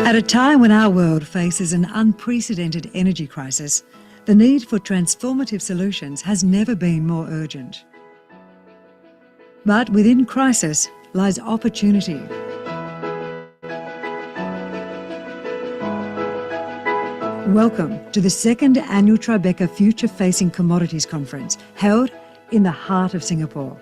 At a time when our world faces an unprecedented energy crisis, the need for transformative solutions has never been more urgent. But within crisis lies opportunity. Welcome to the second annual Tribeca Future Facing Commodities Conference, held in the heart of Singapore.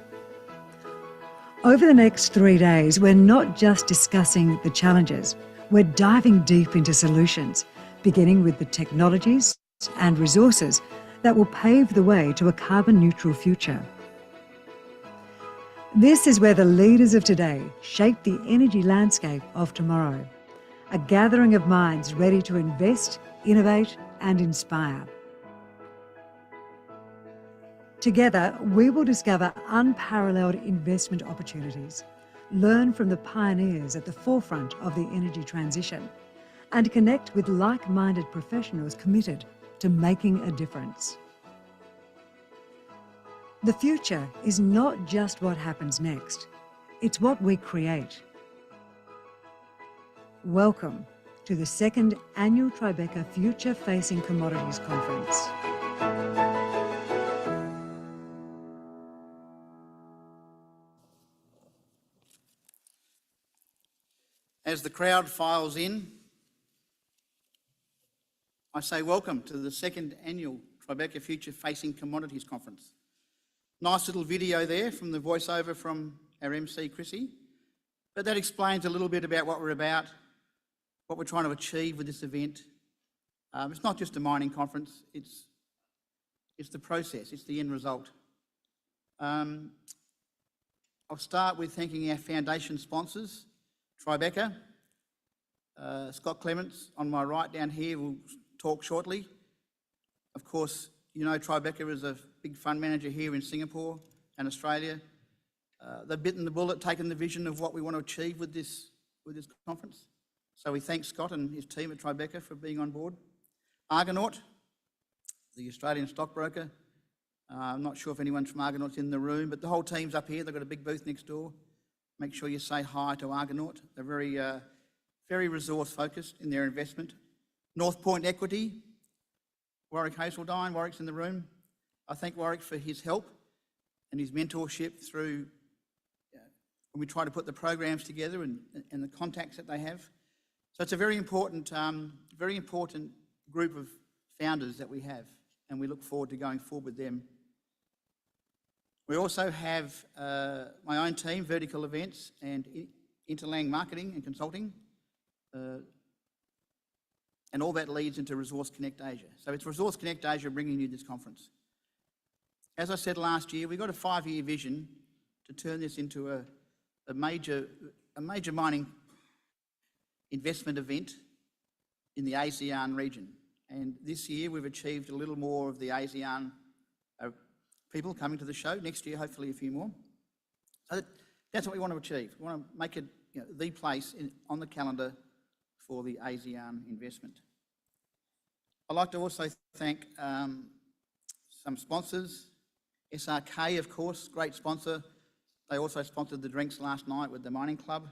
Over the next 3 days, we're not just discussing the challenges, we're diving deep into solutions, beginning with the technologies and resources that will pave the way to a carbon-neutral future. This is where the leaders of today shape the energy landscape of tomorrow, a gathering of minds ready to invest, innovate and inspire. Together, we will discover unparalleled investment opportunities, learn from the pioneers at the forefront of the energy transition, and connect with like-minded professionals committed to making a difference. The future is not just what happens next, it's what we create. Welcome to the second annual Tribeca Future Facing Commodities Conference. As the crowd files in, I say welcome to the second annual Tribeca Future Facing Commodities Conference. Nice little video there from the voiceover from our MC, Chrissy. But that explains a little bit about what we're about, what we're trying to achieve with this event. It's not just a mining conference, it's the process, it's the end result. I'll start with thanking our foundation sponsors, Tribeca. Scott Clements on my right down here will talk shortly. Of course, you know Tribeca is a big fund manager here in Singapore and Australia. They've bitten the bullet, taken the vision of what we want to achieve with this conference. So we thank Scott and his team at Tribeca for being on board. Argonaut, the Australian stockbroker. I'm not sure if anyone from Argonaut's in the room, but the whole team's up here. They've got a big booth next door. Make sure you say hi to Argonaut. They're very resource focused in their investment. North Point Equity, Warwick Hazeldine, Warwick's in the room. I thank Warwick for his help and his mentorship through when we try to put the programs together and the contacts that they have. So it's a very important group of founders that we have, and we look forward to going forward with them. We also have my own team, Vertical Events and Interlang Marketing and Consulting, and all that leads into Resource Connect Asia. So it's Resource Connect Asia bringing you this conference. As I said last year, we've got a 5-year vision to turn this into a major mining investment event in the ASEAN region. And this year we've achieved a little more of the ASEAN people coming to the show. Next year, hopefully a few more. So that's what we want to achieve. We want to make it the place on the calendar for the ASEAN investment. I'd like to also thank some sponsors. SRK, of course, great sponsor. They also sponsored the drinks last night with the Mining Club.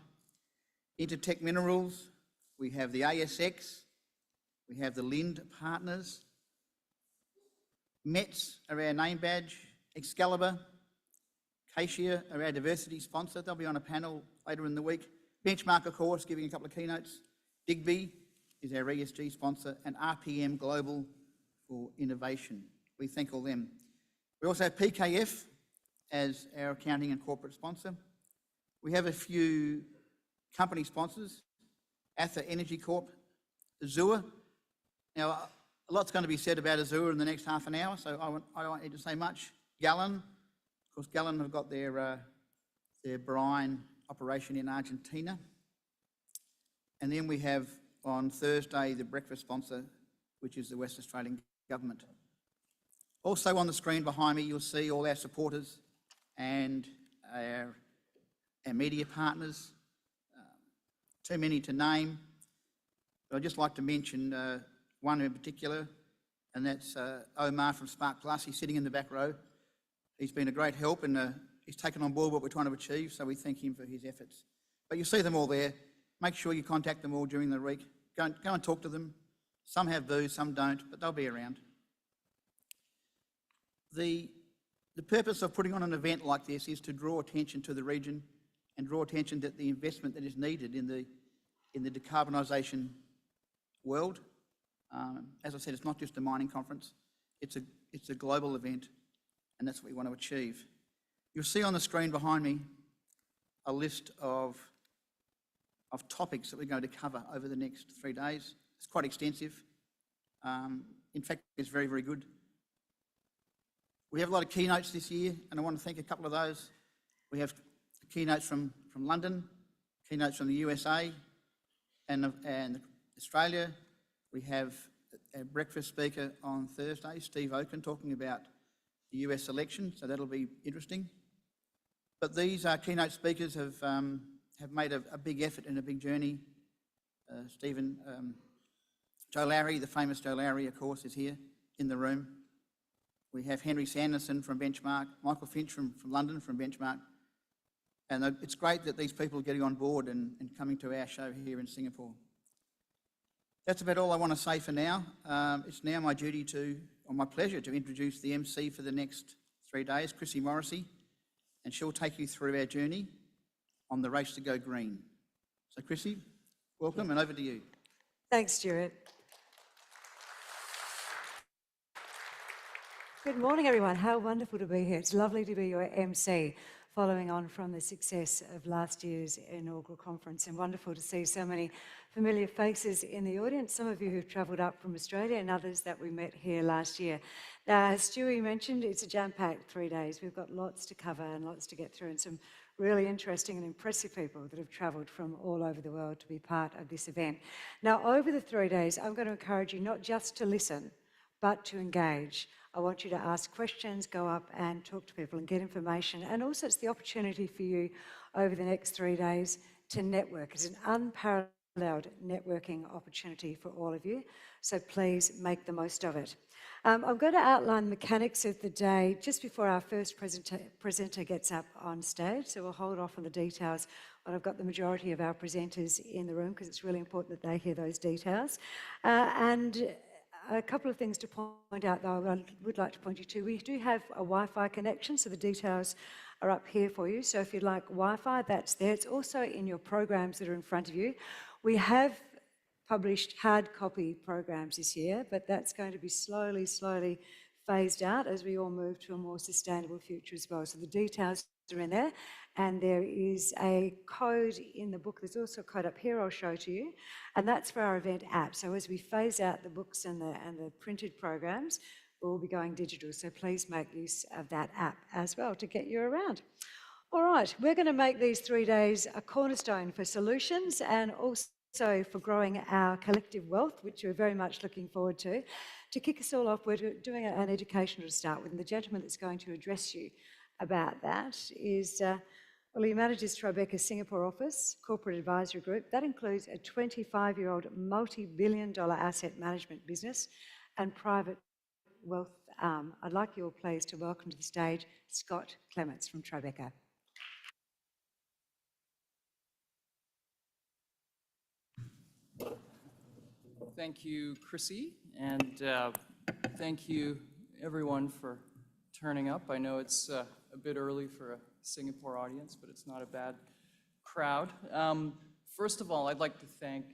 Intertech Minerals, we have the ASX, we have the Lind Partners. Mets are our name badge. Excalibur, Acacia are our diversity sponsor. They'll be on a panel later in the week. Benchmark, of course, giving a couple of keynotes. Digby is our ESG sponsor, and RPM Global for innovation. We thank all them. We also have PKF as our accounting and corporate sponsor. We have a few company sponsors, Ather Energy Corp, Azure. Now, a lot's going to be said about Azure in the next half an hour, so I don't need to say much. Gallon, of course, Gallon have got their brine operation in Argentina. And then we have on Thursday the breakfast sponsor, which is the West Australian Government. Also on the screen behind me, you'll see all our supporters and our media partners. Too many to name, but I'd just like to mention one in particular, and that's Omar from Spark Plus. He's sitting in the back row. He's been a great help and he's taken on board what we're trying to achieve, so we thank him for his efforts. But you'll see them all there. Make sure you contact them all during the week. go and talk to them. Some have booths, some don't, but they'll be around. The purpose of putting on an event like this is to draw attention to the region and draw attention to the investment that is needed in the decarbonisation world. As I said, it's not just a mining conference, it's a global event, and that's what we want to achieve. You'll see on the screen behind me a list of topics that we're going to cover over the next 3 days. It's quite extensive. In fact, it's very, very good. We have a lot of keynotes this year, and I want to thank a couple of those. We have keynotes from London, keynotes from the USA and Australia. We have a breakfast speaker on Thursday, Steve Oaken, talking about the US election, so that'll be interesting. But these keynote speakers have made a big effort and a big journey. Joe Lowry, the famous Joe Lowry, of course, is here in the room. We have Henry Sanderson from Benchmark, Michael Finch from London from Benchmark. And it's great that these people are getting on board and coming to our show here in Singapore. That's about all I want to say for now. It's now my duty or my pleasure to introduce the MC for the next 3 days, Chrissy Morrissey, and she'll take you through our journey on the race to go green. So Chrissy, welcome, and over to you. Thanks, Stewart. Good morning, everyone. How wonderful to be here. It's lovely to be your MC, following on from the success of last year's inaugural conference, and wonderful to see so many familiar faces in the audience, some of you who've travelled up from Australia and others that we met here last year. Now, as Stewie mentioned, it's a jam-packed 3 days. We've got lots to cover and lots to get through, and some really interesting and impressive people that have travelled from all over the world to be part of this event. Now, over the 3 days, I'm going to encourage you not just to listen, but to engage. I want you to ask questions, go up and talk to people and get information. And also it's the opportunity for you over the next 3 days to network. It's an unparalleled networking opportunity for all of you. So please make the most of it. I'm going to outline the mechanics of the day just before our first presenter gets up on stage. So we'll hold off on the details when I've got the majority of our presenters in the room, because it's really important that they hear those details. And a couple of things to point out, though, I would like to point you to. We do have a Wi-Fi connection, so the details are up here for you. So if you'd like Wi-Fi, that's there. It's also in your programs that are in front of you. We have published hard copy programs this year, but that's going to be slowly phased out as we all move to a more sustainable future as well. So the details are in there, and there is a code in the book. There's also a code up here I'll show to you, and that's for our event app. So as we phase out the books and the printed programs, we'll be going digital. So please make use of that app as well to get you around. All right, we're going to make these 3 days a cornerstone for solutions and also for growing our collective wealth, which we're very much looking forward to. To kick us all off, we're doing an education to start with, and the gentleman that's going to address you about that is, well, he manages Tribeca's Singapore office, corporate advisory group. That includes a 25-year-old multi-billion-dollar asset management business and private wealth arm. I'd like you all please to welcome to the stage Scott Clements from Tribeca. Thank you, Chrissy, and thank you, everyone, for turning up. I know it's a bit early for a Singapore audience, but it's not a bad crowd. First of all, I'd like to thank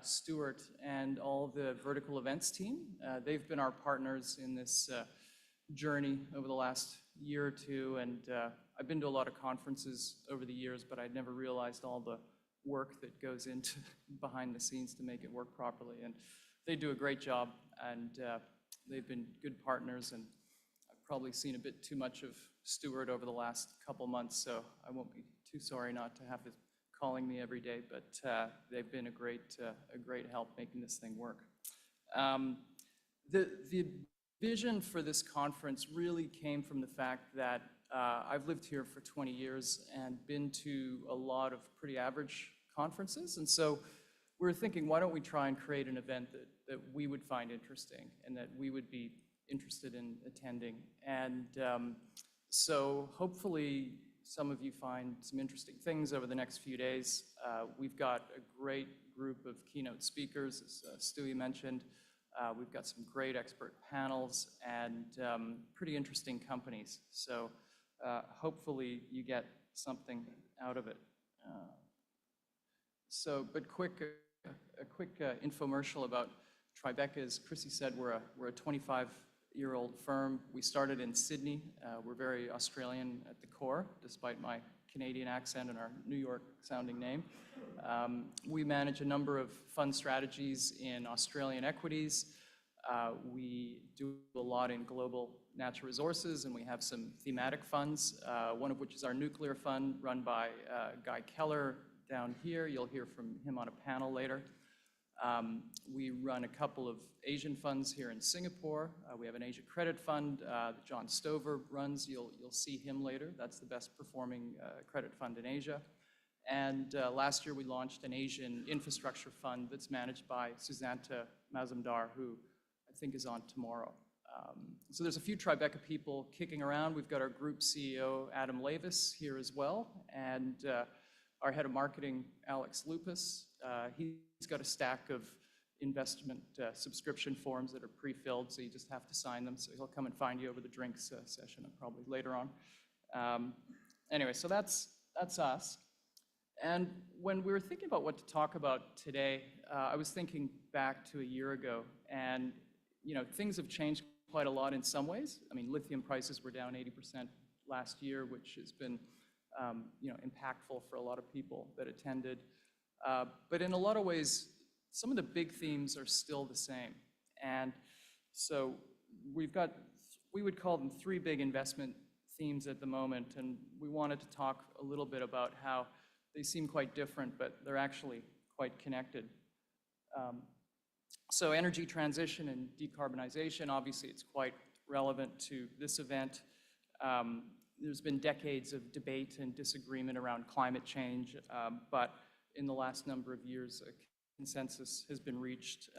Stewart and all the vertical events team. They've been our partners in this journey over the last year or two, and I've been to a lot of conferences over the years, but I'd never realized all the work that goes into behind the scenes to make it work properly. And they do a great job, and they've been good partners, and I've probably seen a bit too much of Stewart over the last couple months, so I won't be too sorry not to have him calling me every day, but they've been a great help making this thing work. The vision for this conference really came from the fact that I've lived here for 20 years and been to a lot of pretty average conferences, and so we're thinking, why don't we try and create an event that we would find interesting and that we would be interested in attending. And so hopefully some of you find some interesting things over the next few days. We've got a great group of keynote speakers, as Stewie mentioned. We've got some great expert panels and pretty interesting companies. So hopefully you get something out of it. But a quick infomercial about Tribeca. As Chrissy said, we're a 25-year-old firm. We started in Sydney. We're very Australian at the core, despite my Canadian accent and our New York-sounding name. We manage a number of fund strategies in Australian equities. We do a lot in global natural resources, and we have some thematic funds, one of which is our nuclear fund run by Guy Keller down here. You'll hear from him on a panel later. We run a couple of Asian funds here in Singapore. We have an Asia credit fund that John Stover runs. You'll see him later. That's the best performing credit fund in Asia. And last year we launched an Asian infrastructure fund that's managed by Suzanta Mazumdar, who I think is on tomorrow. So there's a few Tribeca people kicking around. We've got our group CEO, Adam Lavis, here as well, and our head of marketing, Alex Lupus. He's got a stack of investment subscription forms that are pre-filled, so you just have to sign them. So he'll come and find you over the drinks session, probably later on. Anyway, so that's us. And when we were thinking about what to talk about today, I was thinking back to a year ago, and things have changed quite a lot in some ways. I mean, lithium prices were down 80% last year, which has been impactful for a lot of people that attended. But in a lot of ways, some of the big themes are still the same. And so we would call them three big investment themes at the moment, and we wanted to talk a little bit about how they seem quite different, but they're actually quite connected. So energy transition and decarbonization, obviously it's quite relevant to this event. There's been decades of debate and disagreement around climate change, but in the last number of years, a consensus has been reached,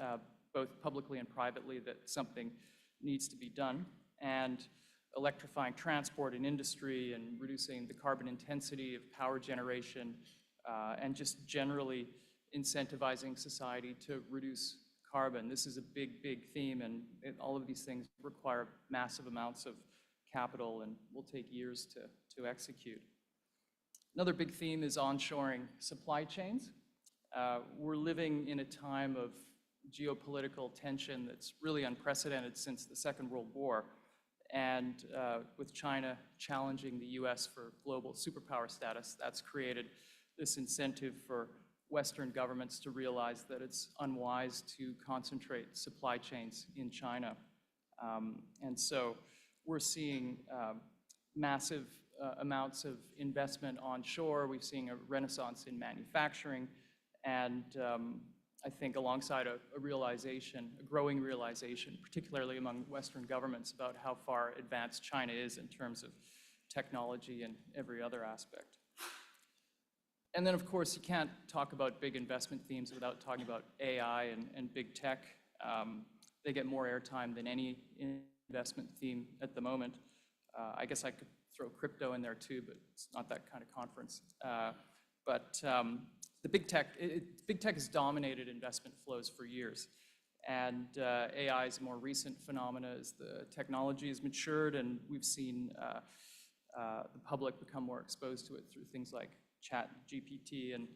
both publicly and privately, that something needs to be done. And electrifying transport and industry and reducing the carbon intensity of power generation, and just generally incentivizing society to reduce carbon. This is a big, big theme, and all of these things require massive amounts of capital and will take years to execute. Another big theme is onshoring supply chains. We're living in a time of geopolitical tension that's really unprecedented since the Second World War, and with China challenging the US for global superpower status, that's created this incentive for Western governments to realize that it's unwise to concentrate supply chains in China. And so we're seeing massive amounts of investment onshore. We're seeing a renaissance in manufacturing, and I think alongside a growing realization, particularly among Western governments, about how far advanced China is in terms of technology and every other aspect. And then, of course, you can't talk about big investment themes without talking about AI and big tech. They get more airtime than any investment theme at the moment. I guess I could throw crypto in there too, but it's not that kind of conference. The big tech has dominated investment flows for years. And AI is a more recent phenomena as the technology has matured, and we've seen the public become more exposed to it through things like ChatGPT. And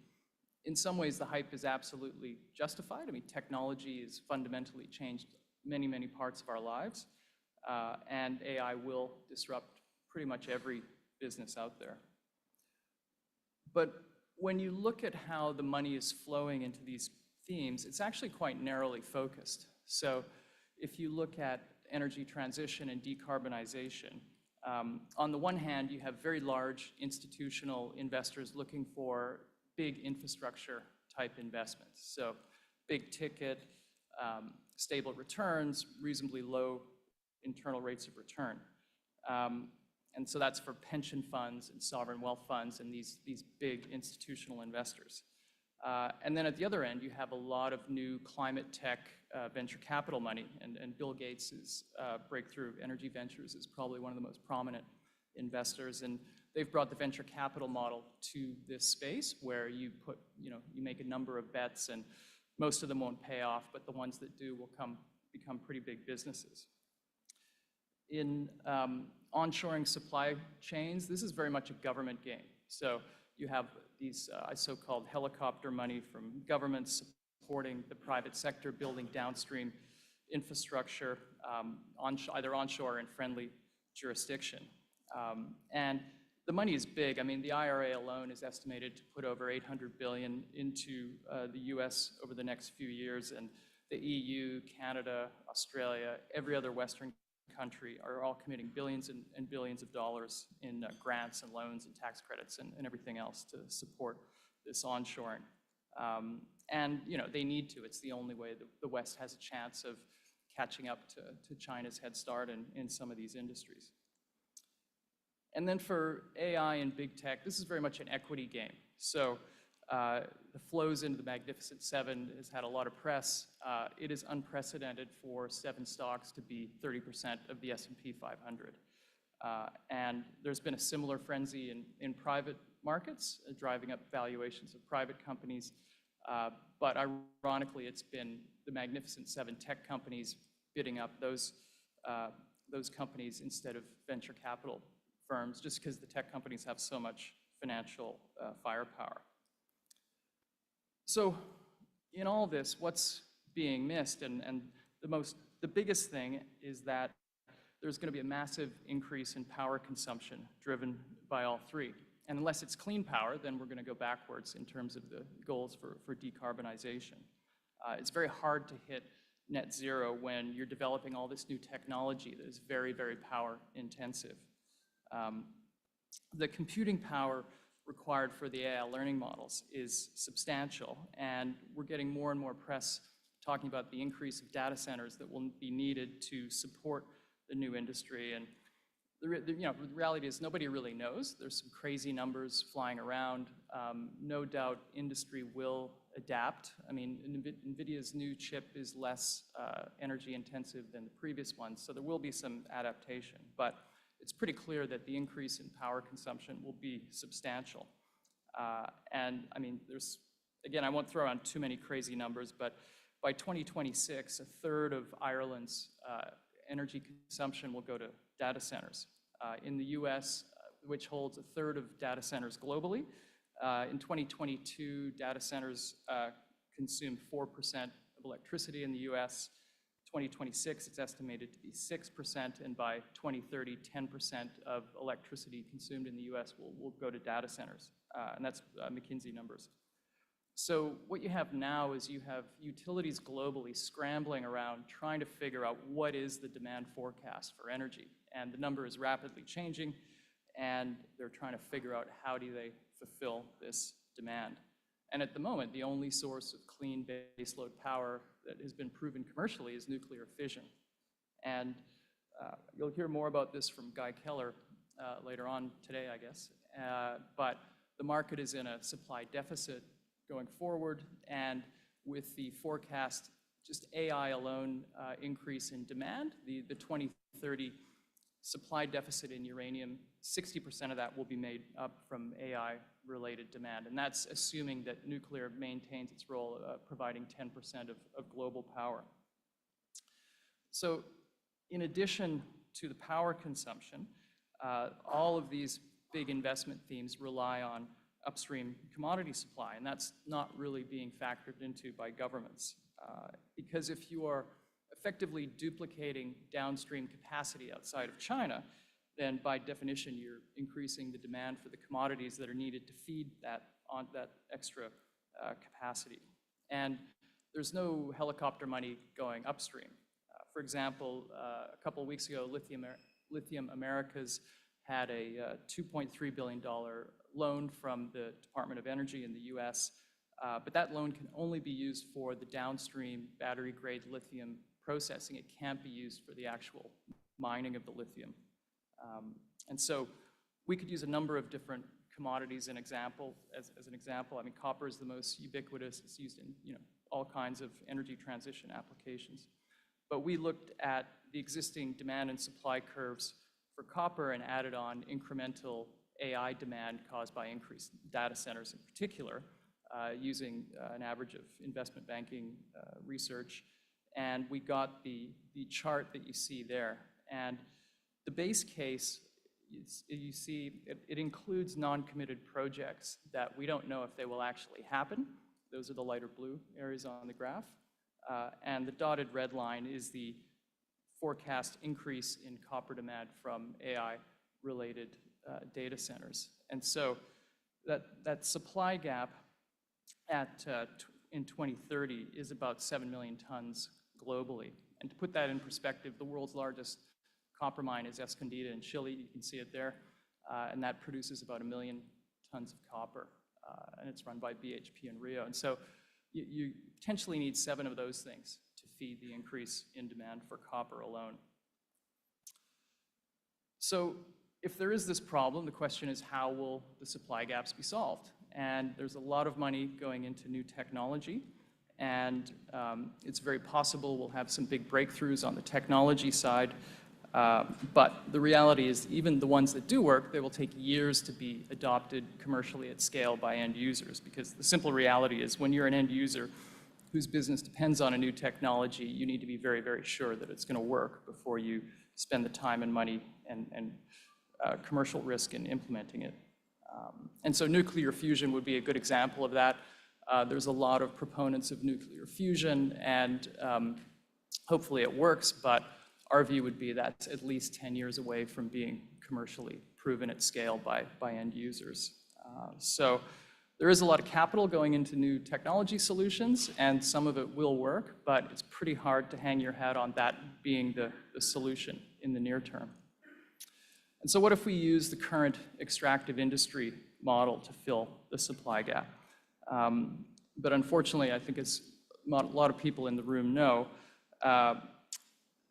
in some ways, the hype is absolutely justified. I mean, technology has fundamentally changed many, many parts of our lives. And AI will disrupt pretty much every business out there. But when you look at how the money is flowing into these themes, it's actually quite narrowly focused. So if you look at energy transition and decarbonization, on the one hand, you have very large institutional investors looking for big infrastructure type investments. So big ticket, stable returns, reasonably low internal rates of return. And so that's for pension funds and sovereign wealth funds and these big institutional investors. And then at the other end, you have a lot of new climate tech venture capital money, and Bill Gates's Breakthrough Energy Ventures is probably one of the most prominent investors. And they've brought the venture capital model to this space where you make a number of bets and most of them won't pay off, but the ones that do will become pretty big businesses. In onshoring supply chains, this is very much a government game. So you have these so-called helicopter money from governments supporting the private sector, building downstream infrastructure, either onshore or in friendly jurisdiction. And the money is big. I mean, the IRA alone is estimated to put over $800 billion into the US over the next few years, and the EU, Canada, Australia, every other Western country are all committing billions and billions of dollars in grants and loans and tax credits and everything else to support this onshoring. And they need to. It's the only way that the West has a chance of catching up to China's head start in some of these industries. And then for AI and big tech, this is very much an equity game. So the flows into the Magnificent Seven has had a lot of press. It is unprecedented for 7 stocks to be 30% of the S&P 500. And there's been a similar frenzy in private markets, driving up valuations of private companies. But ironically, it's been the Magnificent Seven tech companies bidding up those companies instead of venture capital firms, just because the tech companies have so much financial firepower. So in all this, what's being missed, and the biggest thing is that there's going to be a massive increase in power consumption driven by all three. And unless it's clean power, then we're going to go backwards in terms of the goals for decarbonization. It's very hard to hit net zero when you're developing all this new technology that is very, very power intensive. The computing power required for the AI learning models is substantial, and we're getting more and more press talking about the increase of data centers that will be needed to support the new industry. And the reality is nobody really knows. There's some crazy numbers flying around. No doubt industry will adapt. I mean, NVIDIA's new chip is less energy intensive than the previous one, so there will be some adaptation. But it's pretty clear that the increase in power consumption will be substantial. And I mean, again, I won't throw out too many crazy numbers, but by 2026, a third of Ireland's energy consumption will go to data centers. In the US, which holds a third of data centers globally, in 2022, data centers consumed 4% of electricity in the US. 2026, it's estimated to be 6%, and by 2030, 10% of electricity consumed in the US will go to data centers, and that's McKinsey numbers. So what you have now is you have utilities globally scrambling around trying to figure out what is the demand forecast for energy, and the number is rapidly changing, and they're trying to figure out how do they fulfill this demand. And at the moment, the only source of clean baseload power that has been proven commercially is nuclear fission. And you'll hear more about this from Guy Keller later on today, I guess. But the market is in a supply deficit going forward, and with the forecast, just AI alone increase in demand, the 2030 supply deficit in uranium, 60% of that will be made up from AI-related demand. And that's assuming that nuclear maintains its role providing 10% of global power. So in addition to the power consumption, all of these big investment themes rely on upstream commodity supply, and that's not really being factored into by governments. Because if you are effectively duplicating downstream capacity outside of China, then by definition, you're increasing the demand for the commodities that are needed to feed that extra capacity. And there's no helicopter money going upstream. For example, a couple of weeks ago, Lithium Americas had a $2.3 billion loan from the Department of Energy in the US, but that loan can only be used for the downstream battery-grade lithium processing. It can't be used for the actual mining of the lithium. And so we could use a number of different commodities as an example. I mean, copper is the most ubiquitous. It's used in all kinds of energy transition applications. But we looked at the existing demand and supply curves for copper and added on incremental AI demand caused by increased data centers in particular, using an average of investment banking research. And we got the chart that you see there. And the base case, you see, it includes non-committed projects that we don't know if they will actually happen. Those are the lighter blue areas on the graph. And the dotted red line is the forecast increase in copper demand from AI-related data centers. And so that supply gap in 2030 is about 7 million tons globally. And to put that in perspective, the world's largest copper mine is Escondida in Chile. You can see it there. And that produces about 1 million tons of copper. And it's run by BHP in Rio. And so you potentially need 7 of those things to feed the increase in demand for copper alone. So if there is this problem, the question is, how will the supply gaps be solved? And there's a lot of money going into new technology. And it's very possible we'll have some big breakthroughs on the technology side. But the reality is, even the ones that do work, they will take years to be adopted commercially at scale by end users. Because the simple reality is, when you're an end user whose business depends on a new technology, you need to be very, very sure that it's going to work before you spend the time and money and commercial risk in implementing it. And so nuclear fusion would be a good example of that. There's a lot of proponents of nuclear fusion, and hopefully it works, but our view would be that's at least 10 years away from being commercially proven at scale by end users. So there is a lot of capital going into new technology solutions, and some of it will work, but it's pretty hard to hang your hat on that being the solution in the near term. And so what if we use the current extractive industry model to fill the supply gap? But unfortunately, I think as a lot of people in the room know,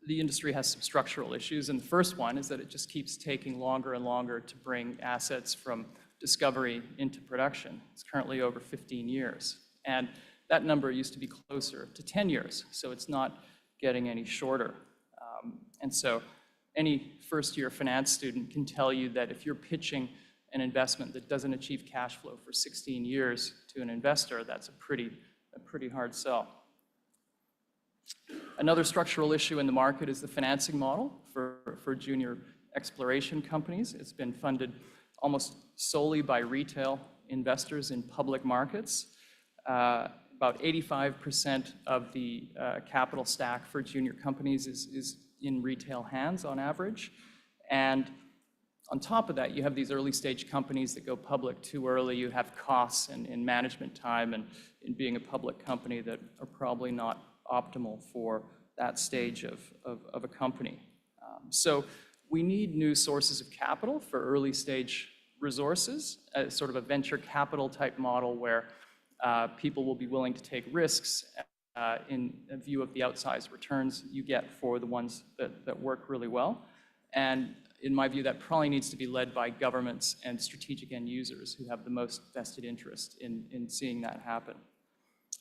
the industry has some structural issues. And the first one is that it just keeps taking longer and longer to bring assets from discovery into production. It's currently over 15 years. And that number used to be closer to 10 years. So it's not getting any shorter. And so any first-year finance student can tell you that if you're pitching an investment that doesn't achieve cash flow for 16 years to an investor, that's a pretty hard sell. Another structural issue in the market is the financing model for junior exploration companies. It's been funded almost solely by retail investors in public markets. About 85% of the capital stack for junior companies is in retail hands on average. And on top of that, you have these early stage companies that go public too early. You have costs and management time and in being a public company that are probably not optimal for that stage of a company. So we need new sources of capital for early stage resources, sort of a venture capital type model where people will be willing to take risks in view of the outsized returns you get for the ones that work really well. And in my view, that probably needs to be led by governments and strategic end users who have the most vested interest in seeing that happen.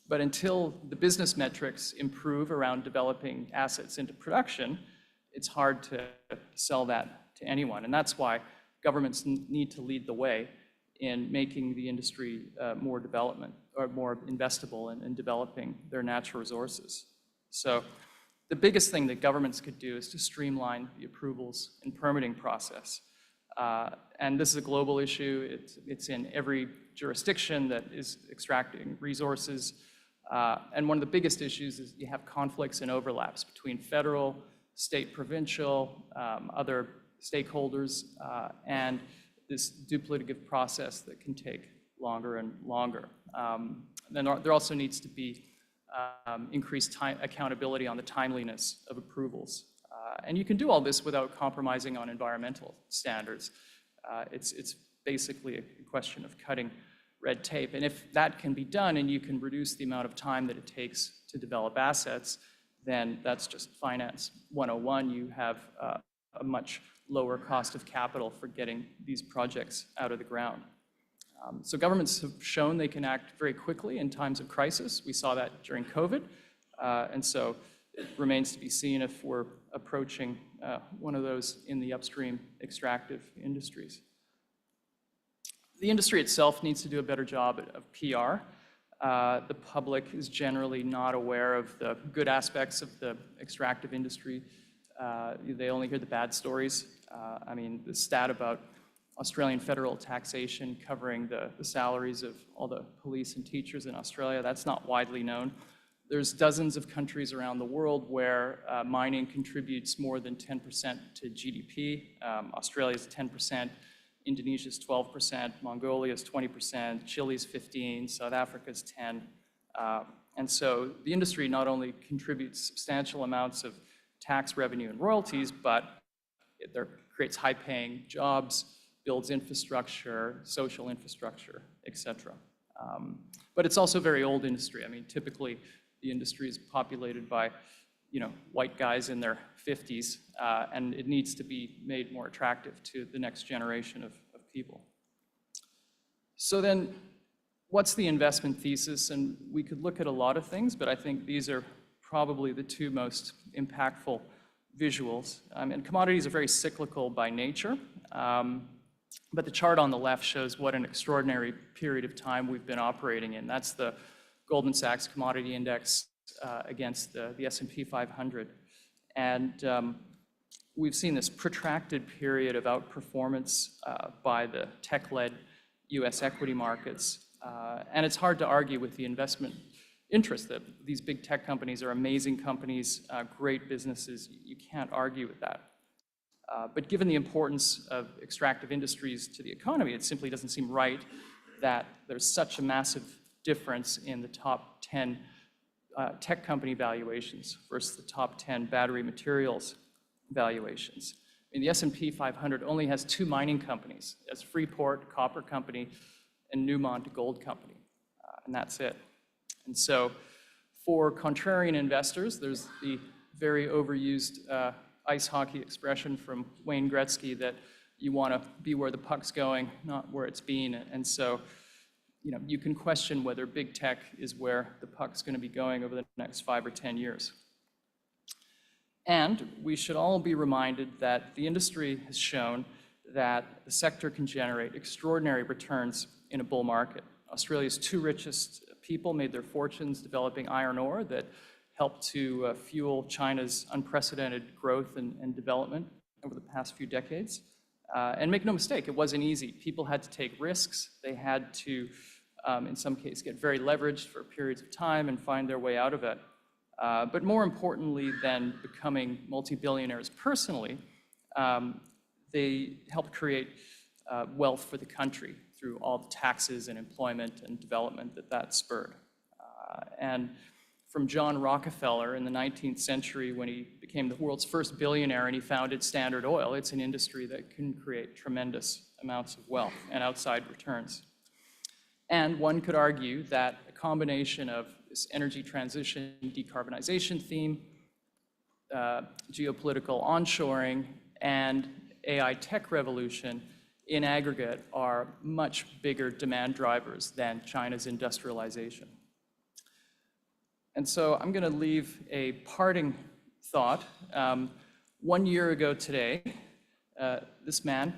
But until the business metrics improve around developing assets into production, it's hard to sell that to anyone. And that's why governments need to lead the way in making the industry more investable in developing their natural resources. So the biggest thing that governments could do is to streamline the approvals and permitting process. And this is a global issue. It's in every jurisdiction that is extracting resources. And one of the biggest issues is you have conflicts and overlaps between federal, state, provincial, other stakeholders, and this duplicative process that can take longer and longer. Then there also needs to be increased accountability on the timeliness of approvals. And you can do all this without compromising on environmental standards. It's basically a question of cutting red tape. And if that can be done and you can reduce the amount of time that it takes to develop assets, then that's just finance 101. You have a much lower cost of capital for getting these projects out of the ground. So governments have shown they can act very quickly in times of crisis. We saw that during COVID. And so it remains to be seen if we're approaching one of those in the upstream extractive industries. The industry itself needs to do a better job of PR. The public is generally not aware of the good aspects of the extractive industry. They only hear the bad stories. I mean, the stat about Australian federal taxation covering the salaries of all the police and teachers in Australia, that's not widely known. There's dozens of countries around the world where mining contributes more than 10% to GDP. Australia's 10%, Indonesia's 12%, Mongolia's 20%, Chile's 15%, South Africa's 10%. And so the industry not only contributes substantial amounts of tax revenue and royalties, but it creates high-paying jobs, builds infrastructure, social infrastructure, et cetera. But it's also a very old industry. I mean, typically the industry is populated by, white guys in their 50s, and it needs to be made more attractive to the next generation of people. So then, what's the investment thesis? And we could look at a lot of things, but I think these are probably the two most impactful visuals. And commodities are very cyclical by nature, but the chart on the left shows what an extraordinary period of time we've been operating in. That's the Goldman Sachs Commodity Index against the S&P 500. And we've seen this protracted period of outperformance by the tech-led US equity markets. And it's hard to argue with the investment interest that these big tech companies are amazing companies, great businesses. You can't argue with that. But given the importance of extractive industries to the economy, it simply doesn't seem right that there's such a massive difference in the top 10 tech company valuations versus the top 10 battery materials valuations. I mean, the S&P 500 only has 2 mining companies. It's Freeport Copper Company and Newmont Gold Company, and that's it. And so for contrarian investors, there's the very overused ice hockey expression from Wayne Gretzky that you want to be where the puck's going, not where it's been. And so, you can question whether big tech is where the puck's going to be going over the next 5 or 10 years. And we should all be reminded that the industry has shown that the sector can generate extraordinary returns in a bull market. Australia's 2 richest people made their fortunes developing iron ore that helped to fuel China's unprecedented growth and development over the past few decades. And make no mistake, it wasn't easy. People had to take risks. They had to, in some cases, get very leveraged for periods of time and find their way out of it. But more importantly than becoming multi-billionaires personally, they helped create wealth for the country through all the taxes and employment and development that spurred. And from John Rockefeller in the 19th century when he became the world's first billionaire and he founded Standard Oil, it's an industry that can create tremendous amounts of wealth and outside returns. And one could argue that a combination of this energy transition, decarbonization theme, geopolitical onshoring, and AI tech revolution in aggregate are much bigger demand drivers than China's industrialization. And so I'm going to leave a parting thought. 1 year ago today, this man,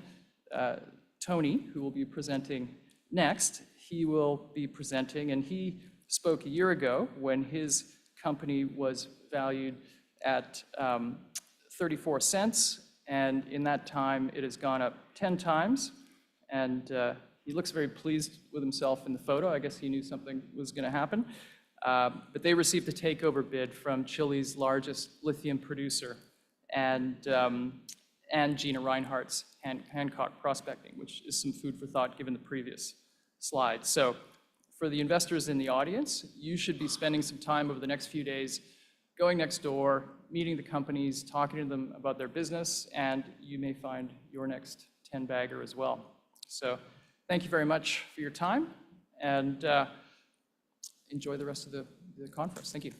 Tony, who will be presenting next, he will be presenting, and he spoke a year ago when his company was valued at 34 cents, and in that time it has gone up 10 times, and he looks very pleased with himself in the photo. I guess he knew something was going to happen. But they received a takeover bid from Chile's largest lithium producer and Gina Reinhardt's Hancock Prospecting, which is some food for thought given the previous slide. So for the investors in the audience, you should be spending some time over the next few days going next door, meeting the companies, talking to them about their business, and you may find your next 10-bagger as well. So thank you very much for your time, and enjoy the rest of the conference. Thank you.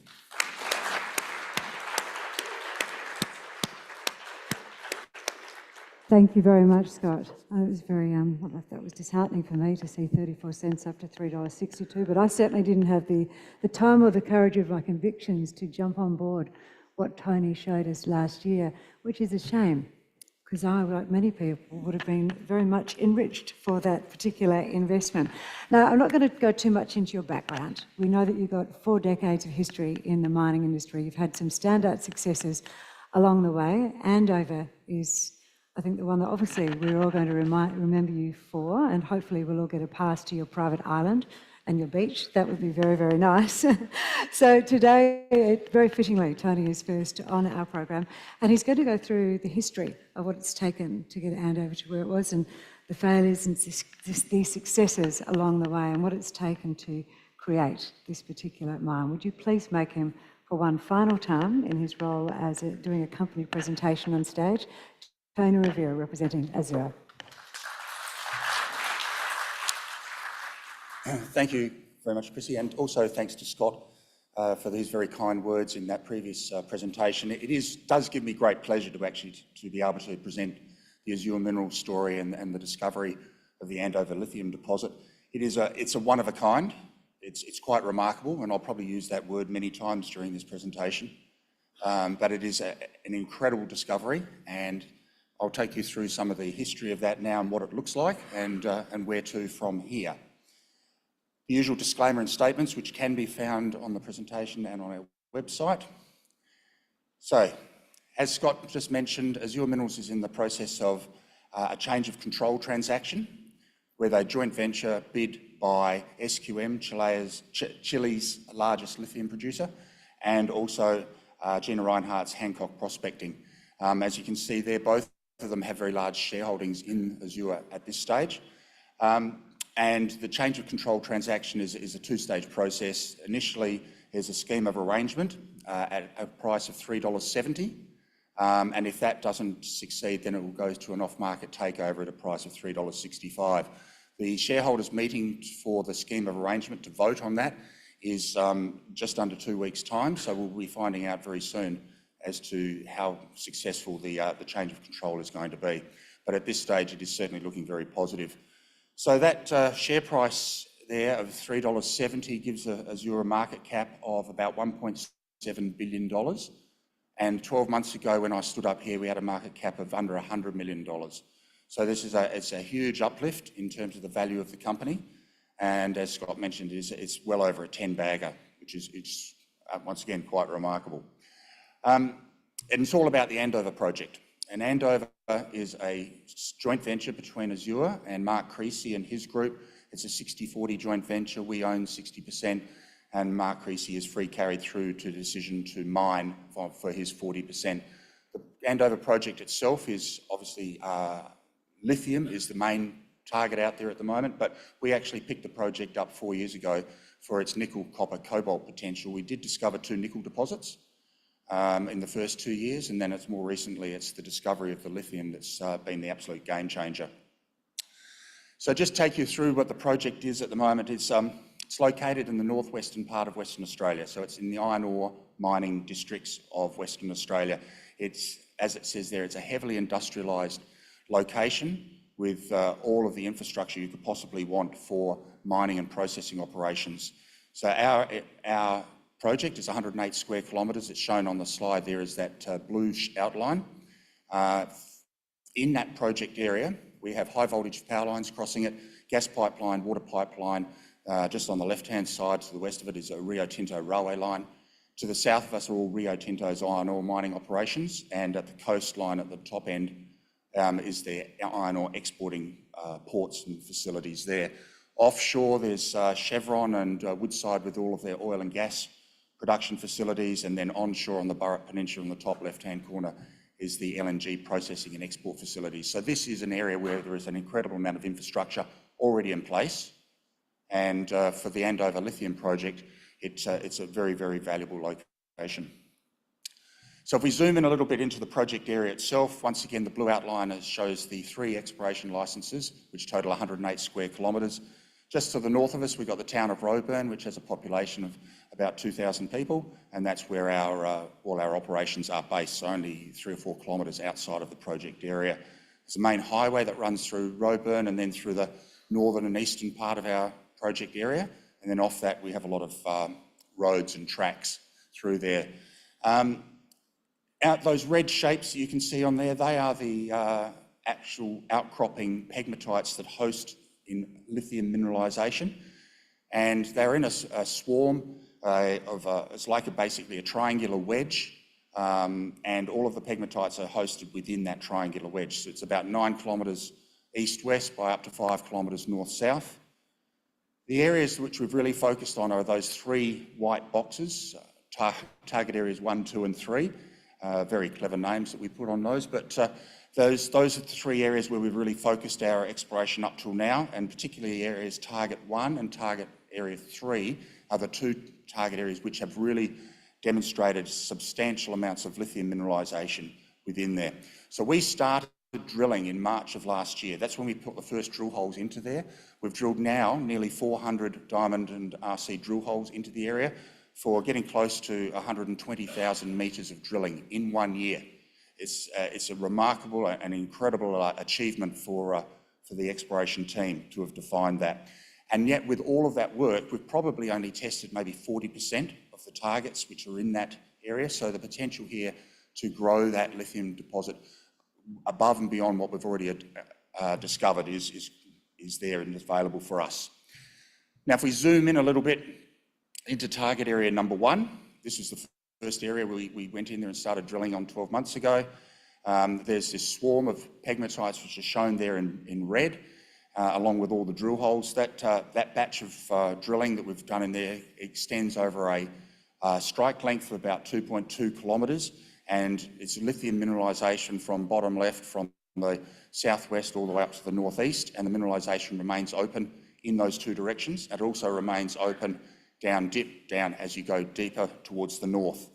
Thank you very much, Scott. It was very, that was disheartening for me to see 34 cents up to $3.62, but I certainly didn't have the time or the courage of my convictions to jump on board what Tony showed us last year, which is a shame. because I, like many people, would have been very much enriched for that particular investment. Now, I'm not going to go too much into your background. We know that you've got 4 decades of history in the mining industry. You've had some standout successes along the way. Andover is, I think, the one that obviously we're all going to remember you for, and hopefully we'll all get a pass to your private island and your beach. That would be very, very nice. So today, very fittingly, Tony is first on our program, and he's going to go through the history of what it's taken to get Andover to where it was, and the failures and the successes along the way, and what it's taken to create this particular mine. Would you please make him, for one final time in his role as doing a company presentation on stage, Tony Rovira, representing Azure. Thank you very much, Chrissy, and also thanks to Scott for these very kind words in that previous presentation. It does give me great pleasure to be able to present the Azure Minerals story and the discovery of the Andover lithium deposit. It's a one of a kind. It's quite remarkable, and I'll probably use that word many times during this presentation. But it is an incredible discovery, and I'll take you through some of the history of that now and what it looks like, and where to from here. The usual disclaimer and statements, which can be found on the presentation and on our website. So, as Scott just mentioned, Azure Minerals is in the process of a change of control transaction, where they joint venture bid by SQM, Chile's largest lithium producer, and also Gina Rinehart's Hancock Prospecting. As you can see there, both of them have very large shareholdings in Azure at this stage. And the change of control transaction is a 2-stage process. Initially, there's a scheme of arrangement at a price of $3.70. And if that doesn't succeed, then it will go to an off-market takeover at a price of $3.65. The shareholders meeting for the scheme of arrangement to vote on that is just under 2 weeks' time. So we'll be finding out very soon as to how successful the change of control is going to be. But at this stage, it is certainly looking very positive. So that share price there of $3.70 gives Azure a market cap of about $1.7 billion. And 12 months ago, when I stood up here, we had a market cap of under $100 million. So this is it's a huge uplift in terms of the value of the company. And as Scott mentioned, it's well over a 10-bagger, which is once again quite remarkable. And it's all about the Andover project. And Andover is a joint venture between Azure and Mark Creasy and his group. It's a 60-40 joint venture. We own 60%, and Mark Creasy is free carried through to the decision to mine for his 40%. The Andover project itself is obviously lithium is the main target out there at the moment, but we actually picked the project up 4 years ago for its nickel, copper, cobalt potential. We did discover 2 nickel deposits in the first 2 years, and then it's more recently, it's the discovery of the lithium that's been the absolute game changer. So just take you through what the project is at the moment. It's located in the northwestern part of Western Australia, so it's in the iron ore mining districts of Western Australia. It's, as it says there, it's a heavily industrialised location with all of the infrastructure you could possibly want for mining and processing operations. So our project is 108 square kilometres. It's shown on the slide there is that blue outline. In that project area, we have high voltage power lines crossing it, gas pipeline, water pipeline. Just on the left-hand side to the west of it is a Rio Tinto railway line. To the south of us are all Rio Tinto's iron ore mining operations, and at the coastline at the top end is their iron ore exporting ports and facilities there. Offshore, there's Chevron and Woodside with all of their oil and gas production facilities, and then onshore on the Burrup Peninsula in the top left-hand corner is the LNG processing and export facilities. So this is an area where there is an incredible amount of infrastructure already in place, and for the Andover lithium project, it's a very, very valuable location. So if we zoom in a little bit into the project area itself, once again, the blue outline shows the 3 exploration licences, which total 108 square kilometres. Just to the north of us, we've got the town of Roebourne, which has a population of about 2,000 people, and that's where all our operations are based, so only 3 or 4 kilometres outside of the project area. There's a main highway that runs through Roebourne and then through the northern and eastern part of our project area, and then off that we have a lot of roads and tracks through there. Those red shapes you can see on there, they are the actual outcropping pegmatites that host in lithium mineralisation, and they're in a swarm it's like basically a triangular wedge, and all of the pegmatites are hosted within that triangular wedge. So it's about 9 kilometres east-west by up to 5 kilometres north-south. The areas which we've really focused on are those 3 white boxes, target areas 1, 2 and 3. Very clever names that we put on those, but those are the 3 areas where we've really focused our exploration up till now, and particularly areas target 1 and target area 3 are the 2 target areas which have really demonstrated substantial amounts of lithium mineralisation within there. So we started drilling in March of last year. That's when we put the first drill holes into there. We've drilled now nearly 400 diamond and RC drill holes into the area for getting close to 120,000 metres of drilling in 1 year. It's a remarkable and incredible achievement for the exploration team to have defined that. And yet with all of that work, we've probably only tested maybe 40% of the targets which are in that area. So the potential here to grow that lithium deposit above and beyond what we've already discovered is there and is available for us. Now, if we zoom in a little bit into target area number 1, this is the first area we went in there and started drilling on 12 months ago. There's this swarm of pegmatites which are shown there in red, along with all the drill holes. That batch of drilling that we've done in there extends over a strike length of about 2.2 kilometres, and it's lithium mineralisation from bottom left, from the southwest all the way up to the northeast, and the mineralisation remains open in those 2 directions. It also remains open dip down as you go deeper towards the north.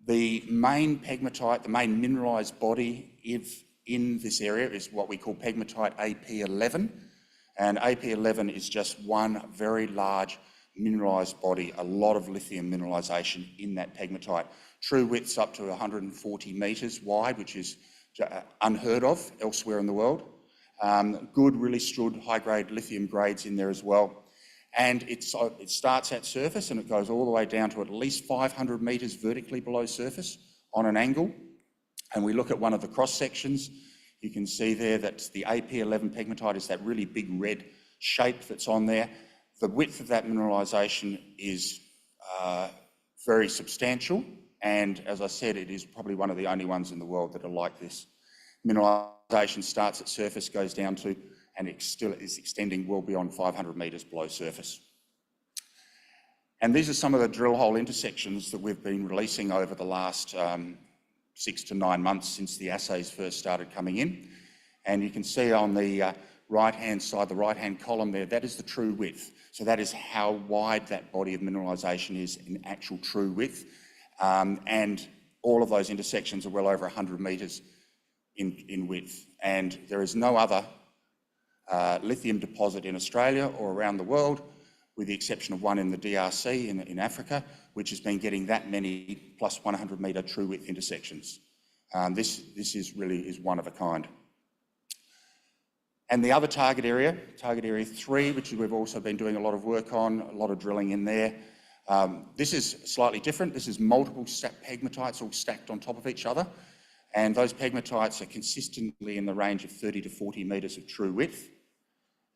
The main pegmatite, the main mineralised body in this area is what we call pegmatite AP11, and AP11 is just one very large mineralised body, a lot of lithium mineralisation in that pegmatite. True widths up to 140 metres wide, which is unheard of elsewhere in the world. Good, really stood high-grade lithium grades in there as well. And it starts at surface and it goes all the way down to at least 500 metres vertically below surface on an angle. And we look at one of the cross sections, you can see there that the AP11 pegmatite is that really big red shape that's on there. The width of that mineralisation is very substantial, and as I said, it is probably one of the only ones in the world that are like this. Mineralisation starts at surface, goes down to, and it still is extending well beyond 500 metres below surface. And these are some of the drill hole intersections that we've been releasing over the last 6 to 9 months since the assays first started coming in. And you can see on the right-hand side, the right-hand column there, that is the true width. So that is how wide that body of mineralisation is in actual true width. And all of those intersections are well over 100 metres in width. And there is no other lithium deposit in Australia or around the world, with the exception of one in the DRC in Africa, which has been getting that many plus 100 metre true width intersections. This is one of a kind. And the other target area 3, which we've also been doing a lot of work on, a lot of drilling in there. This is slightly different. This is multiple pegmatites all stacked on top of each other. And those pegmatites are consistently in the range of 30 to 40 metres of true width.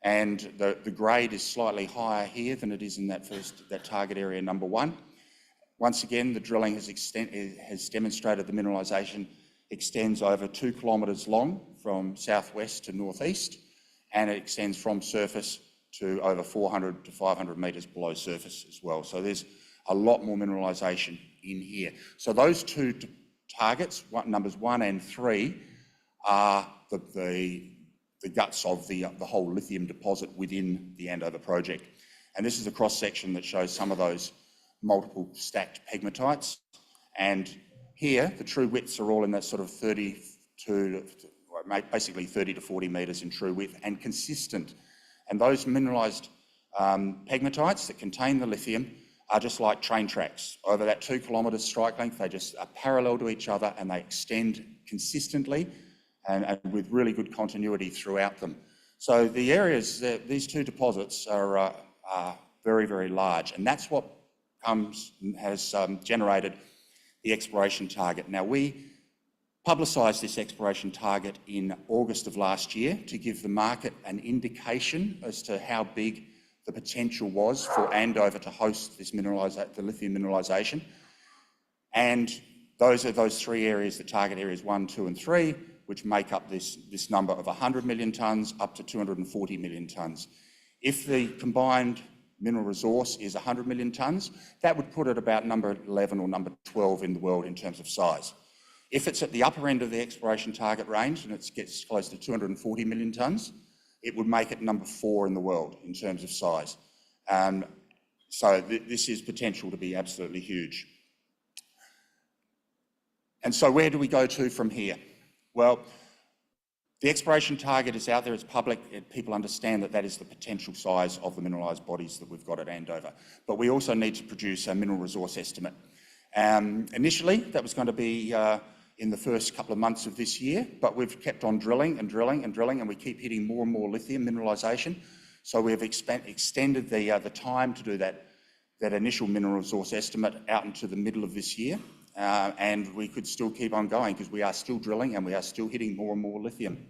And the grade is slightly higher here than it is in that target area number 1. Once again, the drilling has demonstrated the mineralisation extends over 2 kilometres long from southwest to northeast, and it extends from surface to over 400 to 500 metres below surface as well. So there's a lot more mineralisation in here. So those 2 targets, numbers 1 and 3, are the guts of the whole lithium deposit within the Andover project. And this is a cross-section that shows some of those multiple stacked pegmatites. And here, the true widths are all in that sort of 30 to 40 metres in true width and consistent. And those mineralised pegmatites that contain the lithium are just like train tracks. Over that 2 kilometre strike length, they just are parallel to each other and they extend consistently and with really good continuity throughout them. So the areas, these 2 deposits are very, very large, and that's what has generated the exploration target. Now, we publicised this exploration target in August of last year to give the market an indication as to how big the potential was for Andover to host this the lithium mineralisation. And those are those three areas, the target areas 1, 2 and 3, which make up this number of 100 million tonnes up to 240 million tonnes. If the combined mineral resource is 100 million tonnes, that would put it about number 11 or number 12 in the world in terms of size. If it's at the upper end of the exploration target range and it gets close to 240 million tonnes, it would make it number 4 in the world in terms of size. So this is potential to be absolutely huge. And so where do we go to from here? Well, the exploration target is out there, it's public, people understand that that is the potential size of the mineralised bodies that we've got at Andover. But we also need to produce a mineral resource estimate. Initially, that was going to be in the first couple of months of this year, but we've kept on drilling and drilling and drilling, and we keep hitting more and more lithium mineralisation. So we've extended the time to do that initial mineral resource estimate out into the middle of this year. And we could still keep on going because we are still drilling and we are still hitting more and more lithium.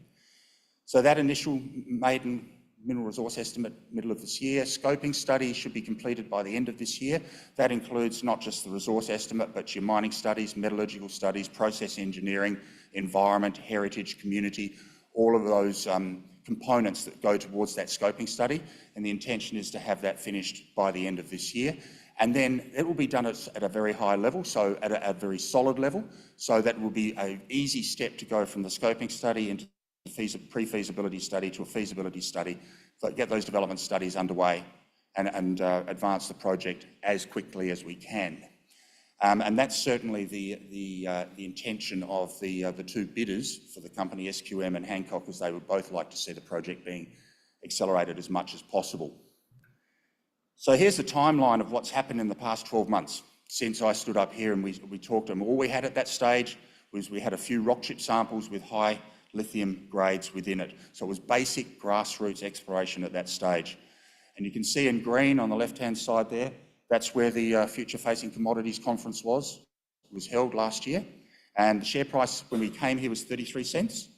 So that initial maiden mineral resource estimate, middle of this year, scoping study should be completed by the end of this year. That includes not just the resource estimate, but your mining studies, metallurgical studies, process engineering, environment, heritage, community, all of those components that go towards that scoping study. And the intention is to have that finished by the end of this year. And then it will be done at a very high level, so at a very solid level. So that will be an easy step to go from the scoping study into the pre-feasibility study to a feasibility study, but get those development studies underway and advance the project as quickly as we can. And that's certainly the intention of the two bidders for the company, SQM and Hancock, as they would both like to see the project being accelerated as much as possible. So here's the timeline of what's happened in the past 12 months since I stood up here and we talked to them. All we had at that stage was we had a few rock chip samples with high lithium grades within it. So it was basic grassroots exploration at that stage. And you can see in green on the left-hand side there, that's where the Future Facing Commodities Conference was. It was held last year. And the share price when we came here was 33 cents.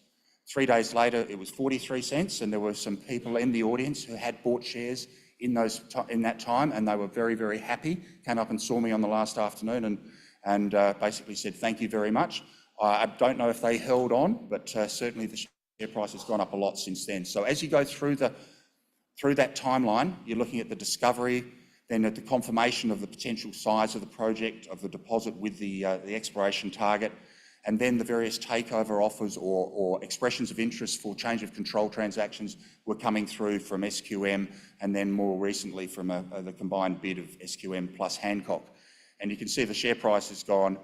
3 days later, it was 43 cents. And there were some people in the audience who had bought shares in that time, and they were very, very happy. Came up and saw me on the last afternoon and basically said, thank you very much. I don't know if they held on, but certainly the share price has gone up a lot since then. So as you go through that timeline, you're looking at the discovery, then at the confirmation of the potential size of the project, of the deposit with the exploration target, and then the various takeover offers or expressions of interest for change of control transactions were coming through from SQM, and then more recently from the combined bid of SQM plus Hancock. And you can see the share price has gone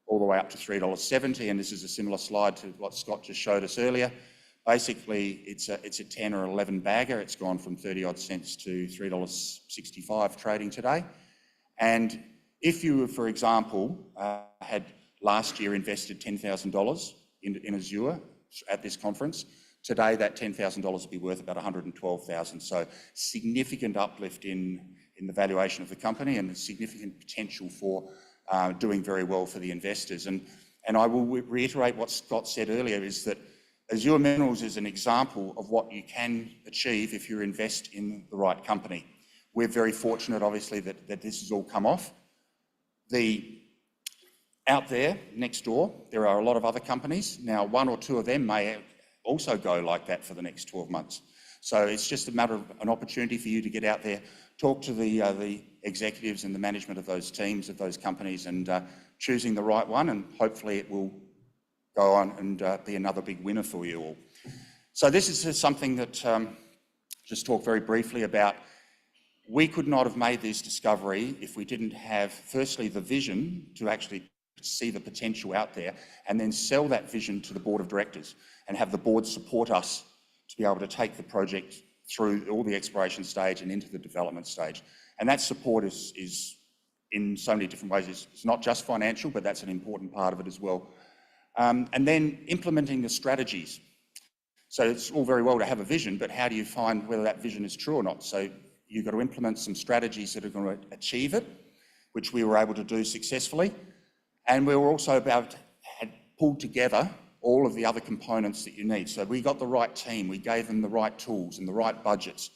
all the way up to $3.70, and this is a similar slide to what Scott just showed us earlier. Basically, it's a 10 or 11 bagger. It's gone from 30 odd cents to $3.65 trading today. And if you, for example, had last year invested $10,000 in Azure at this conference, today that $10,000 will be worth about $112,000. So significant uplift in the valuation of the company and a significant potential for doing very well for the investors. And I will reiterate what Scott said earlier, is that Azure Minerals is an example of what you can achieve if you invest in the right company. We're very fortunate, obviously, that this has all come off. Out there, next door, there are a lot of other companies. Now, 1 or 2 of them may also go like that for the next 12 months. So it's just a matter of an opportunity for you to get out there, talk to the executives and the management of those teams, of those companies, and choosing the right one, and hopefully it will go on and be another big winner for you all. So this is just something that, just talk very briefly about. We could not have made this discovery if we didn't have, firstly, the vision to actually see the potential out there, and then sell that vision to the board of directors and have the board support us to be able to take the project through all the exploration stage and into the development stage. And that support is in so many different ways. It's not just financial, but that's an important part of it as well. And then implementing the strategies. So it's all very well to have a vision, but how do you find whether that vision is true or not? So you've got to implement some strategies that are going to achieve it, which we were able to do successfully. And we were also had pulled together all of the other components that you need. So we got the right team, we gave them the right tools and the right budgets.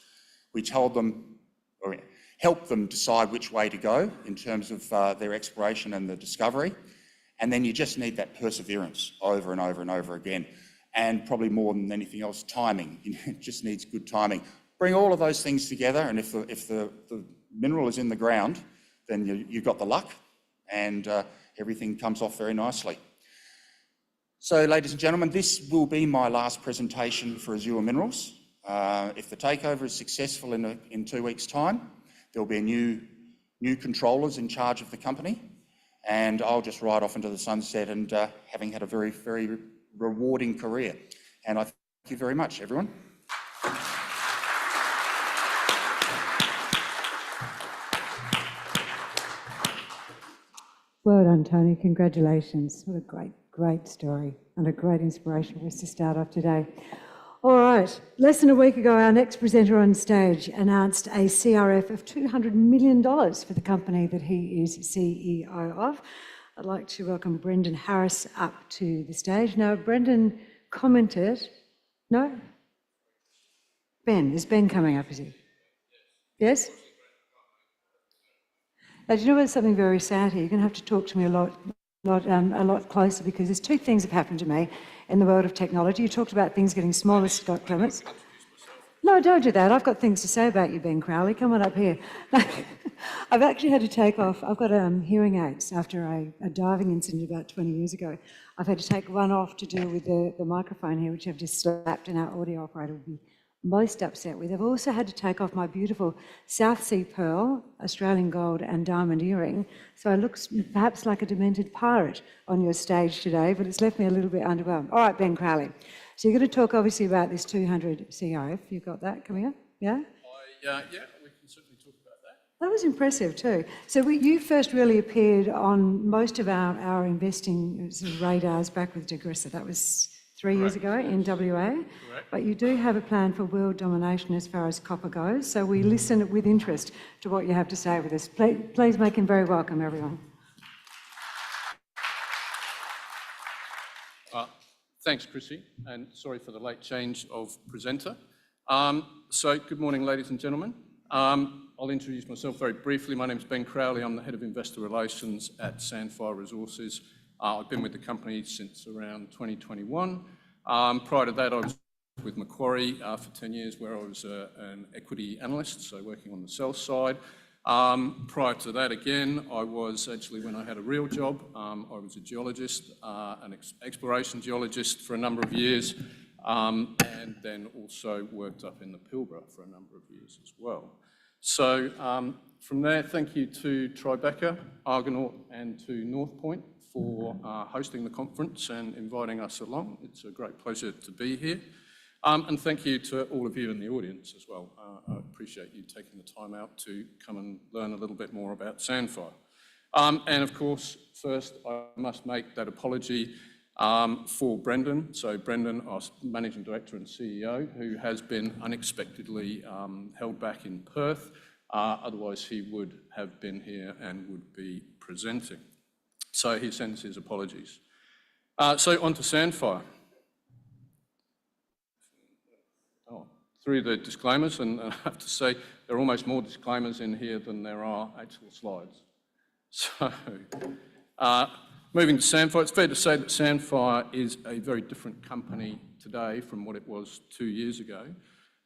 We told them, or helped them decide which way to go in terms of their exploration and the discovery. And then you just need that perseverance over and over and over again. And probably more than anything else, timing. It just needs good timing. Bring all of those things together, and if the mineral is in the ground, then you've got the luck, and everything comes off very nicely. So, ladies and gentlemen, this will be my last presentation for Azure Minerals. If the takeover is successful in 2 weeks' time, there'll be new controllers in charge of the company, and I'll just ride off into the sunset and having had a very, very rewarding career. And I thank you very much, everyone. Well done, Tony. Congratulations. What a great, great story and a great inspiration for us to start off today. All right, less than a week ago, our next presenter on stage announced a CRF of $200 million for the company that he is CEO of. I'd like to welcome Brendan Harris up to the stage. Now, Brendan commented, no? Ben, is Ben coming up, is he? Yes? Now, do you know there's something very sad here? You're going to have to talk to me a lot closer, because there's two things have happened to me in the world of technology. You talked about things getting smaller, Scott Clements. No, don't do that. I've got things to say about you, Ben Crowley. Come on up here. I've actually had to take off. I've got hearing aids after a diving incident about 20 years ago. I've had to take one off to do with the microphone here, which I've just slapped, and our audio operator will be most upset with. I've also had to take off my beautiful South Sea Pearl, Australian gold and diamond earring. So I look perhaps like a demented pirate on your stage today, but it's left me a little bit underwhelmed. All right, Ben Crowley. So you're going to talk obviously about this 200 CRF. You've got that coming up, yeah? Yeah, we can certainly talk about that. That was impressive too. So you first really appeared on most of our investing sort of radars back with Decarbonisation. That was 3 years ago in WA. Correct. But you do have a plan for world domination as far as copper goes. So we listen with interest to what you have to say with us. Please make him very welcome, everyone. Thanks, Chrissy, and sorry for the late change of presenter. So good morning, ladies and gentlemen. I'll introduce myself very briefly. My name is Ben Crowley. I'm the Head of Investor Relations at Sandfire Resources. I've been with the company since around 2021. Prior to that, I was with Macquarie for 10 years, where I was an equity analyst, so working on the sell side. Prior to that, again, I was actually, when I had a real job, I was a geologist, an exploration geologist for a number of years, and then also worked up in the Pilbara for a number of years as well. So from there, thank you to Tribeca, Argonaut, and to North Point for hosting the conference and inviting us along. It's a great pleasure to be here. And thank you to all of you in the audience as well. I appreciate you taking the time out to come and learn a little bit more about Sandfire. And of course, first I must make that apology for Brendan. So Brendan, our Managing Director and CEO, who has been unexpectedly held back in Perth. Otherwise he would have been here and would be presenting. So he sends his apologies. So on to Sandfire. Through the disclaimers, and I have to say there are almost more disclaimers in here than there are actual slides. So, moving to Sandfire, it's fair to say that Sandfire is a very different company today from what it was 2 years ago.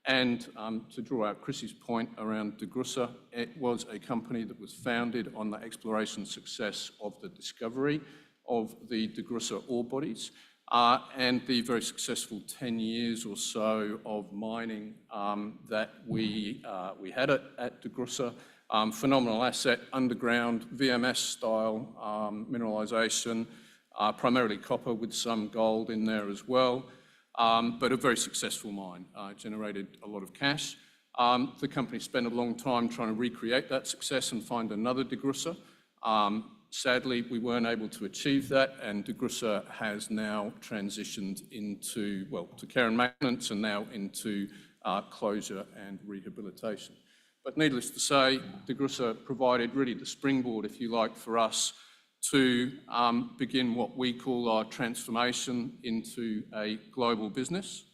And to draw out Chrissy's point around Decarbonisation, it was a company that was founded on the exploration success of the discovery of the Decarbonisation ore bodies. And the very successful 10 years or so of mining that we had at Decarbonisation. Phenomenal asset, underground, VMS-style mineralisation, primarily copper with some gold in there as well, but a very successful mine, generated a lot of cash. The company spent a long time trying to recreate that success and find another Decarbonisation. Sadly, we weren't able to achieve that, and Decarbonisation has now transitioned into, well, to care and maintenance and now into closure and rehabilitation. But needless to say, Decarbonisation provided really the springboard, if you like, for us to begin what we call our transformation into a global business.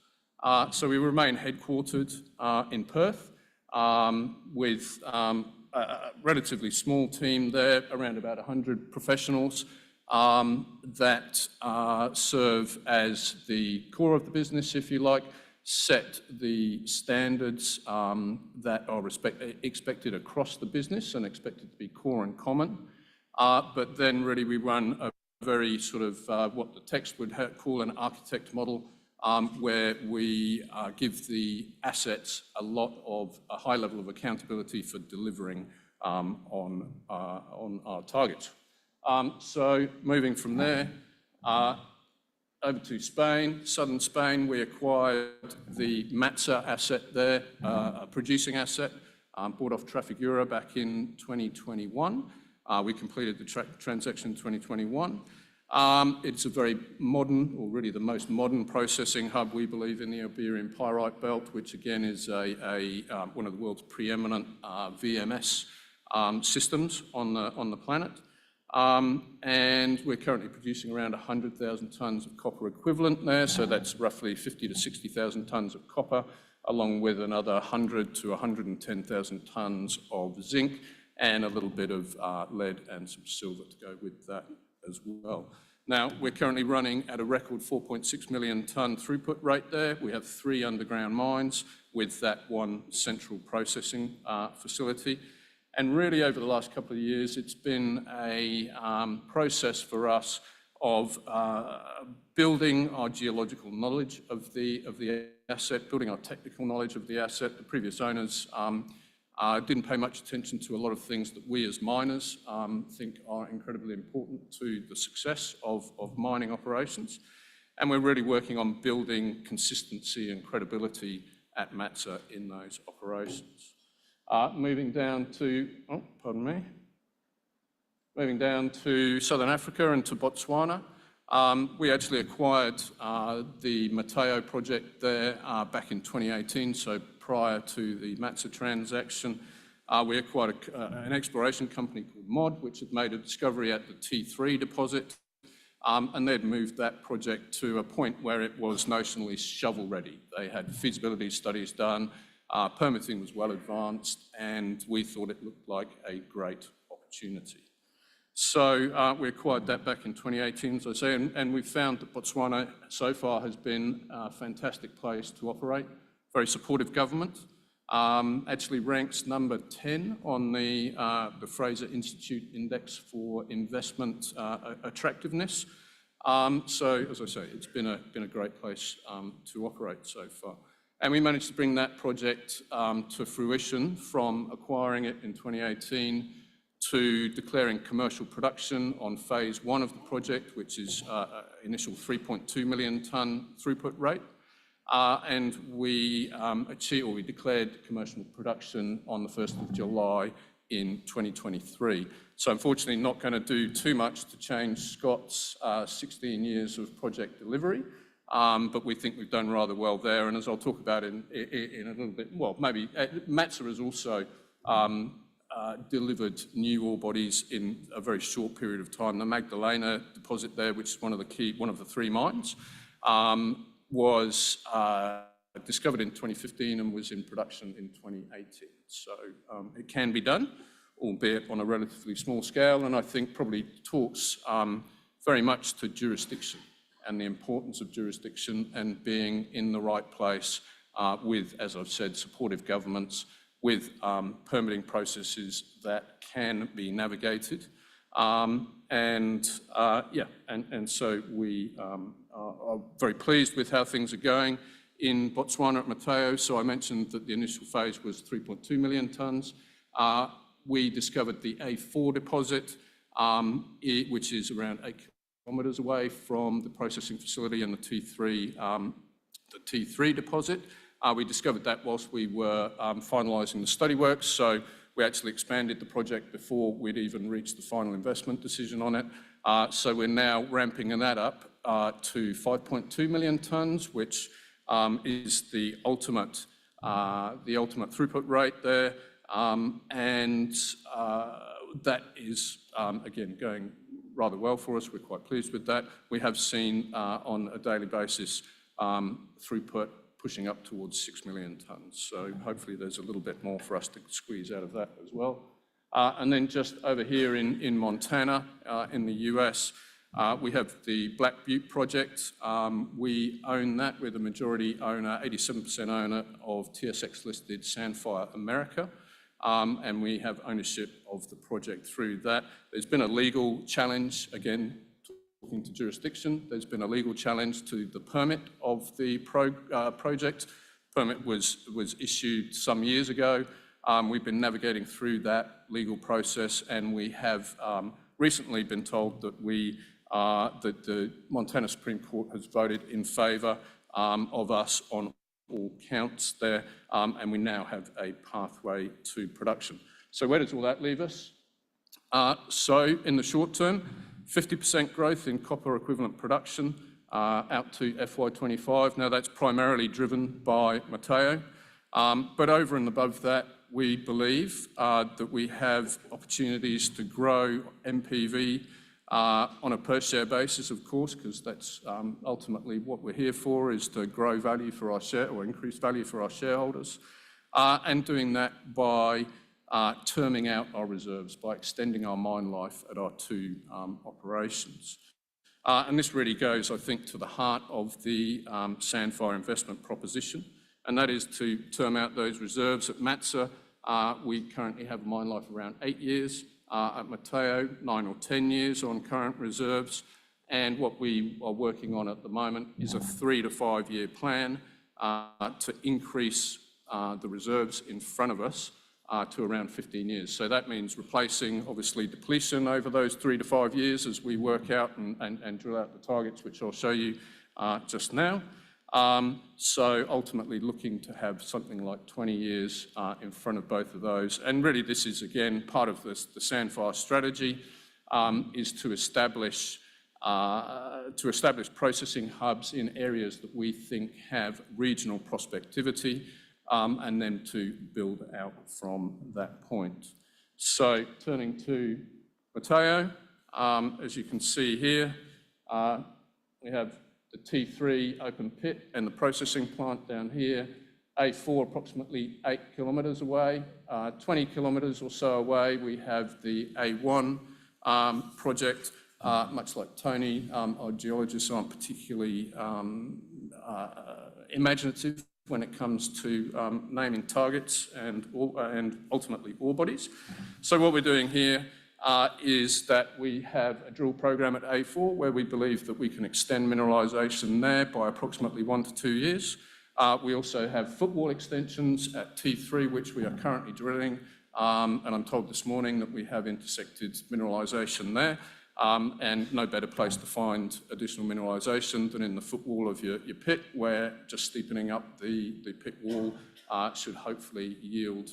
So we remain headquartered in Perth with a relatively small team there, around about 100 professionals that serve as the core of the business, if you like, set the standards that are expected across the business and expected to be core and common. But then really we run a very sort of what the text would call an architect model, where we give the assets a high level of accountability for delivering on our targets. So moving from there, over to Spain, southern Spain, we acquired the Muchtazar asset there, a producing asset, bought off Trafigura back in 2021. We completed the transaction in 2021. It's a very modern, or really the most modern processing hub, we believe, in the Iberian Pyrite Belt, which again is one of the world's preeminent VMS systems on the planet. And we're currently producing around 100,000 tonnes of copper equivalent there, so that's roughly 50,000 to 60,000 tonnes of copper, along with another 100,000 to 110,000 tonnes of zinc, and a little bit of lead and some silver to go with that as well. Now, we're currently running at a record 4.6 million tonne throughput rate there. We have 3 underground mines with that one central processing facility. And really, over the last couple of years, it's been a process for us of building our geological knowledge of the asset, building our technical knowledge of the asset. The previous owners didn't pay much attention to a lot of things that we as miners think are incredibly important to the success of mining operations. And we're really working on building consistency and credibility at Muchtazar in those operations. Moving down to Southern Africa and to Botswana. We actually acquired the Motheo project there back in 2018, so prior to the Muchtazar transaction. We acquired an exploration company called MOD, which had made a discovery at the T3 deposit, and they'd moved that project to a point where it was notionally shovel ready. They had feasibility studies done, permitting was well advanced, and we thought it looked like a great opportunity. So we acquired that back in 2018, as I say, and we've found that Botswana so far has been a fantastic place to operate. Very supportive government, actually ranks number 10 on the Fraser Institute Index for Investment Attractiveness. So, as I say, it's been a great place to operate so far. And we managed to bring that project to fruition from acquiring it in 2018 to declaring commercial production on phase 1 of the project, which is initial 3.2 million tonne throughput rate. And we declared commercial production on the 1st of July in 2023. So unfortunately not going to do too much to change Scott's 16 years of project delivery. But we think we've done rather well there, and as I'll talk about in a little bit, well, maybe Muchtazar has also delivered new ore bodies in a very short period of time. The Magdalena deposit there, which is one of the 3 mines, was discovered in 2015 and was in production in 2018. So it can be done, albeit on a relatively small scale, and I think probably talks very much to jurisdiction and the importance of jurisdiction and being in the right place with, as I've said, supportive governments, with permitting processes that can be navigated. So we are very pleased with how things are going in Botswana at Motheo. So I mentioned that the initial phase was 3.2 million tonnes. We discovered the A4 deposit, which is around 8 kilometres away from the processing facility and the T3 deposit. We discovered that whilst we were finalising the study works, so we actually expanded the project before we'd even reached the final investment decision on it. So we're now ramping that up to 5.2 million tonnes, which is the ultimate throughput rate there, and that is again going rather well for us. We're quite pleased with that. We have seen on a daily basis throughput pushing up towards 6 million tonnes. So hopefully there's a little bit more for us to squeeze out of that as well. And then just over here in Montana, in the US, we have the Black Butte project. We own that. We're the majority owner, 87% owner of TSX-listed Sandfire America, and we have ownership of the project through that. There's been a legal challenge, again, talking to jurisdiction. There's been a legal challenge to the permit of the project. Permit was issued some years ago. We've been navigating through that legal process, and we have recently been told that that the Montana Supreme Court has voted in favour of us on all counts there, and we now have a pathway to production. So where does all that leave us? So in the short term, 50% growth in copper equivalent production out to FY25. Now that's primarily driven by Mateo, but over and above that, we believe that we have opportunities to grow MPV on a per share basis, of course, because that's ultimately what we're here for, is to grow value for our or increase value for our shareholders, and doing that by terming out our reserves, by extending our mine life at our two operations. And this really goes, I think, to the heart of the Sandfire investment proposition, and that is to term out those reserves. At Matsa, we currently have a mine life around 8 years. At Mateo, 9 or 10 years on current reserves. And what we are working on at the moment is a 3 to 5 year plan to increase the reserves in front of us to around 15 years. So that means replacing, obviously, depletion over those 3 to 5 years as we work out and drill out the targets, which I'll show you just now. So ultimately looking to have something like 20 years in front of both of those. And really this is, again, part of the Sandfire strategy, is to establish processing hubs in areas that we think have regional prospectivity, and then to build out from that point. So turning to Mateo, as you can see here, we have the T3 open pit and the processing plant down here. A4 approximately 8 kilometres away. 20 kilometres or so away, we have the A1 project. Much like Tony, our geologists aren't particularly imaginative when it comes to naming targets and ultimately ore bodies. So what we're doing here is that we have a drill program at A4 where we believe that we can extend mineralisation there by approximately 1 to 2 years. We also have footwall extensions at T3, which we are currently drilling, and I'm told this morning that we have intersected mineralisation there, and no better place to find additional mineralisation than in the footwall of your pit, where just steepening up the pit wall should hopefully yield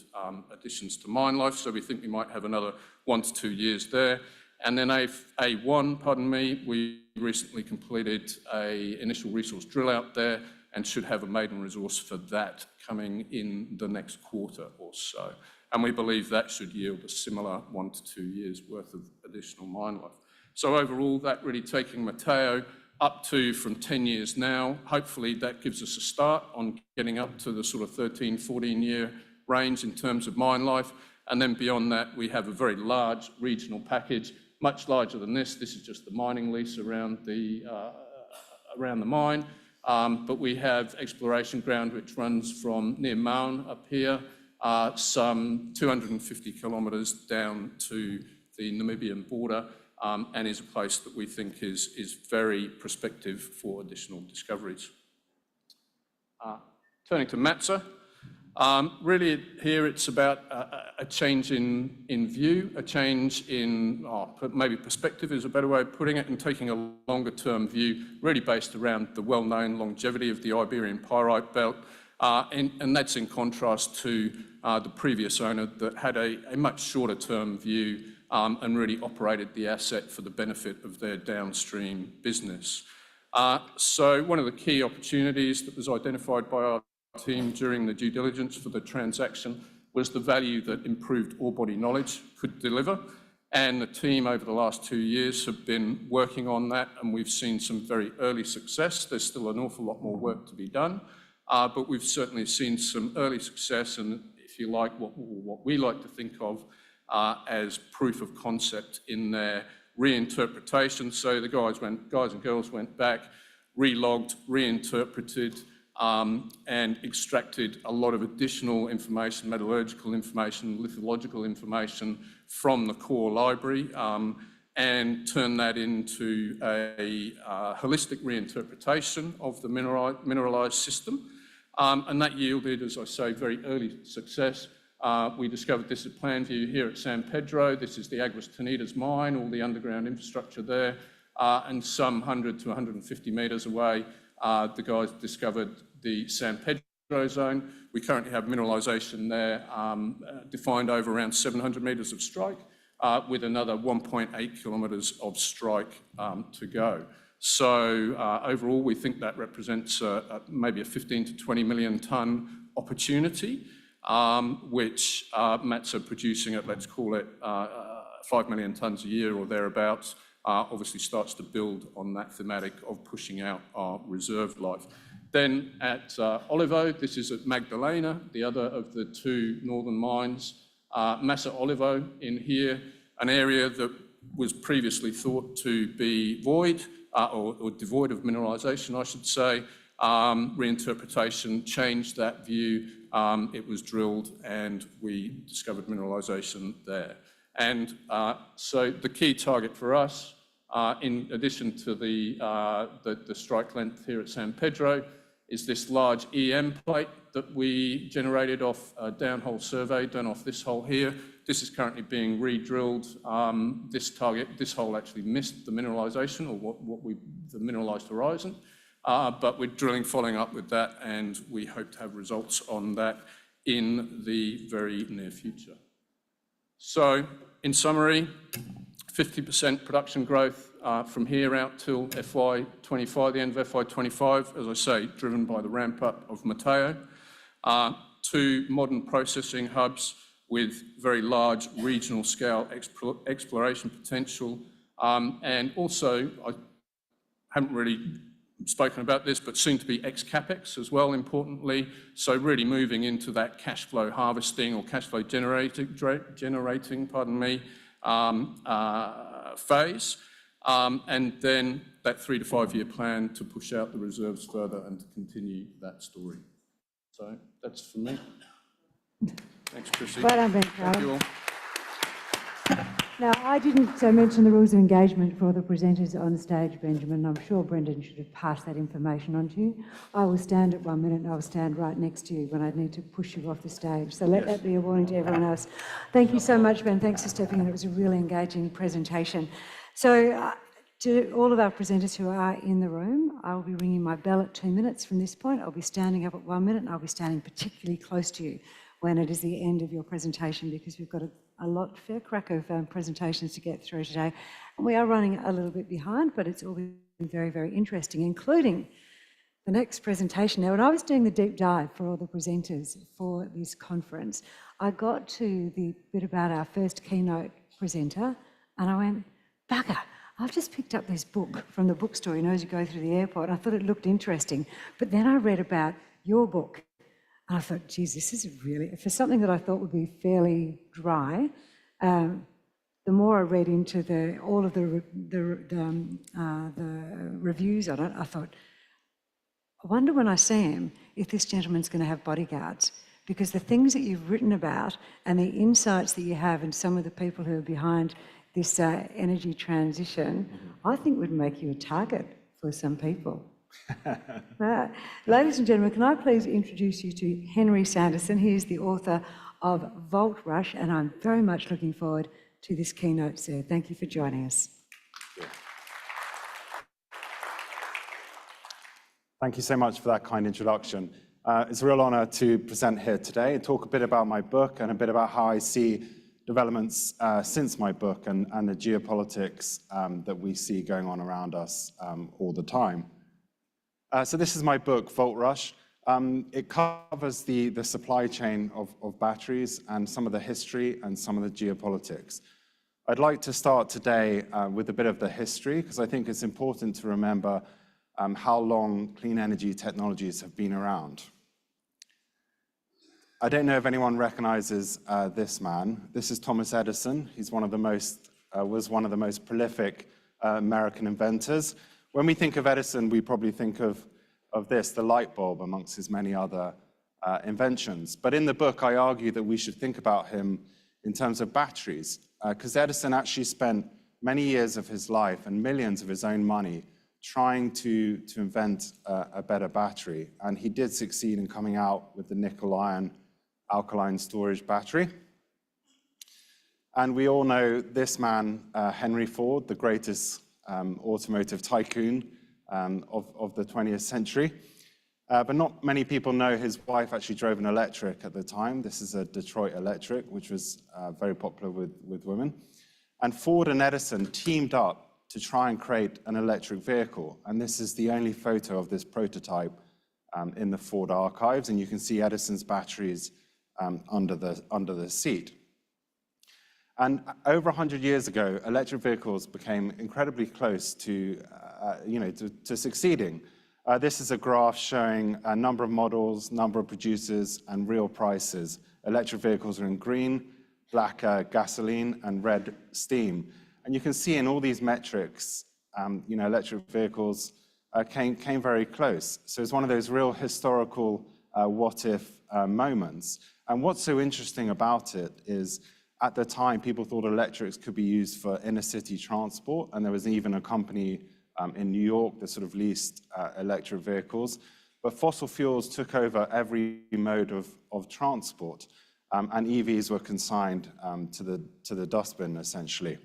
additions to mine life. So we think we might have another 1 to 2 years there. And then A1, we recently completed an initial resource drill out there and should have a maiden resource for that coming in the next quarter or so. And we believe that should yield a similar 1 to 2 years worth of additional mine life. So overall, that really taking Mateo up to from 10 years now. Hopefully that gives us a start on getting up to the sort of 13, 14 year range in terms of mine life. And then beyond that, we have a very large regional package, much larger than this. This is just the mining lease around the mine. But we have exploration ground which runs from near Maun up here, some 250 kilometres down to the Namibian border, and is a place that we think is very prospective for additional discoveries. Turning to Matsa, really here it's about a change in view, a change in maybe perspective is a better way of putting it, and taking a longer term view, really based around the well-known longevity of the Iberian Pyrite Belt, and that's in contrast to the previous owner that had a much shorter term view and really operated the asset for the benefit of their downstream business. So one of the key opportunities that was identified by our team during the due diligence for the transaction was the value that improved ore body knowledge could deliver. And the team over the last 2 years have been working on that, and we've seen some very early success. There's still an awful lot more work to be done, but we've certainly seen some early success, and if you like, what we like to think of as proof of concept in their reinterpretation. So the guys and girls went back, relogged, reinterpreted, and extracted a lot of additional information, metallurgical information, lithological information from the core library, and turned that into a holistic reinterpretation of the mineralised system. And that yielded, as I say, very early success. We discovered this at plan view here at San Pedro. This is the Aguas Tenidas mine, all the underground infrastructure there, and some 100 to 150 metres away, the guys discovered the San Pedro zone. We currently have mineralisation there defined over around 700 metres of strike, with another 1.8 kilometres of strike to go. So overall, we think that represents maybe a 15 to 20 million tonne opportunity, which Mats are producing at, let's call it, 5 million tonnes a year or thereabouts, obviously starts to build on that thematic of pushing out our reserve life. Then at Olivo, this is at Magdalena, the other of the two northern mines. Massa Olivo in here, an area that was previously thought to be void, or devoid of mineralisation, I should say. Reinterpretation changed that view. It was drilled and we discovered mineralisation there. And so the key target for us, in addition to the strike length here at San Pedro, is this large EM plate that we generated off a downhole survey done off this hole here. This is currently being re-drilled. This hole actually missed the mineralisation, or the mineralised horizon, but we're drilling following up with that, and we hope to have results on that in the very near future. So, in summary, 50% production growth from here out till FY25, the end of FY25, as I say, driven by the ramp up of Mateo. 2 modern processing hubs with very large regional scale exploration potential. And also, I haven't really spoken about this, but soon to be ex-capex as well, importantly. So really moving into that cash flow harvesting or cash flow generating, phase. And then that 3 to 5 year plan to push out the reserves further and to continue that story. So that's for me. Thanks, Chrissy. Well done, Ben. Thank you all. Now, I didn't mention the rules of engagement for the presenters on stage, Benjamin. I'm sure Brendan should have passed that information on to you. I will stand at 1 minute and I will stand right next to you when I need to push you off the stage. So let that be a warning to everyone else. Thank you so much, Ben. Thanks for stepping in. It was a really engaging presentation. So to all of our presenters who are in the room, I will be ringing my bell at 2 minutes from this point. I'll be standing up at 1 minute and I'll be standing particularly close to you when it is the end of your presentation, because we've got a fair crack of presentations to get through today. And we are running a little bit behind, but it's all been very, very interesting, including the next presentation. Now, when I was doing the deep dive for all the presenters for this conference, I got to the bit about our first keynote presenter, and I went, bugger, I've just picked up this book from the bookstore, you know, as you go through the airport. I thought it looked interesting, but then I read about your book. And I thought, geez, this is really, for something that I thought would be fairly dry, the more I read into all of the reviews on it, I thought, I wonder when I see him if this gentleman's going to have bodyguards, because the things that you've written about and the insights that you have and some of the people who are behind this energy transition, I think would make you a target for some people. Ladies and gentlemen, can I please introduce you to Henry Sanderson? He is the author of Vault Rush, and I'm very much looking forward to this keynote, sir. Thank you for joining us. Thank you so much for that kind introduction. It's a real honour to present here today and talk a bit about my book and a bit about how I see developments since my book and the geopolitics that we see going on around us all the time. So this is my book, Vault Rush. It covers the supply chain of batteries and some of the history and some of the geopolitics. I'd like to start today with a bit of the history, because I think it's important to remember how long clean energy technologies have been around. I don't know if anyone recognizes this man. This is Thomas Edison. He's was one of the most prolific American inventors. When we think of Edison, we probably think of this, the light bulb, amongst his many other inventions. But in the book, I argue that we should think about him in terms of batteries, because Edison actually spent many years of his life and millions of his own money trying to invent a better battery. And he did succeed in coming out with the nickel-iron alkaline storage battery. And we all know this man, Henry Ford, the greatest automotive tycoon of the 20th century. But not many people know his wife actually drove an electric at the time. This is a Detroit Electric, which was very popular with women. And Ford and Edison teamed up to try and create an electric vehicle. And this is the only photo of this prototype in the Ford archives. And you can see Edison's batteries under the seat. And over 100 years ago, electric vehicles became incredibly close to succeeding. This is a graph showing a number of models, number of producers, and real prices. Electric vehicles are in green, black gasoline, and red steam. And you can see in all these metrics, electric vehicles came very close. So it's one of those real historical what-if moments. And what's so interesting about it is, at the time, people thought electrics could be used for inner-city transport, and there was even a company in New York that sort of leased electric vehicles. But fossil fuels took over every mode of transport, and EVs were consigned to the dustbin, essentially.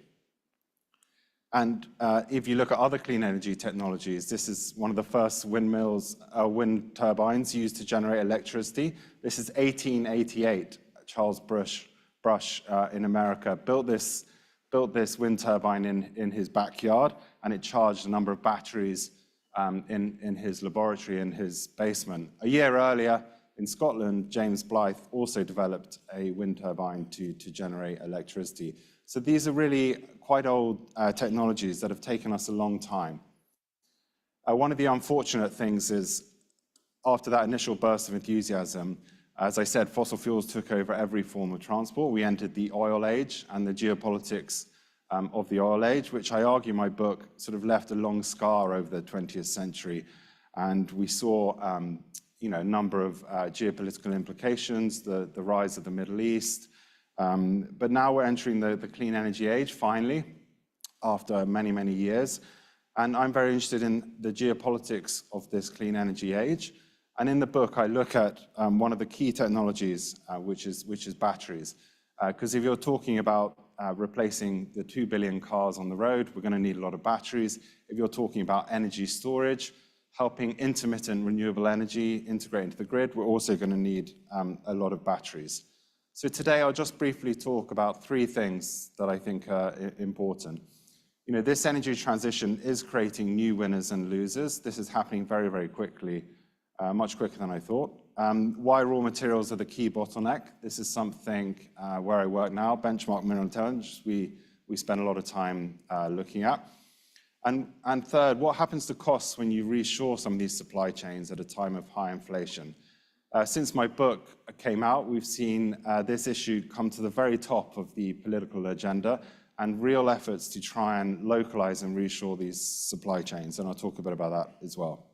And if you look at other clean energy technologies, this is one of the first wind turbines used to generate electricity. This is 1888. Charles Brush in America built this wind turbine in his backyard, and it charged a number of batteries in his laboratory in his basement. A year earlier, in Scotland, James Blythe also developed a wind turbine to generate electricity. So these are really quite old technologies that have taken us a long time. One of the unfortunate things is, after that initial burst of enthusiasm, as I said, fossil fuels took over every form of transport. We entered the oil age and the geopolitics of the oil age, which I argue in my book sort of left a long scar over the 20th century. And we saw a number of geopolitical implications, the rise of the Middle East. But now we're entering the clean energy age, finally, after many, many years. And I'm very interested in the geopolitics of this clean energy age. And in the book, I look at one of the key technologies, which is batteries. Because if you're talking about replacing the 2 billion cars on the road, we're going to need a lot of batteries. If you're talking about energy storage, helping intermittent renewable energy integrate into the grid, we're also going to need a lot of batteries. So today, I'll just briefly talk about three things that I think are important. This energy transition is creating new winners and losers. This is happening very, very quickly. Much quicker than I thought. Why raw materials are the key bottleneck. This is something where I work now, benchmark mineral intelligence, we spend a lot of time looking at. And third, what happens to costs when you reshore some of these supply chains at a time of high inflation? Since my book came out, we've seen this issue come to the very top of the political agenda, and real efforts to try and localize and reshore these supply chains. And I'll talk a bit about that as well.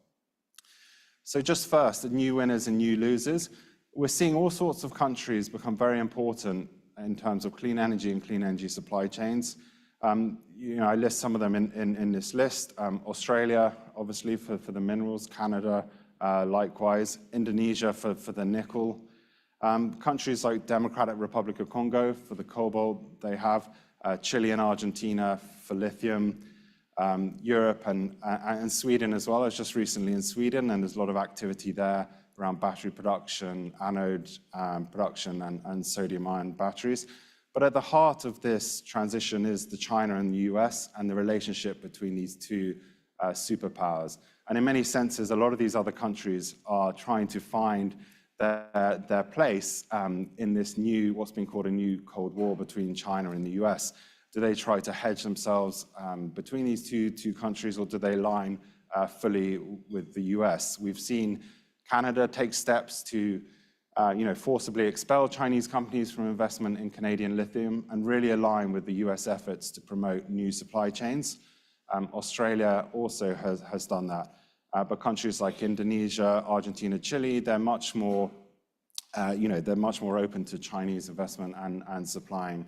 So just first, the new winners and new losers. We're seeing all sorts of countries become very important in terms of clean energy and clean energy supply chains. I list some of them in this list. Australia, obviously, for the minerals. Canada, likewise. Indonesia for the nickel. Countries like Democratic Republic of Congo for the cobalt they have. Chile and Argentina for lithium. Europe and Sweden as well. I was just recently in Sweden, and there's a lot of activity there around battery production, anode production, and sodium-ion batteries. But at the heart of this transition is the China and the US and the relationship between these two superpowers. And in many senses, a lot of these other countries are trying to find their place in this new, what's been called a new Cold War between China and the US. Do they try to hedge themselves between these two countries, or do they align fully with the US? We've seen Canada take steps to forcibly expel Chinese companies from investment in Canadian lithium and really align with the US efforts to promote new supply chains. Australia also has done that. But countries like Indonesia, Argentina, Chile, they're much more, they're much more open to Chinese investment and supplying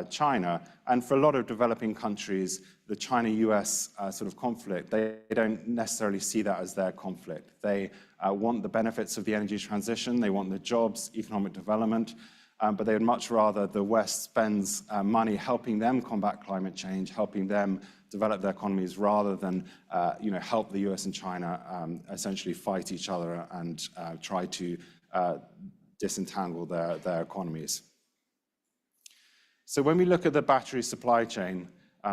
China. And for a lot of developing countries, the China-US sort of conflict, they don't necessarily see that as their conflict. They want the benefits of the energy transition, they want the jobs, economic development, but they would much rather the West spends money helping them combat climate change, helping them develop their economies, rather than help the US and China essentially fight each other and try to disentangle their economies. So when we look at the battery supply chain,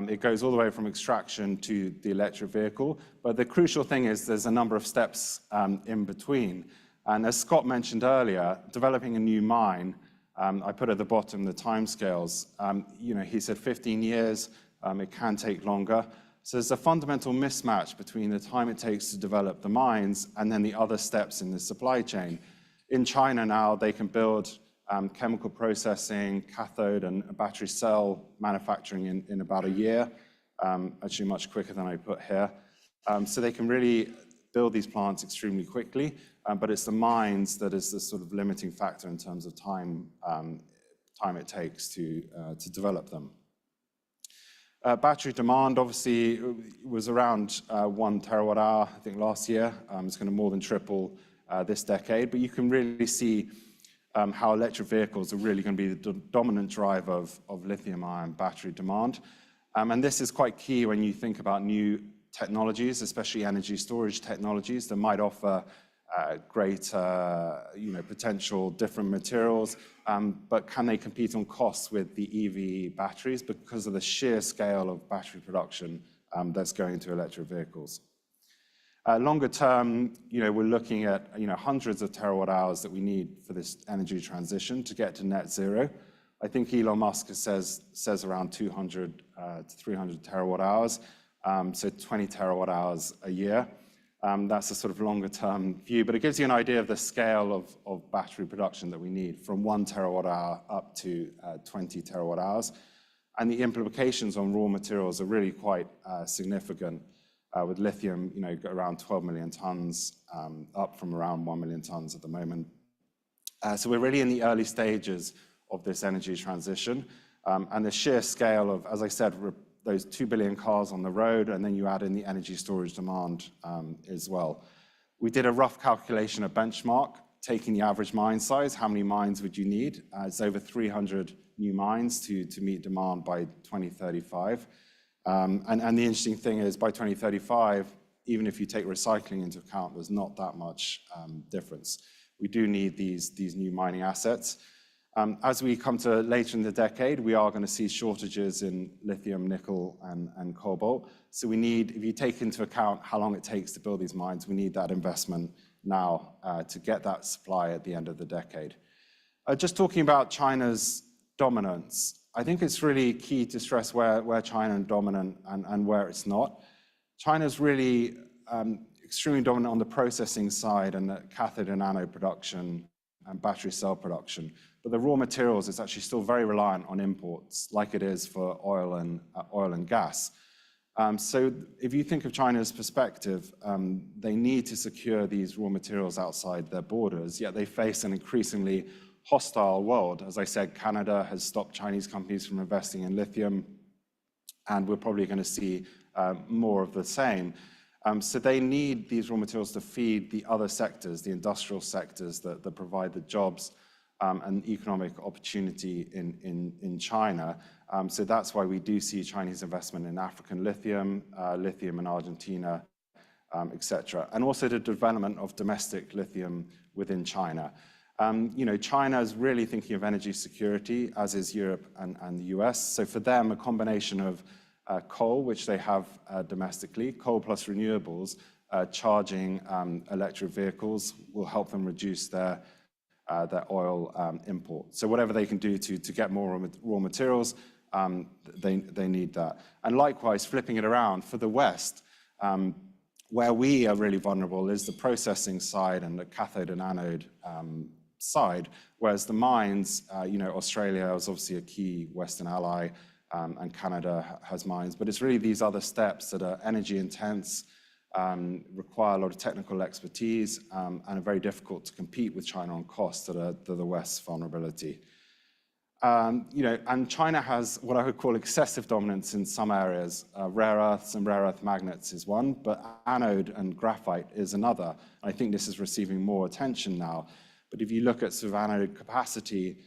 it goes all the way from extraction to the electric vehicle, but the crucial thing is there's a number of steps in between. And as Scott mentioned earlier, developing a new mine, I put at the bottom the timescales. He said 15 years, it can take longer. So there's a fundamental mismatch between the time it takes to develop the mines and then the other steps in the supply chain. In China now, they can build chemical processing, cathode and battery cell manufacturing in about a year, actually much quicker than I put here. So they can really build these plants extremely quickly, but it's the mines that is the sort of limiting factor in terms of time it takes to develop them. Battery demand obviously was around 1 terawatt hour, I think last year. It's going to more than triple this decade, but you can really see how electric vehicles are really going to be the dominant driver of lithium-ion battery demand. And this is quite key when you think about new technologies, especially energy storage technologies that might offer great potential different materials, but can they compete on costs with the EV batteries because of the sheer scale of battery production that's going to electric vehicles? Longer term, we're looking at hundreds of terawatt hours that we need for this energy transition to get to net zero. I think Elon Musk says around 200 to 300 terawatt hours, so 20 terawatt hours a year. That's a sort of longer term view, but it gives you an idea of the scale of battery production that we need, from 1 terawatt hour up to 20 terawatt hours. And the implications on raw materials are really quite significant. With lithium, around 12 million tons, up from around 1 million tons at the moment. So we're really in the early stages of this energy transition. And the sheer scale of, as I said, those 2 billion cars on the road, and then you add in the energy storage demand as well. We did a rough calculation, a benchmark, taking the average mine size. How many mines would you need? It's over 300 new mines to meet demand by 2035. And the interesting thing is, by 2035, even if you take recycling into account, there's not that much difference. We do need these new mining assets. As we come to later in the decade, we are going to see shortages in lithium, nickel, and cobalt. So we need, if you take into account how long it takes to build these mines, we need that investment now to get that supply at the end of the decade. Just talking about China's dominance, I think it's really key to stress where China is dominant and where it's not. China's really extremely dominant on the processing side and the cathode and anode production and battery cell production. But the raw materials is actually still very reliant on imports, like it is for oil and gas. So if you think of China's perspective, they need to secure these raw materials outside their borders, yet they face an increasingly hostile world. As I said, Canada has stopped Chinese companies from investing in lithium, and we're probably going to see more of the same. So they need these raw materials to feed the other sectors, the industrial sectors that provide the jobs and economic opportunity in China. So that's why we do see Chinese investment in African lithium, lithium in Argentina, etc. And also the development of domestic lithium within China. China is really thinking of energy security, as is Europe and the US. So for them, a combination of coal, which they have domestically, coal plus renewables, charging electric vehicles will help them reduce their oil import. So whatever they can do to get more raw materials they need that. And likewise, flipping it around for the West, where we are really vulnerable is the processing side and the cathode and anode side, whereas the mines, Australia is obviously a key Western ally, and Canada has mines, but it's really these other steps that are energy intense, require a lot of technical expertise, and are very difficult to compete with China on cost that are the West's vulnerability. And China has what I would call excessive dominance in some areas. Rare earths and rare earth magnets is one, but anode and graphite is another. I think this is receiving more attention now. But if you look at sort of anode capacity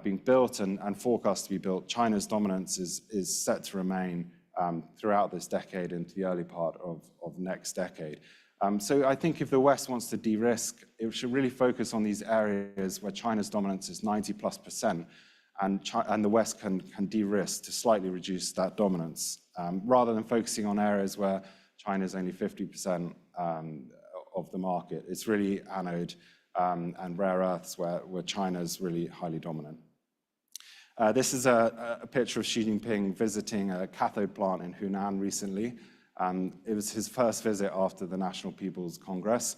being built and forecast to be built, China's dominance is set to remain throughout this decade into the early part of next decade. So I think if the West wants to de-risk, it should really focus on these areas where China's dominance is 90+%, and the West can de-risk to slightly reduce that dominance, rather than focusing on areas where China is only 50% of the market. It's really anode and rare earths where China is really highly dominant. This is a picture of Xi Jinping visiting a cathode plant in Hunan recently. It was his first visit after the National People's Congress.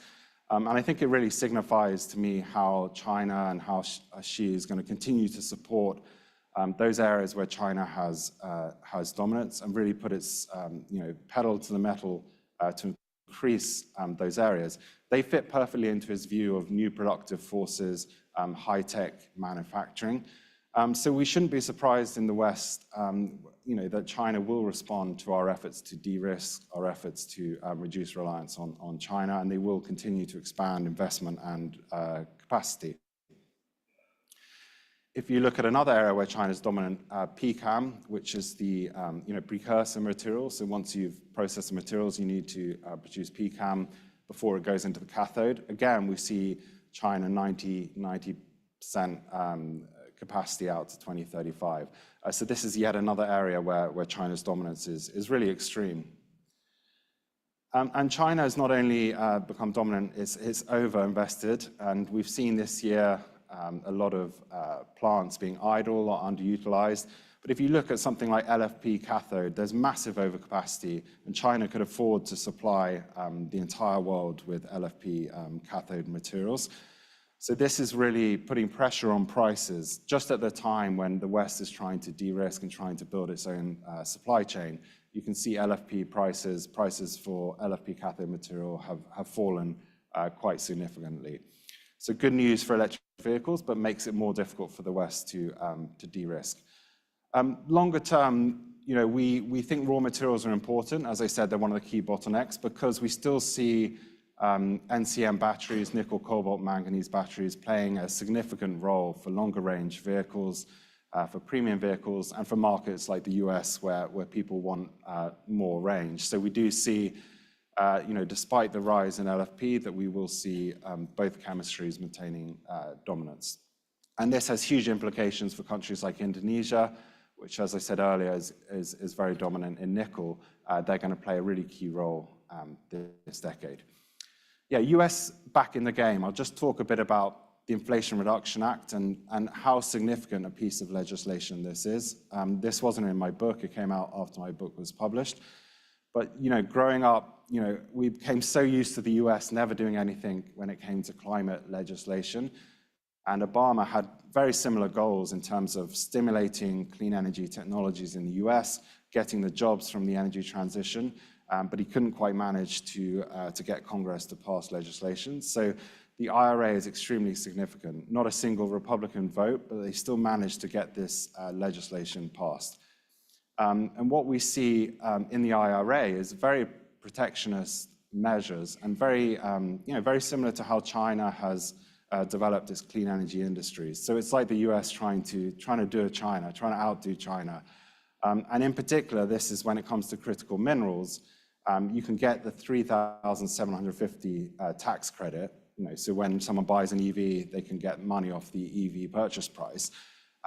And I think it really signifies to me how China and how Xi is going to continue to support those areas where China has dominance and really put its pedal to the metal to increase those areas. They fit perfectly into his view of new productive forces, high-tech manufacturing. So we shouldn't be surprised in the West, that China will respond to our efforts to de-risk, our efforts to reduce reliance on China, and they will continue to expand investment and capacity. If you look at another area where China is dominant, PCAM, which is the precursor material. So once you've processed the materials, you need to produce PCAM before it goes into the cathode. Again, we see China 90% capacity out to 2035. So this is yet another area where China's dominance is really extreme. And China has not only become dominant, it's over-invested, and we've seen this year a lot of plants being idle or underutilized. But if you look at something like LFP cathode, there's massive overcapacity, and China could afford to supply the entire world with LFP cathode materials. So this is really putting pressure on prices just at the time when the West is trying to de-risk and trying to build its own supply chain. You can see LFP prices for LFP cathode material have fallen quite significantly. So good news for electric vehicles, but makes it more difficult for the West to de-risk. Longer term, we think raw materials are important. As I said, they're one of the key bottlenecks because we still see NCM batteries, nickel, cobalt, manganese batteries playing a significant role for longer range vehicles, for premium vehicles, and for markets like the US where people want more range. So we do see, despite the rise in LFP, that we will see both chemistries maintaining dominance. And this has huge implications for countries like Indonesia, which, as I said earlier, is very dominant in nickel. They're going to play a really key role this decade. Yeah, US back in the game. I'll just talk a bit about the Inflation Reduction Act and how significant a piece of legislation this is. This wasn't in my book. It came out after my book was published. But, growing up, we became so used to the US never doing anything when it came to climate legislation. And Obama had very similar goals in terms of stimulating clean energy technologies in the US, getting the jobs from the energy transition, but he couldn't quite manage to get Congress to pass legislation. So the IRA is extremely significant. Not a single Republican vote, but they still managed to get this legislation passed. And what we see in the IRA is very protectionist measures and very similar to how China has developed its clean energy industries. So it's like the US trying to outdo China. And in particular, this is when it comes to critical minerals, you can get the 3,750 tax credit. So when someone buys an EV, they can get money off the EV purchase price.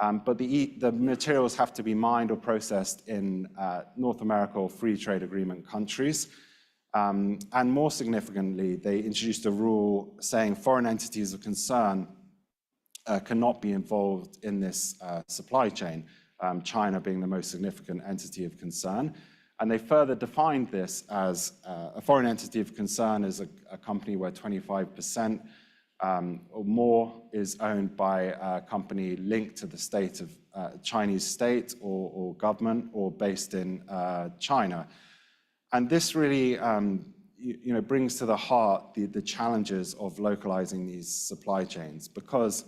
But the materials have to be mined or processed in North America or free trade agreement countries. And more significantly, they introduced a rule saying foreign entities of concern cannot be involved in this supply chain. China being the most significant entity of concern. And they further defined this as a foreign entity of concern is a company where 25% or more is owned by a company linked to the state of Chinese state or government or based in China. And this really brings to the heart the challenges of localizing these supply chains, because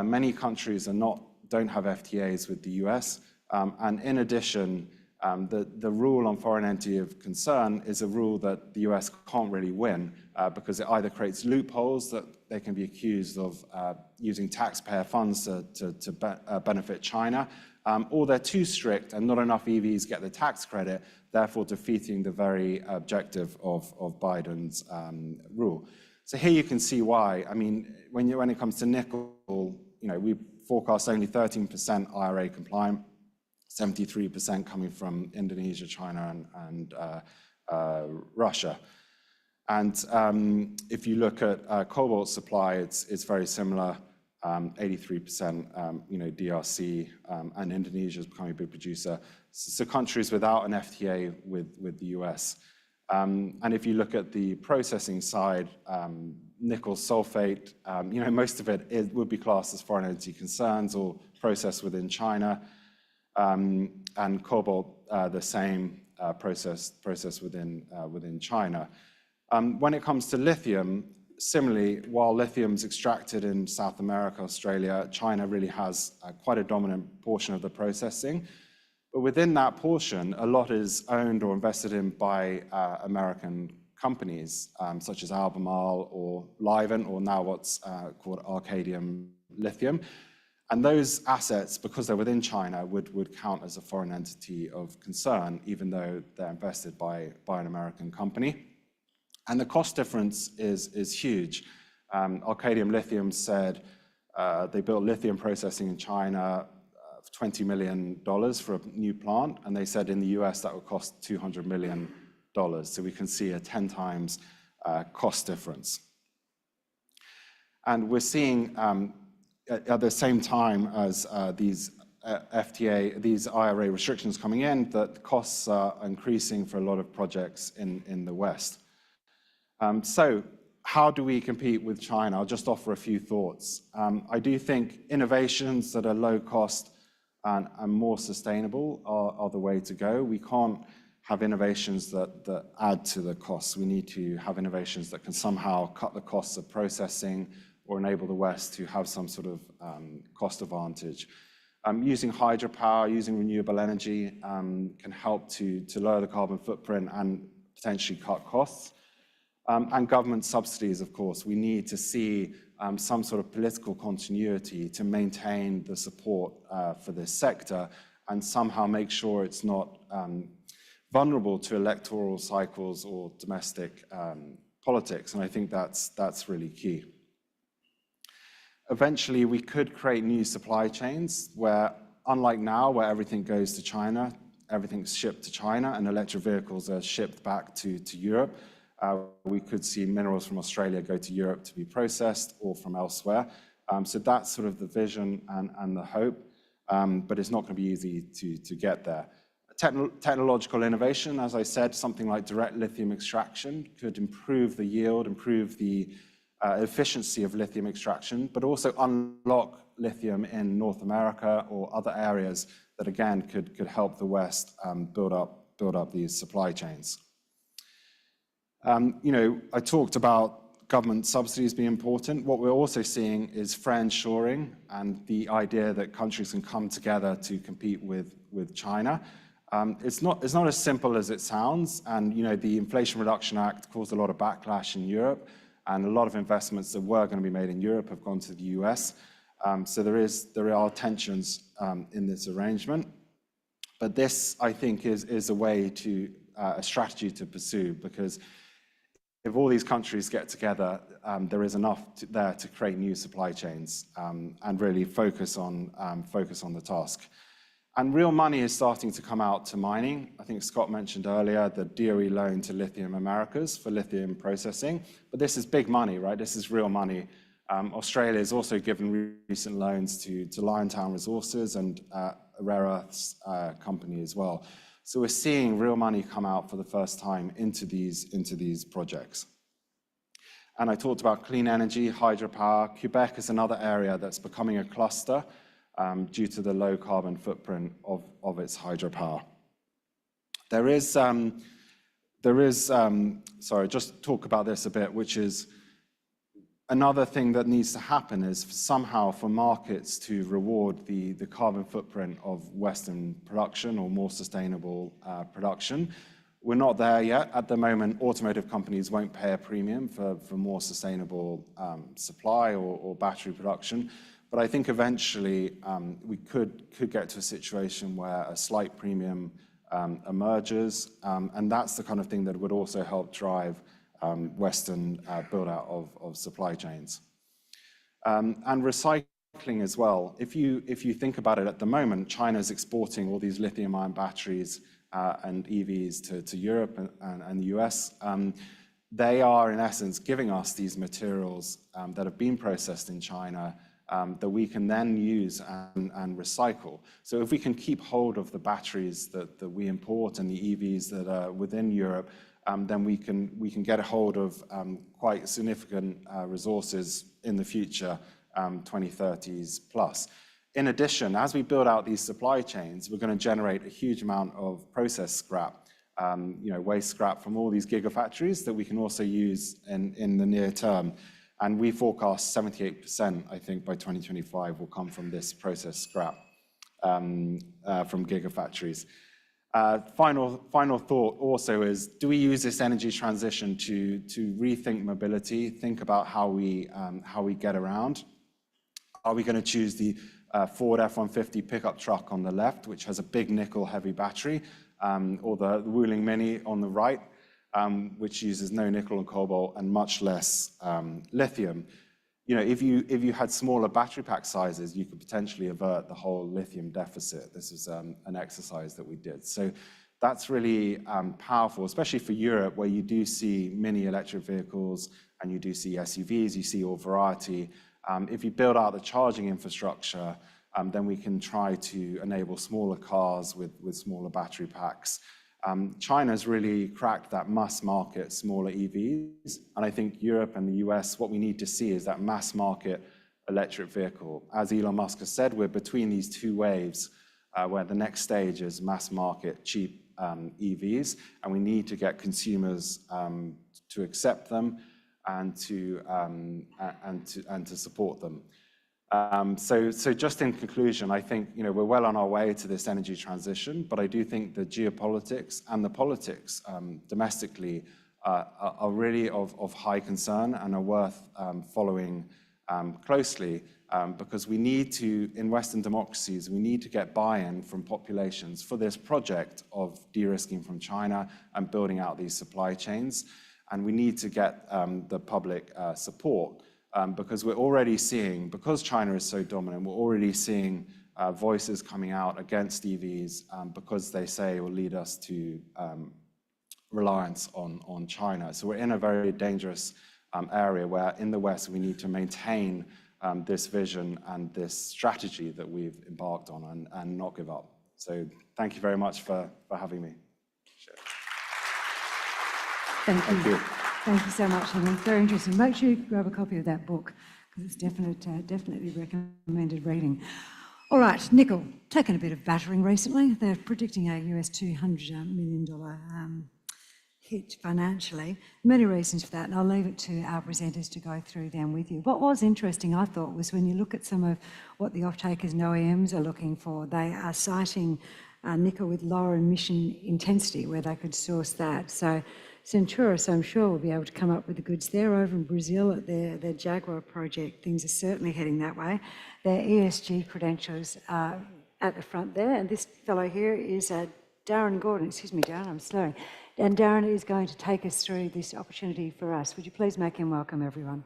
many countries don't have FTAs with the US. And in addition, the rule on foreign entity of concern is a rule that the US can't really win because it either creates loopholes that they can be accused of using taxpayer funds to benefit China, or they're too strict and not enough EVs get the tax credit, therefore defeating the very objective of Biden's rule. So here you can see why. I mean, when it comes to nickel, we forecast only 13% IRA compliant, 73% coming from Indonesia, China, and Russia. And if you look at cobalt supply, it's very similar, 83%, DRC, and Indonesia is becoming a big producer. So countries without an FTA with the US. And if you look at the processing side, nickel sulfate, most of it would be classed as foreign entity concerns or processed within China. And cobalt, the same process within China. When it comes to lithium, similarly, while lithium's extracted in South America, Australia, China really has quite a dominant portion of the processing. But within that portion, a lot is owned or invested in by American companies, such as Albemarle or Livent, or now what's called Arcadium Lithium. And those assets, because they're within China, would count as a foreign entity of concern, even though they're invested by an American company. And the cost difference is huge. Arcadium Lithium said they built lithium processing in China for $20 million for a new plant, and they said in the US that would cost $200 million. So we can see a 10 times cost difference. And we're seeing at the same time as these these IRA restrictions coming in, that costs are increasing for a lot of projects in the West. So how do we compete with China? I'll just offer a few thoughts. I do think innovations that are low cost and more sustainable are the way to go. We can't have innovations that add to the costs. We need to have innovations that can somehow cut the costs of processing or enable the West to have some sort of cost advantage. Using hydropower, using renewable energy can help to lower the carbon footprint and potentially cut costs. And government subsidies, of course. We need to see some sort of political continuity to maintain the support for this sector and somehow make sure it's not vulnerable to electoral cycles or domestic politics. And I think that's really key. Eventually, we could create new supply chains where, unlike now, where everything goes to China, everything's shipped to China, and electric vehicles are shipped back to Europe. We could see minerals from Australia go to Europe to be processed or from elsewhere. So that's sort of the vision and the hope, but it's not going to be easy to get there. Technological innovation, as I said, something like direct lithium extraction could improve the yield, improve the efficiency of lithium extraction, but also unlock lithium in North America or other areas that, again, could help the West build up these supply chains. I talked about government subsidies being important. What we're also seeing is friendshoring and the idea that countries can come together to compete with China. It's not as simple as it sounds. And the Inflation Reduction Act caused a lot of backlash in Europe, and a lot of investments that were going to be made in Europe have gone to the US. So there are tensions in this arrangement. But this, I think, is a way to a strategy to pursue, because if all these countries get together, there is enough there to create new supply chains and really focus on the task. And real money is starting to come out to mining. I think Scott mentioned earlier the DOE loan to Lithium Americas for lithium processing. But this is big money, right? This is real money. Australia has also given recent loans to Liontown Resources and a rare earths company as well. So we're seeing real money come out for the first time into these projects. And I talked about clean energy, hydropower. Quebec is another area that's becoming a cluster due to the low carbon footprint of its hydropower. Sorry, just talk about this a bit, which is another thing that needs to happen is somehow for markets to reward the carbon footprint of Western production or more sustainable production. We're not there yet. At the moment, automotive companies won't pay a premium for more sustainable supply or battery production. But I think eventually we could get to a situation where a slight premium emerges, and that's the kind of thing that would also help drive Western build-out of supply chains. And recycling as well. If you think about it at the moment, China's exporting all these lithium-ion batteries and EVs to Europe and the US. They are, in essence, giving us these materials that have been processed in China that we can then use and recycle. So if we can keep hold of the batteries that we import and the EVs that are within Europe, then we can get a hold of quite significant resources in the future, 2030s plus. In addition, as we build out these supply chains, we're going to generate a huge amount of process scrap, waste scrap from all these gigafactories that we can also use in the near term. And we forecast 78%, I think, by 2025 will come from this process scrap from gigafactories. Final thought also is, do we use this energy transition to rethink mobility, think about how we get around? Are we going to choose the Ford F-150 pickup truck on the left, which has a big nickel-heavy battery, or the Wuling Mini on the right, which uses no nickel and cobalt and much less lithium? If you had smaller battery pack sizes, you could potentially avert the whole lithium deficit. This is an exercise that we did. So that's really powerful, especially for Europe, where you do see mini electric vehicles and you do see SUVs, you see all variety. If you build out the charging infrastructure, then we can try to enable smaller cars with smaller battery packs. China's really cracked that mass market, smaller EVs. And I think Europe and the US, what we need to see is that mass market electric vehicle. As Elon Musk has said, we're between these two waves, where the next stage is mass market, cheap EVs. And we need to get consumers to accept them and to support them. So just in conclusion, I think we're well on our way to this energy transition, but I do think the geopolitics and the politics domestically are really of high concern and are worth following closely, because we need to, in Western democracies, we need to get buy-in from populations for this project of de-risking from China and building out these supply chains. And we need to get the public support. Because we're already seeing, because China is so dominant, we're already seeing voices coming out against EVs because they say it will lead us to reliance on China. So we're in a very dangerous area where in the West we need to maintain this vision and this strategy that we've embarked on and not give up. So thank you very much for having me. Thank you. Thank you so much, Henry. Very interesting. Make sure you grab a copy of that book, because it's definitely recommended reading. All right, nickel, taken a bit of battering recently. They're predicting a US $200 million hit financially. Many reasons for that, and I'll leave it to our presenters to go through them with you. What was interesting, I thought, was when you look at some of what the off-takers and OEMs are looking for, they are citing nickel with lower emission intensity, where they could source that. So Centaurus, I'm sure, will be able to come up with the goods there. Over in Brazil at their Jaguar project, things are certainly heading that way. Their ESG credentials are at the front there, and this fellow here is Darren Gordon. Excuse me, Darren, I'm slurring. And Darren is going to take us through this opportunity for us. Would you please make him welcome, everyone?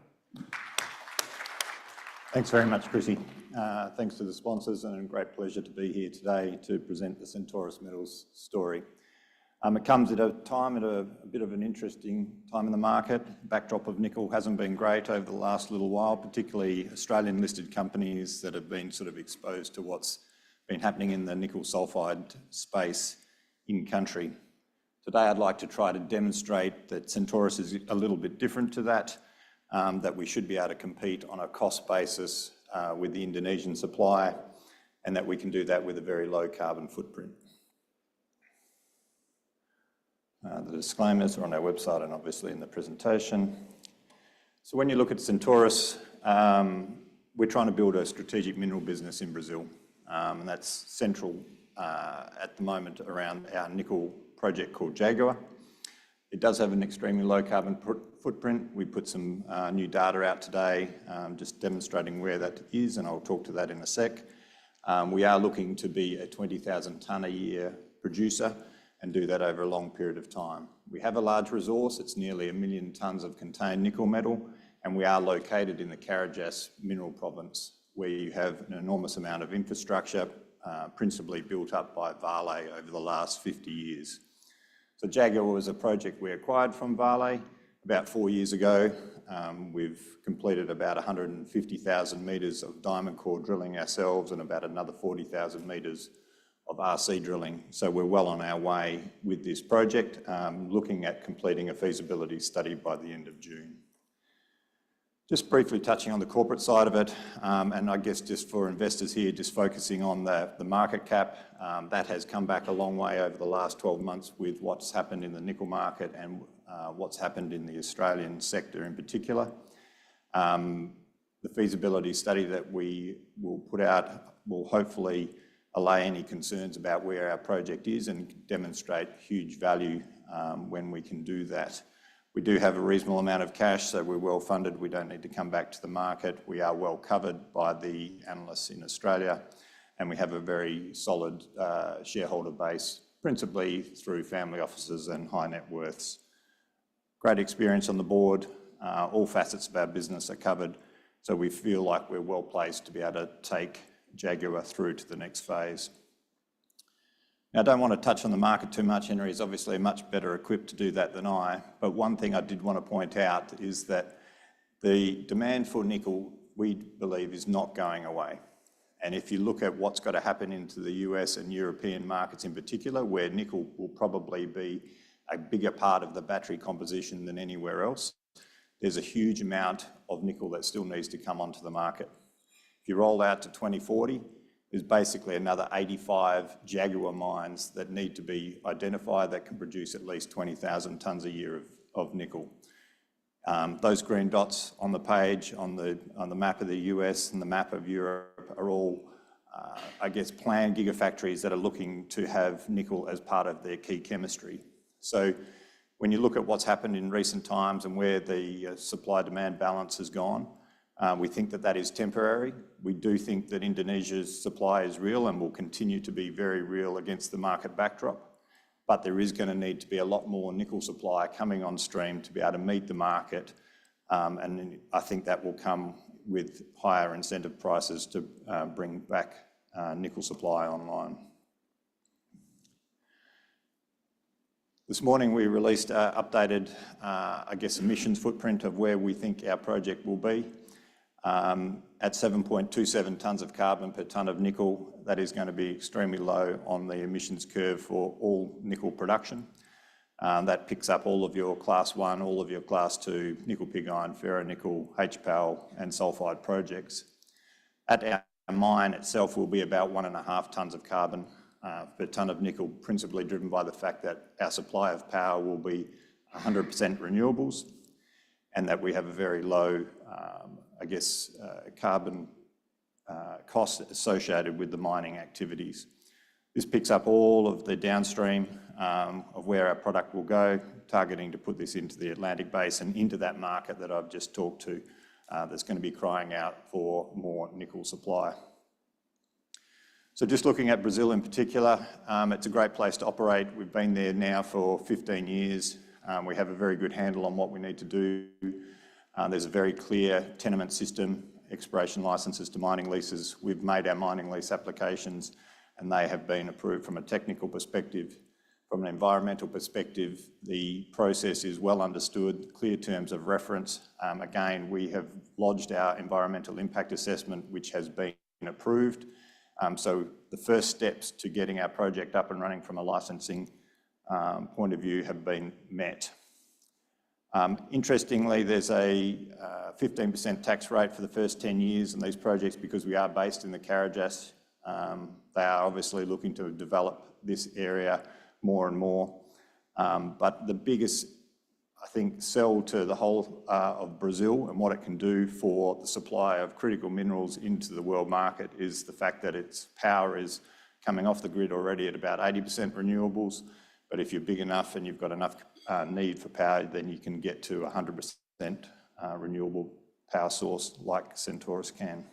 Thanks very much, Chrissy. Thanks to the sponsors, and a great pleasure to be here today to present the Centaurus Metals story. It comes at a time, at a bit of an interesting time in the market. Backdrop of nickel hasn't been great over the last little while, particularly Australian listed companies that have been sort of exposed to what's been happening in the nickel sulfide space in country. Today I'd like to try to demonstrate that Centaurus is a little bit different to that, that we should be able to compete on a cost basis with the Indonesian supply, and that we can do that with a very low carbon footprint. The disclaimers are on our website and obviously in the presentation. So when you look at Centaurus, we're trying to build a strategic mineral business in Brazil, and that's central at the moment around our nickel project called Jaguar. It does have an extremely low carbon footprint. We put some new data out today, just demonstrating where that is, and I'll talk to that in a sec. We are looking to be a 20,000 tonne a year producer and do that over a long period of time. We have a large resource. It's nearly 1 million tonnes of contained nickel metal, and we are located in the Carajás mineral province, where you have an enormous amount of infrastructure, principally built up by Vale over the last 50 years. So Jaguar was a project we acquired from Vale about 4 years ago. We've completed about 150,000 metres of diamond core drilling ourselves and about another 40,000 metres of RC drilling. So we're well on our way with this project, looking at completing a feasibility study by the end of June. Just briefly touching on the corporate side of it, and I guess just for investors here, just focusing on the market cap, that has come back a long way over the last 12 months with what's happened in the nickel market and what's happened in the Australian sector in particular. The feasibility study that we will put out will hopefully allay any concerns about where our project is and demonstrate huge value when we can do that. We do have a reasonable amount of cash, so we're well funded. We don't need to come back to the market. We are well covered by the analysts in Australia, and we have a very solid shareholder base, principally through family offices and high net worths. Great experience on the board. All facets of our business are covered, so we feel like we're well placed to be able to take Jaguar through to the next phase. Now, I don't want to touch on the market too much. Henry is obviously much better equipped to do that than I, but one thing I did want to point out is that the demand for nickel, we believe, is not going away. And if you look at what's got to happen into the US and European markets in particular, where nickel will probably be a bigger part of the battery composition than anywhere else, there's a huge amount of nickel that still needs to come onto the market. If you roll out to 2040, there's basically another 85 Jaguar mines that need to be identified that can produce at least 20,000 tonnes a year of nickel. Those green dots on the page, on the map of the US and the map of Europe are all, I guess, planned gigafactories that are looking to have nickel as part of their key chemistry. So when you look at what's happened in recent times and where the supply-demand balance has gone, we think that that is temporary. We do think that Indonesia's supply is real and will continue to be very real against the market backdrop, but there is going to need to be a lot more nickel supply coming on stream to be able to meet the market, and I think that will come with higher incentive prices to bring back nickel supply online. This morning we released an updated, I guess, emissions footprint of where we think our project will be. At 7.27 tonnes of carbon per tonne of nickel, that is going to be extremely low on the emissions curve for all nickel production. That picks up all of your class 1, all of your class 2, nickel pig iron, ferronickel, HPAL and sulfide projects. At our mine itself will be about 1.5 tonnes of carbon per tonne of nickel, principally driven by the fact that our supply of power will be 100% renewables and that we have a very low carbon cost associated with the mining activities. This picks up all of the downstream of where our product will go, targeting to put this into the Atlantic Basin, into that market that I've just talked to, that's going to be crying out for more nickel supply. So just looking at Brazil in particular, it's a great place to operate. We've been there now for 15 years. We have a very good handle on what we need to do. There's a very clear tenement system, exploration licenses to mining leases. We've made our mining lease applications and they have been approved from a technical perspective. From an environmental perspective, the process is well understood, clear terms of reference. Again, we have lodged our environmental impact assessment, which has been approved. So the first steps to getting our project up and running from a licensing point of view have been met. Interestingly, there's a 15% tax rate for the first 10 years in these projects because we are based in the Carajás. They are obviously looking to develop this area more and more. But the biggest, I think, sell to the whole of Brazil and what it can do for the supply of critical minerals into the world market is the fact that its power is coming off the grid already at about 80% renewables. But if you're big enough and you've got enough need for power, then you can get to 100% renewable power source like Centaurus can.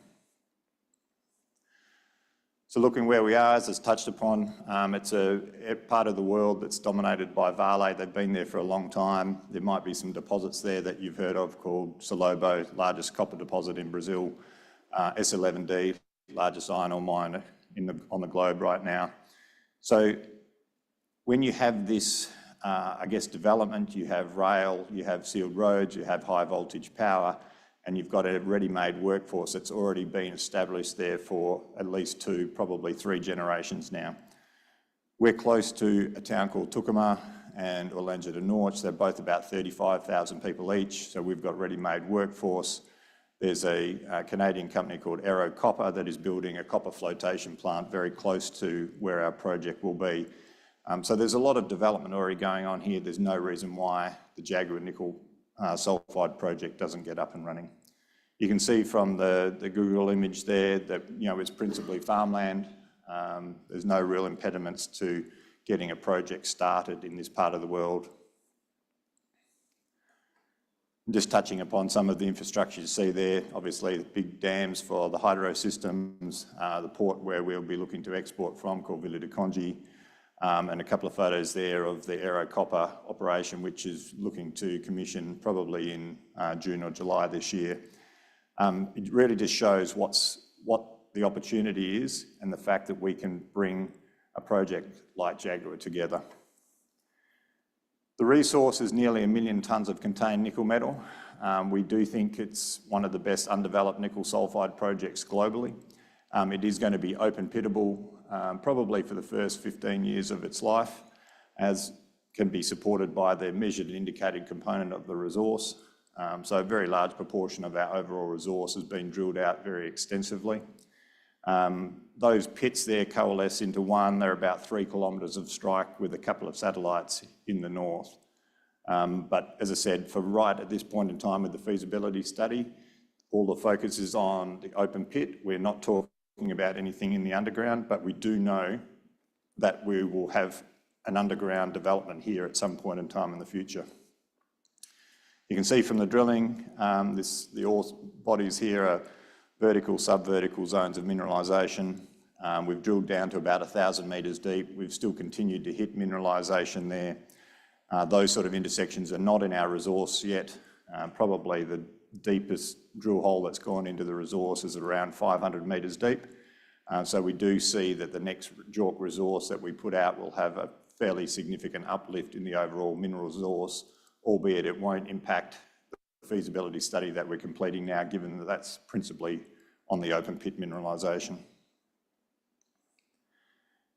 So looking where we are, as it's touched upon, it's a part of the world that's dominated by Vale. They've been there for a long time. There might be some deposits there that you've heard of called Salobo, largest copper deposit in Brazil, S11D, largest iron ore mine on the globe right now. So when you have this, I guess, development, you have rail, you have sealed roads, you have high voltage power, and you've got a ready-made workforce that's already been established there for at least 2, probably 3 generations now. We're close to a town called Tucumã and Orlândia do Norte. They're both about 35,000 people each, so we've got ready-made workforce. There's a Canadian company called Aero Copper that is building a copper flotation plant very close to where our project will be. So there's a lot of development already going on here. There's no reason why the Jaguar nickel sulfide project doesn't get up and running. You can see from the Google image there that it's principally farmland. There's no real impediments to getting a project started in this part of the world. Just touching upon some of the infrastructure you see there, obviously the big dams for the hydro systems, the port where we'll be looking to export from called Vila do Conde, and a couple of photos there of the Aero Copper operation, which is looking to commission probably in June or July this year. It really just shows what the opportunity is and the fact that we can bring a project like Jaguar together. The resource is nearly 1 million tonnes of contained nickel metal. We do think it's one of the best undeveloped nickel sulfide projects globally. It is going to be open pittable probably for the first 15 years of its life, as can be supported by the measured and indicated component of the resource. So a very large proportion of our overall resource has been drilled out very extensively. Those pits there coalesce into one. They're about 3 kilometres of strike with a couple of satellites in the north. But as I said, for right at this point in time with the feasibility study, all the focus is on the open pit. We're not talking about anything in the underground, but we do know that we will have an underground development here at some point in time in the future. You can see from the drilling, the ore bodies here are vertical, sub-vertical zones of mineralisation. We've drilled down to about 1,000 metres deep. We've still continued to hit mineralisation there. Those sort of intersections are not in our resource yet. Probably the deepest drill hole that's gone into the resource is around 500 metres deep. So we do see that the next JORC resource that we put out will have a fairly significant uplift in the overall mineral resource, albeit it won't impact the feasibility study that we're completing now, given that that's principally on the open pit mineralisation.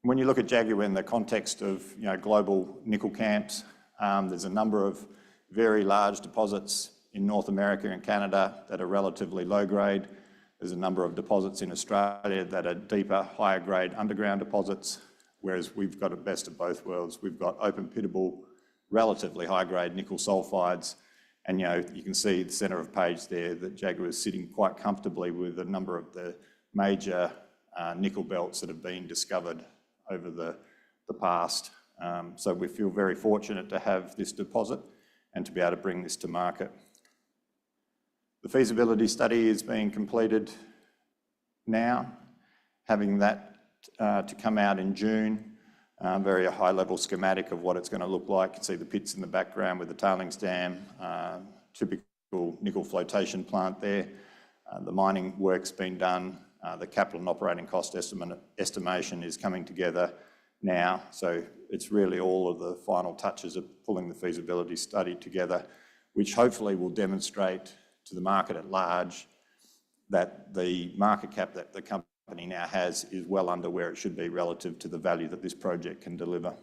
When you look at Jaguar in the context of global nickel camps, there's a number of very large deposits in North America and Canada that are relatively low grade. There's a number of deposits in Australia that are deeper, higher grade underground deposits, whereas we've got a best of both worlds. We've got open pittable, relatively high grade nickel sulfides, and you can see the centre of page there that Jaguar is sitting quite comfortably with a number of the major nickel belts that have been discovered over the past. So we feel very fortunate to have this deposit and to be able to bring this to market. The feasibility study is being completed now, having that to come out in June. Very high level schematic of what it's going to look like. You can see the pits in the background with the tailings dam, typical nickel flotation plant there. The mining work's been done. The capital and operating cost estimation is coming together now. So it's really all of the final touches of pulling the feasibility study together, which hopefully will demonstrate to the market at large that the market cap that the company now has is well under where it should be relative to the value that this project can deliver.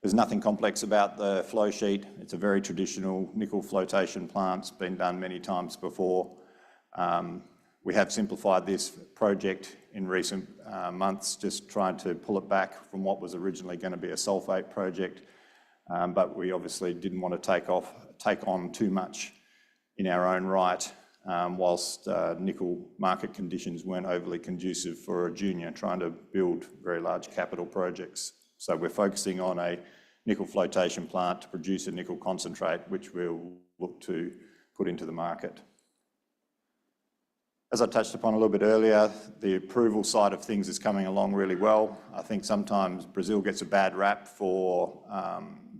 There's nothing complex about the flow sheet. It's a very traditional nickel flotation plant. It's been done many times before. We have simplified this project in recent months, just trying to pull it back from what was originally going to be a sulfate project. But we obviously didn't want to take on too much in our own right, whilst nickel market conditions weren't overly conducive for a junior trying to build very large capital projects. So we're focusing on a nickel flotation plant to produce a nickel concentrate, which we'll look to put into the market. As I touched upon a little bit earlier, the approval side of things is coming along really well. I think sometimes Brazil gets a bad rap for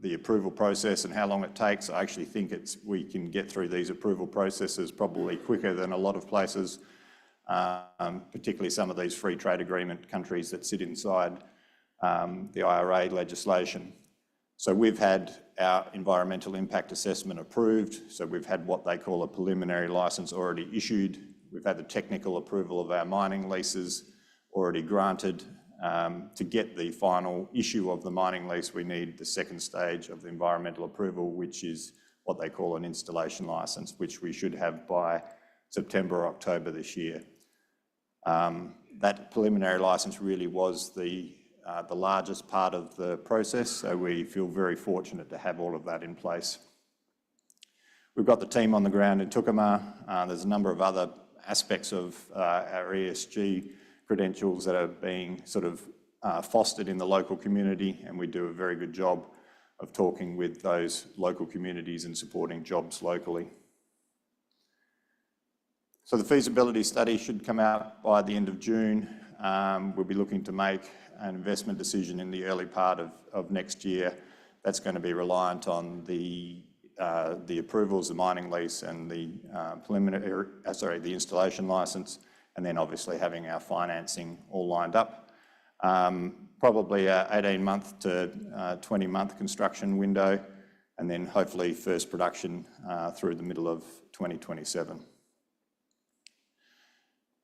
the approval process and how long it takes. I actually think we can get through these approval processes probably quicker than a lot of places, particularly some of these free trade agreement countries that sit inside the IRA legislation. So we've had our environmental impact assessment approved. So we've had what they call a preliminary licence already issued. We've had the technical approval of our mining leases already granted. To get the final issue of the mining lease, we need the second stage of the environmental approval, which is what they call an installation licence, which we should have by September or October this year. That preliminary licence really was the largest part of the process, so we feel very fortunate to have all of that in place. We've got the team on the ground in Tucumã. There's a number of other aspects of our ESG credentials that are being sort of fostered in the local community, and we do a very good job of talking with those local communities and supporting jobs locally. So the feasibility study should come out by the end of June. We'll be looking to make an investment decision in the early part of next year. That's going to be reliant on the approvals, the mining lease and the the installation licence, and then obviously having our financing all lined up. Probably a 18-month to 20-month construction window, and then hopefully first production through the middle of 2027.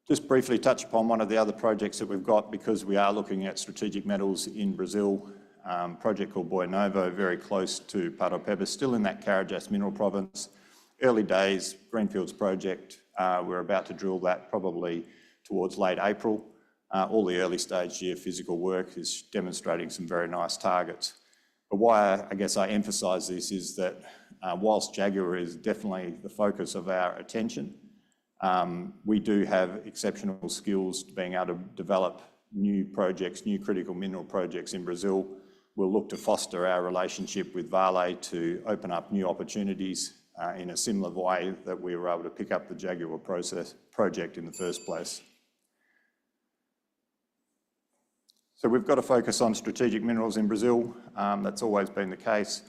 Just briefly touch upon one of the other projects that we've got, because we are looking at strategic metals in Brazil. Project called Boa Novo, very close to Paraopeba, still in that Carajás mineral province. Early days, greenfields project. We're about to drill that probably towards late April. All the early stage geophysical work is demonstrating some very nice targets. But why I guess I emphasise this is that whilst Jaguar is definitely the focus of our attention, we do have exceptional skills being able to develop new projects, new critical mineral projects in Brazil. We'll look to foster our relationship with Vale to open up new opportunities in a similar way that we were able to pick up the Jaguar project in the first place. So we've got to focus on strategic minerals in Brazil. That's always been the case.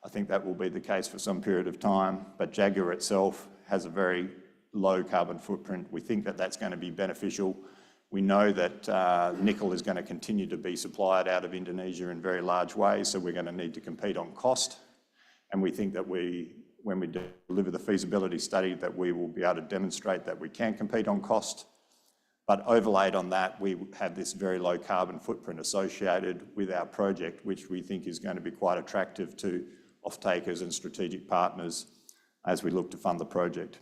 I think that will be the case for some period of time, but Jaguar itself has a very low carbon footprint. We think that that's going to be beneficial. We know that nickel is going to continue to be supplied out of Indonesia in very large ways, so we're going to need to compete on cost. And we think that when we deliver the feasibility study, that we will be able to demonstrate that we can compete on cost. But overlaid on that, we have this very low carbon footprint associated with our project, which we think is going to be quite attractive to off-takers and strategic partners as we look to fund the project.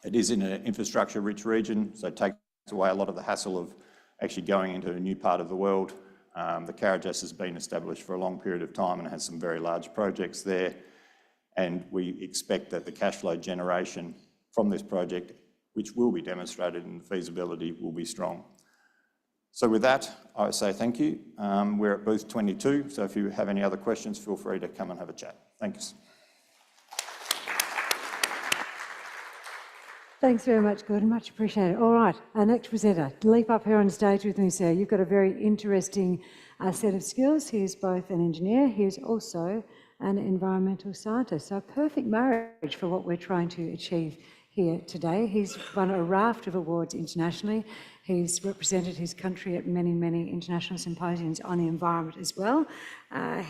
It is in an infrastructure-rich region, so it takes away a lot of the hassle of actually going into a new part of the world. The Carajás has been established for a long period of time and has some very large projects there. And we expect that the cash flow generation from this project, which will be demonstrated in the feasibility, will be strong. So with that, I say thank you. We're at booth 22, so if you have any other questions, feel free to come and have a chat. Thanks. Thanks very much, Gordon. Much appreciated. All right, our next presenter. Leap up here on stage with me, sir. You've got a very interesting set of skills. He's both an engineer, he's also an environmental scientist. So a perfect marriage for what we're trying to achieve here today. He's won a raft of awards internationally. He's represented his country at many, many international symposiums on the environment as well.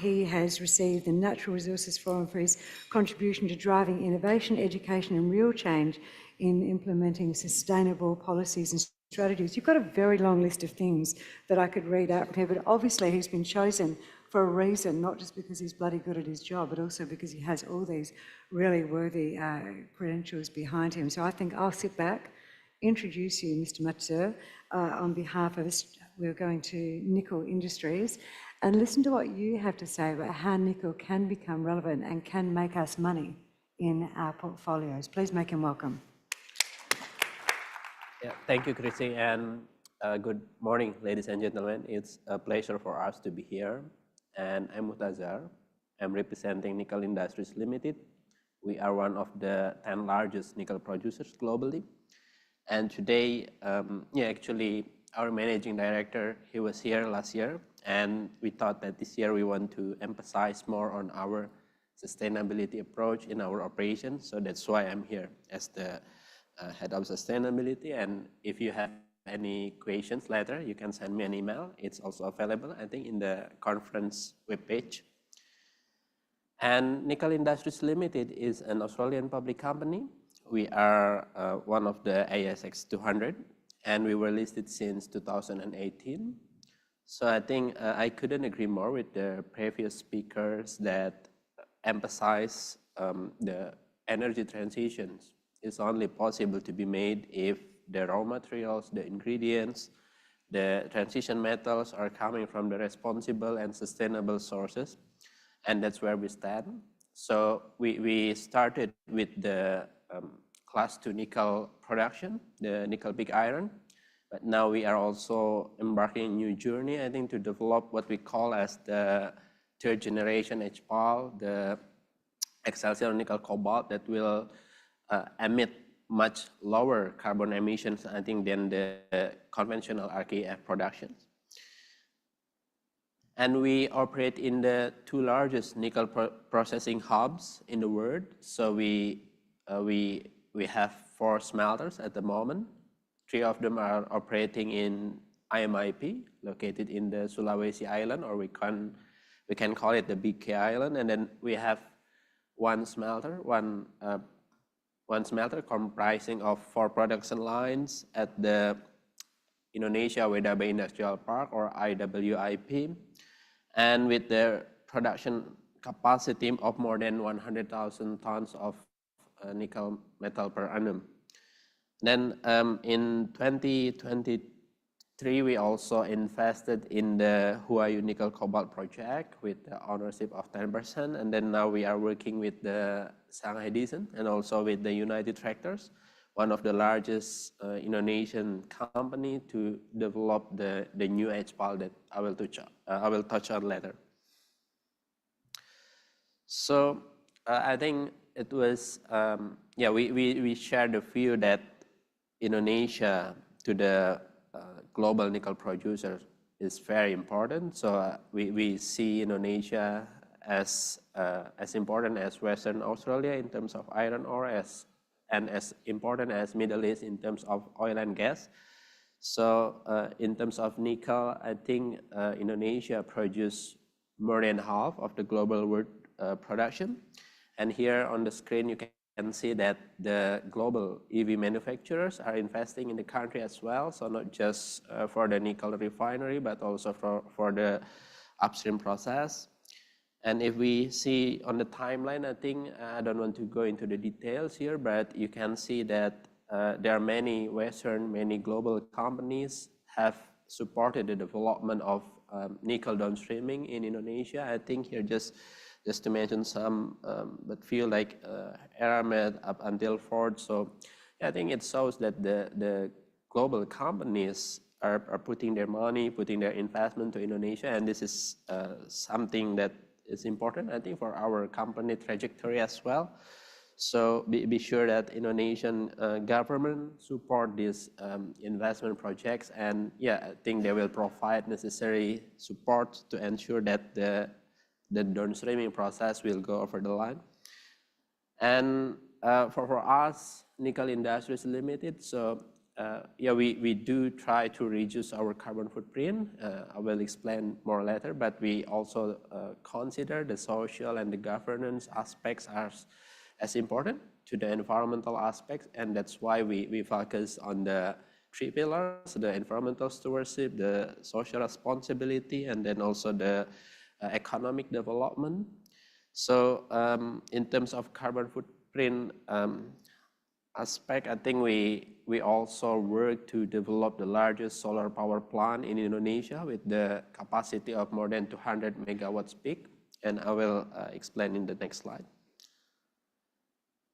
He has received the Natural Resources Forum for his contribution to driving innovation, education and real change in implementing sustainable policies and strategies. You've got a very long list of things that I could read out here, but obviously he's been chosen for a reason, not just because he's bloody good at his job, but also because he has all these really worthy credentials behind him. So I think I'll sit back, introduce you, Mr. Muchtazar, on behalf of us. We're going to nickel industries and listen to what you have to say about how nickel can become relevant and can make us money in our portfolios. Please make him welcome. Yeah, thank you, Chrissy, and good morning, ladies and gentlemen. It's a pleasure for us to be here. And I'm Muchtazar. I'm representing Nickel Industries Limited. We are one of the 10 largest nickel producers globally. And today, actually, our managing director, he was here last year, and we thought that this year we want to emphasize more on our sustainability approach in our operations. So that's why I'm here as the head of sustainability. And if you have any questions later, you can send me an email. It's also available, I think, in the conference webpage. And Nickel Industries Limited is an Australian public company. We are one of the ASX 200, and we were listed since 2018. So I think I couldn't agree more with the previous speakers that emphasize the energy transitions is only possible to be made if the raw materials, the ingredients, the transition metals are coming from the responsible and sustainable sources. And that's where we stand. So we started with the class 2 nickel production, the nickel pig iron. But now we are also embarking on a new journey, I think, to develop what we call as the third generation HPAL, the Excelsior nickel cobalt that will emit much lower carbon emissions, I think, than the conventional RKEF productions. And we operate in the 2 largest nickel processing hubs in the world. So we have 4 smelters at the moment. 3 of them are operating in IMIP, located in the Sulawesi Island, or we can call it the Big K Island. And then we have one smelter comprising of 4 production lines at the Indonesia Weda Bay Industrial Park, or IWIP, and with the production capacity of more than 100,000 tons of nickel metal per annum. Then in 2023, we also invested in the Huayou Nickel Cobalt project with the ownership of 10%. And then now we are working with the Shanghai Decent and also with the United Tractors, one of the largest Indonesian company, to develop the new HPAL that I will touch on later. So I think it was, we shared the view that Indonesia to the global nickel producers is very important. So we see Indonesia as important as Western Australia in terms of iron ore, and as important as Middle East in terms of oil and gas. So in terms of nickel, I think Indonesia produces more than half of the global world production. And here on the screen, you can see that the global EV manufacturers are investing in the country as well. So not just for the nickel refinery, but also for the upstream process. And if we see on the timeline, I think I don't want to go into the details here, but you can see that there are many Western, many global companies have supported the development of nickel downstreaming in Indonesia. I think here just to mention some, but feel like Eramet up until Ford. So I think it shows that the global companies are putting their money, putting their investment to Indonesia, and this is something that is important, I think, for our company trajectory as well. So be sure that Indonesian government support these investment projects, and I think they will provide necessary support to ensure that the downstreaming process will go over the line. And for us, Nickel Industries Limited, so yeah, we do try to reduce our carbon footprint. I will explain more later, but we also consider the social and the governance aspects as important to the environmental aspects, and that's why we focus on the 3 pillars: the environmental stewardship, the social responsibility, and then also the economic development. So in terms of carbon footprint aspect, I think we also work to develop the largest solar power plant in Indonesia with the capacity of more than 200 megawatts peak, and I will explain in the next slide.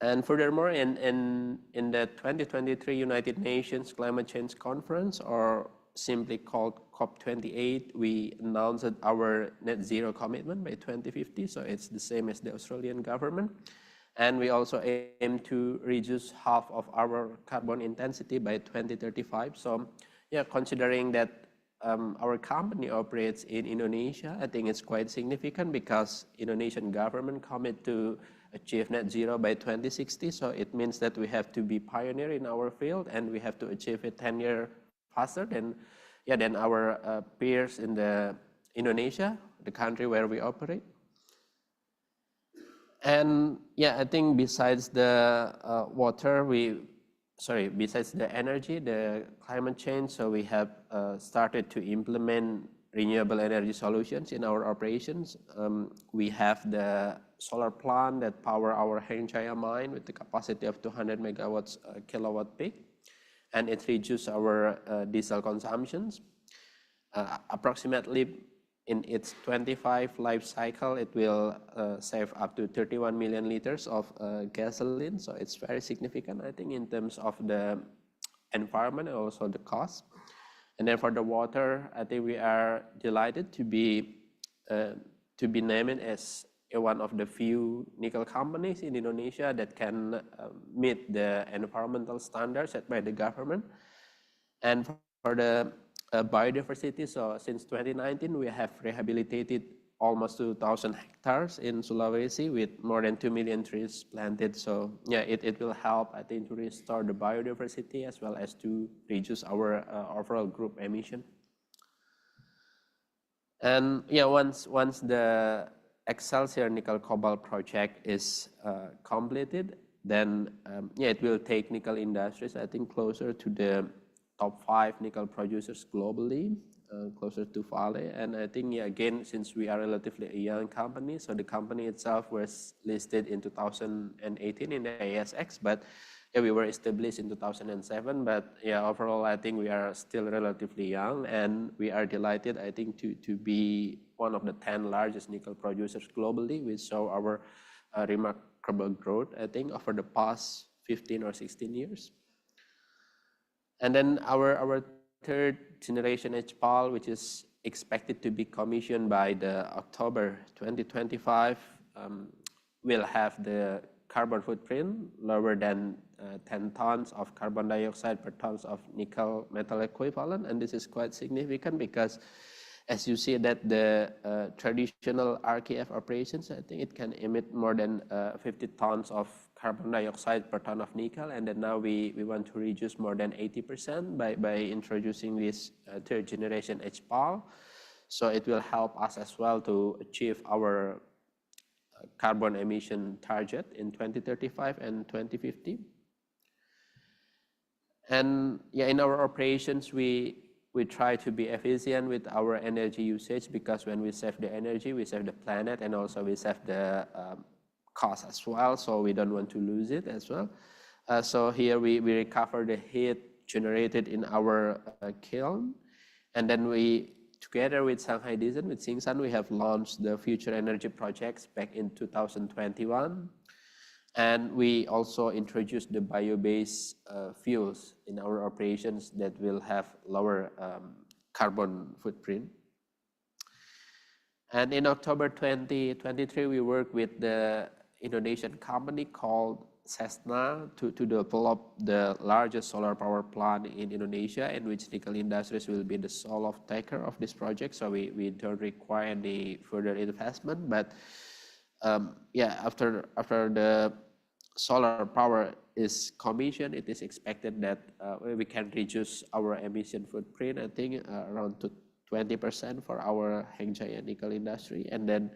And furthermore, in the 2023 United Nations Climate Change Conference, or simply called COP28, we announced our net zero commitment by 2050, so it's the same as the Australian government. And we also aim to reduce half of our carbon intensity by 2035. So yeah, considering that our company operates in Indonesia, I think it's quite significant because Indonesian government commit to achieve net zero by 2060. So it means that we have to be pioneer in our field, and we have to achieve it 10 years faster than our peers in Indonesia, the country where we operate. And yeah, I think besides the besides the energy, the climate change, so we have started to implement renewable energy solutions in our operations. We have the solar plant that power our Hengjaya mine with the capacity of 200 megawatts kilowatt peak, and it reduces our diesel consumptions. Approximately in its 25 life cycle, it will save up to 31 million liters of gasoline. So it's very significant, I think, in terms of the environment and also the cost. And then for the water, I think we are delighted to be named as one of the few nickel companies in Indonesia that can meet the environmental standards set by the government. And for the biodiversity, so since 2019, we have rehabilitated almost 2,000 hectares in Sulawesi with more than 2 million trees planted. So yeah, it will help, I think, to restore the biodiversity as well as to reduce our overall group emission. And yeah, once the Excelsior Nickel Cobalt project is completed, then yeah, it will take Nickel Industries, I think, closer to the top 5 nickel producers globally, closer to Vale. And I think, yeah, again, since we are relatively a young company, so the company itself was listed in 2018 in the ASX, but yeah, we were established in 2007. But yeah, overall, I think we are still relatively young, and we are delighted, I think, to be one of the 10 largest nickel producers globally. We saw our remarkable growth, I think, over the past 15 or 16 years. And then our third generation HPAL, which is expected to be commissioned by the October 2025, will have the carbon footprint lower than 10 tons of carbon dioxide per tons of nickel metal equivalent. And this is quite significant because, as you see, that the traditional RKF operations, I think it can emit more than 50 tons of carbon dioxide per ton of nickel, and then now we want to reduce more than 80% by introducing this third generation HPAL. So it will help us as well to achieve our carbon emission target in 2035 and 2050. And yeah, in our operations, we try to be efficient with our energy usage, because when we save the energy, we save the planet, and also we save the cost as well, so we don't want to lose it as well. So here we recover the heat generated in our kiln, and then we, together with Shanghai Decent, with Xingsan, we have launched the future energy projects back in 2021. And we also introduced the bio-based fuels in our operations that will have lower carbon footprint. And in October 2023, we worked with the Indonesian company called Cesna to develop the largest solar power plant in Indonesia, in which Nickel Industries will be the sole off-taker of this project. So we don't require any further investment. But yeah, after the solar power is commissioned, it is expected that we can reduce our emission footprint, I think around to 20% for our Hengjaya nickel industry. And then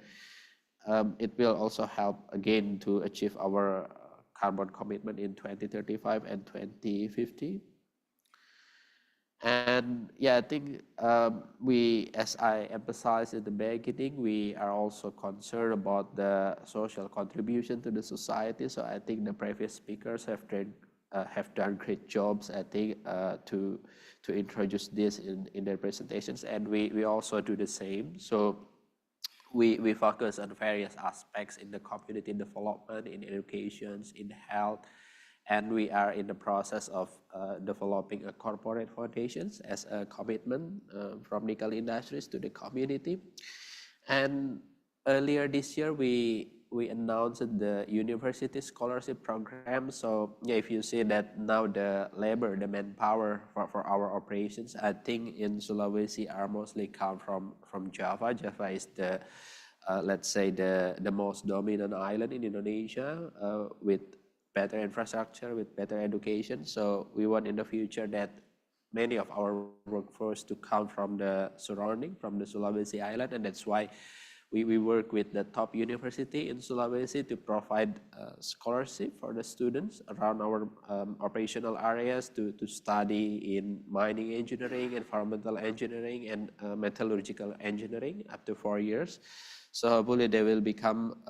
it will also help again to achieve our carbon commitment in 2035 and 2050. And yeah, I think we, as I emphasized at the beginning, we are also concerned about the social contribution to the society. So I think the previous speakers have done great jobs, I think, to introduce this in their presentations, and we also do the same. So we focus on various aspects in the community development, in education, in health, and we are in the process of developing a corporate foundations as a commitment from nickel industries to the community. And earlier this year, we announced the university scholarship program. So yeah, if you see that now the labor, the manpower for our operations, I think in Sulawesi are mostly come from Java. Java is the, let's say, the most dominant island in Indonesia with better infrastructure, with better education. So we want in the future that many of our workforce to come from the surrounding, from the Sulawesi Island, and that's why we work with the top university in Sulawesi to provide scholarship for the students around our operational areas to study in mining engineering, environmental engineering, and metallurgical engineering up to 4 years. So hopefully they will become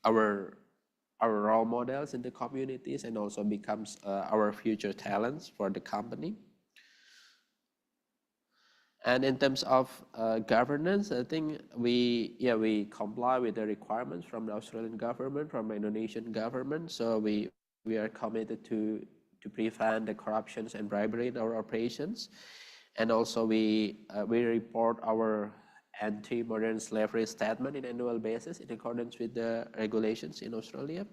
our role models in the communities and also becomes our future talents for the company. And in terms of governance, I think we comply with the requirements from the Australian government, from the Indonesian government. So we are committed to prevent the corruptions and bribery in our operations. And also we report our anti-modern slavery statement in annual basis in accordance with the regulations in Australia.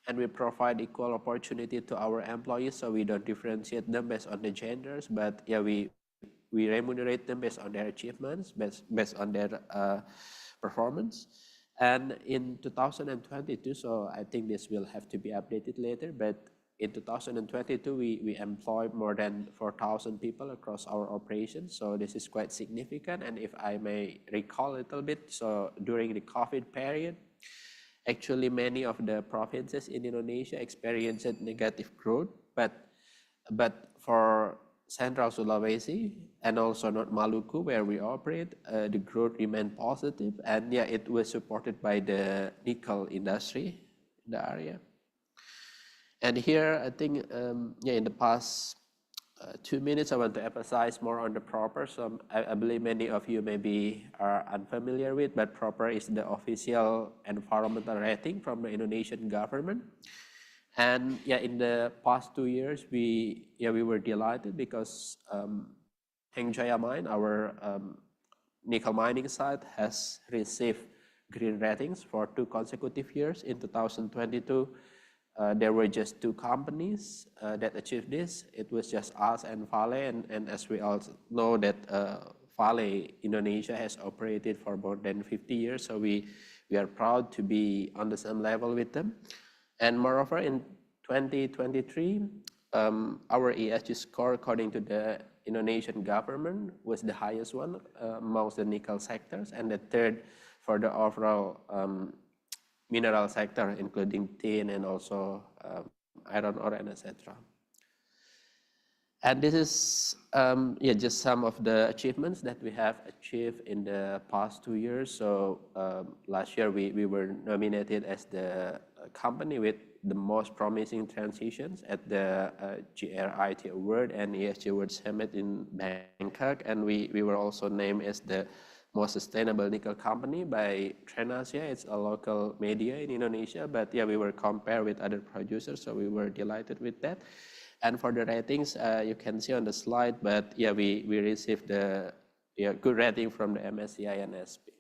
And we provide equal opportunity to our employees, so we don't differentiate them based on the genders, but yeah, we remunerate them based on their achievements, based on their performance. And in 2022, so I think this will have to be updated later, but in 2022, we employed more than 4,000 people across our operations. So this is quite significant. And if I may recall a little bit, so during the COVID period, actually many of the provinces in Indonesia experienced negative growth, but for Central Sulawesi and also North Maluku, where we operate, the growth remained positive, and yeah, it was supported by the nickel industry in the area. And here, I think, in the past 2 minutes, I want to emphasize more on the PROPER. So I believe many of you maybe are unfamiliar with, but PROPER is the official environmental rating from the Indonesian government. And yeah, in the past 2 years, we were delighted because Hengjaya Mine, our nickel mining site, has received green ratings for 2 consecutive years. In 2022, there were just 2 companies that achieved this. It was just us and Vale, and as we all know that Vale Indonesia has operated for more than 50 years, so we are proud to be on the same level with them. And moreover, in 2023, our ESG score, according to the Indonesian government, was the highest one amongst the nickel sectors, and the 3rd for the overall mineral sector, including tin and also iron ore and etc. And this is just some of the achievements that we have achieved in the past 2 years. So last year we were nominated as the company with the most promising transitions at the GRIT Award and ESG World Summit in Bangkok, and we were also named as the most sustainable nickel company by Trenasia. It's a local media in Indonesia, but yeah, we were compared with other producers, so we were delighted with that. And for the ratings, you can see on the slide, but yeah, we received the good rating from the MSCI and SP.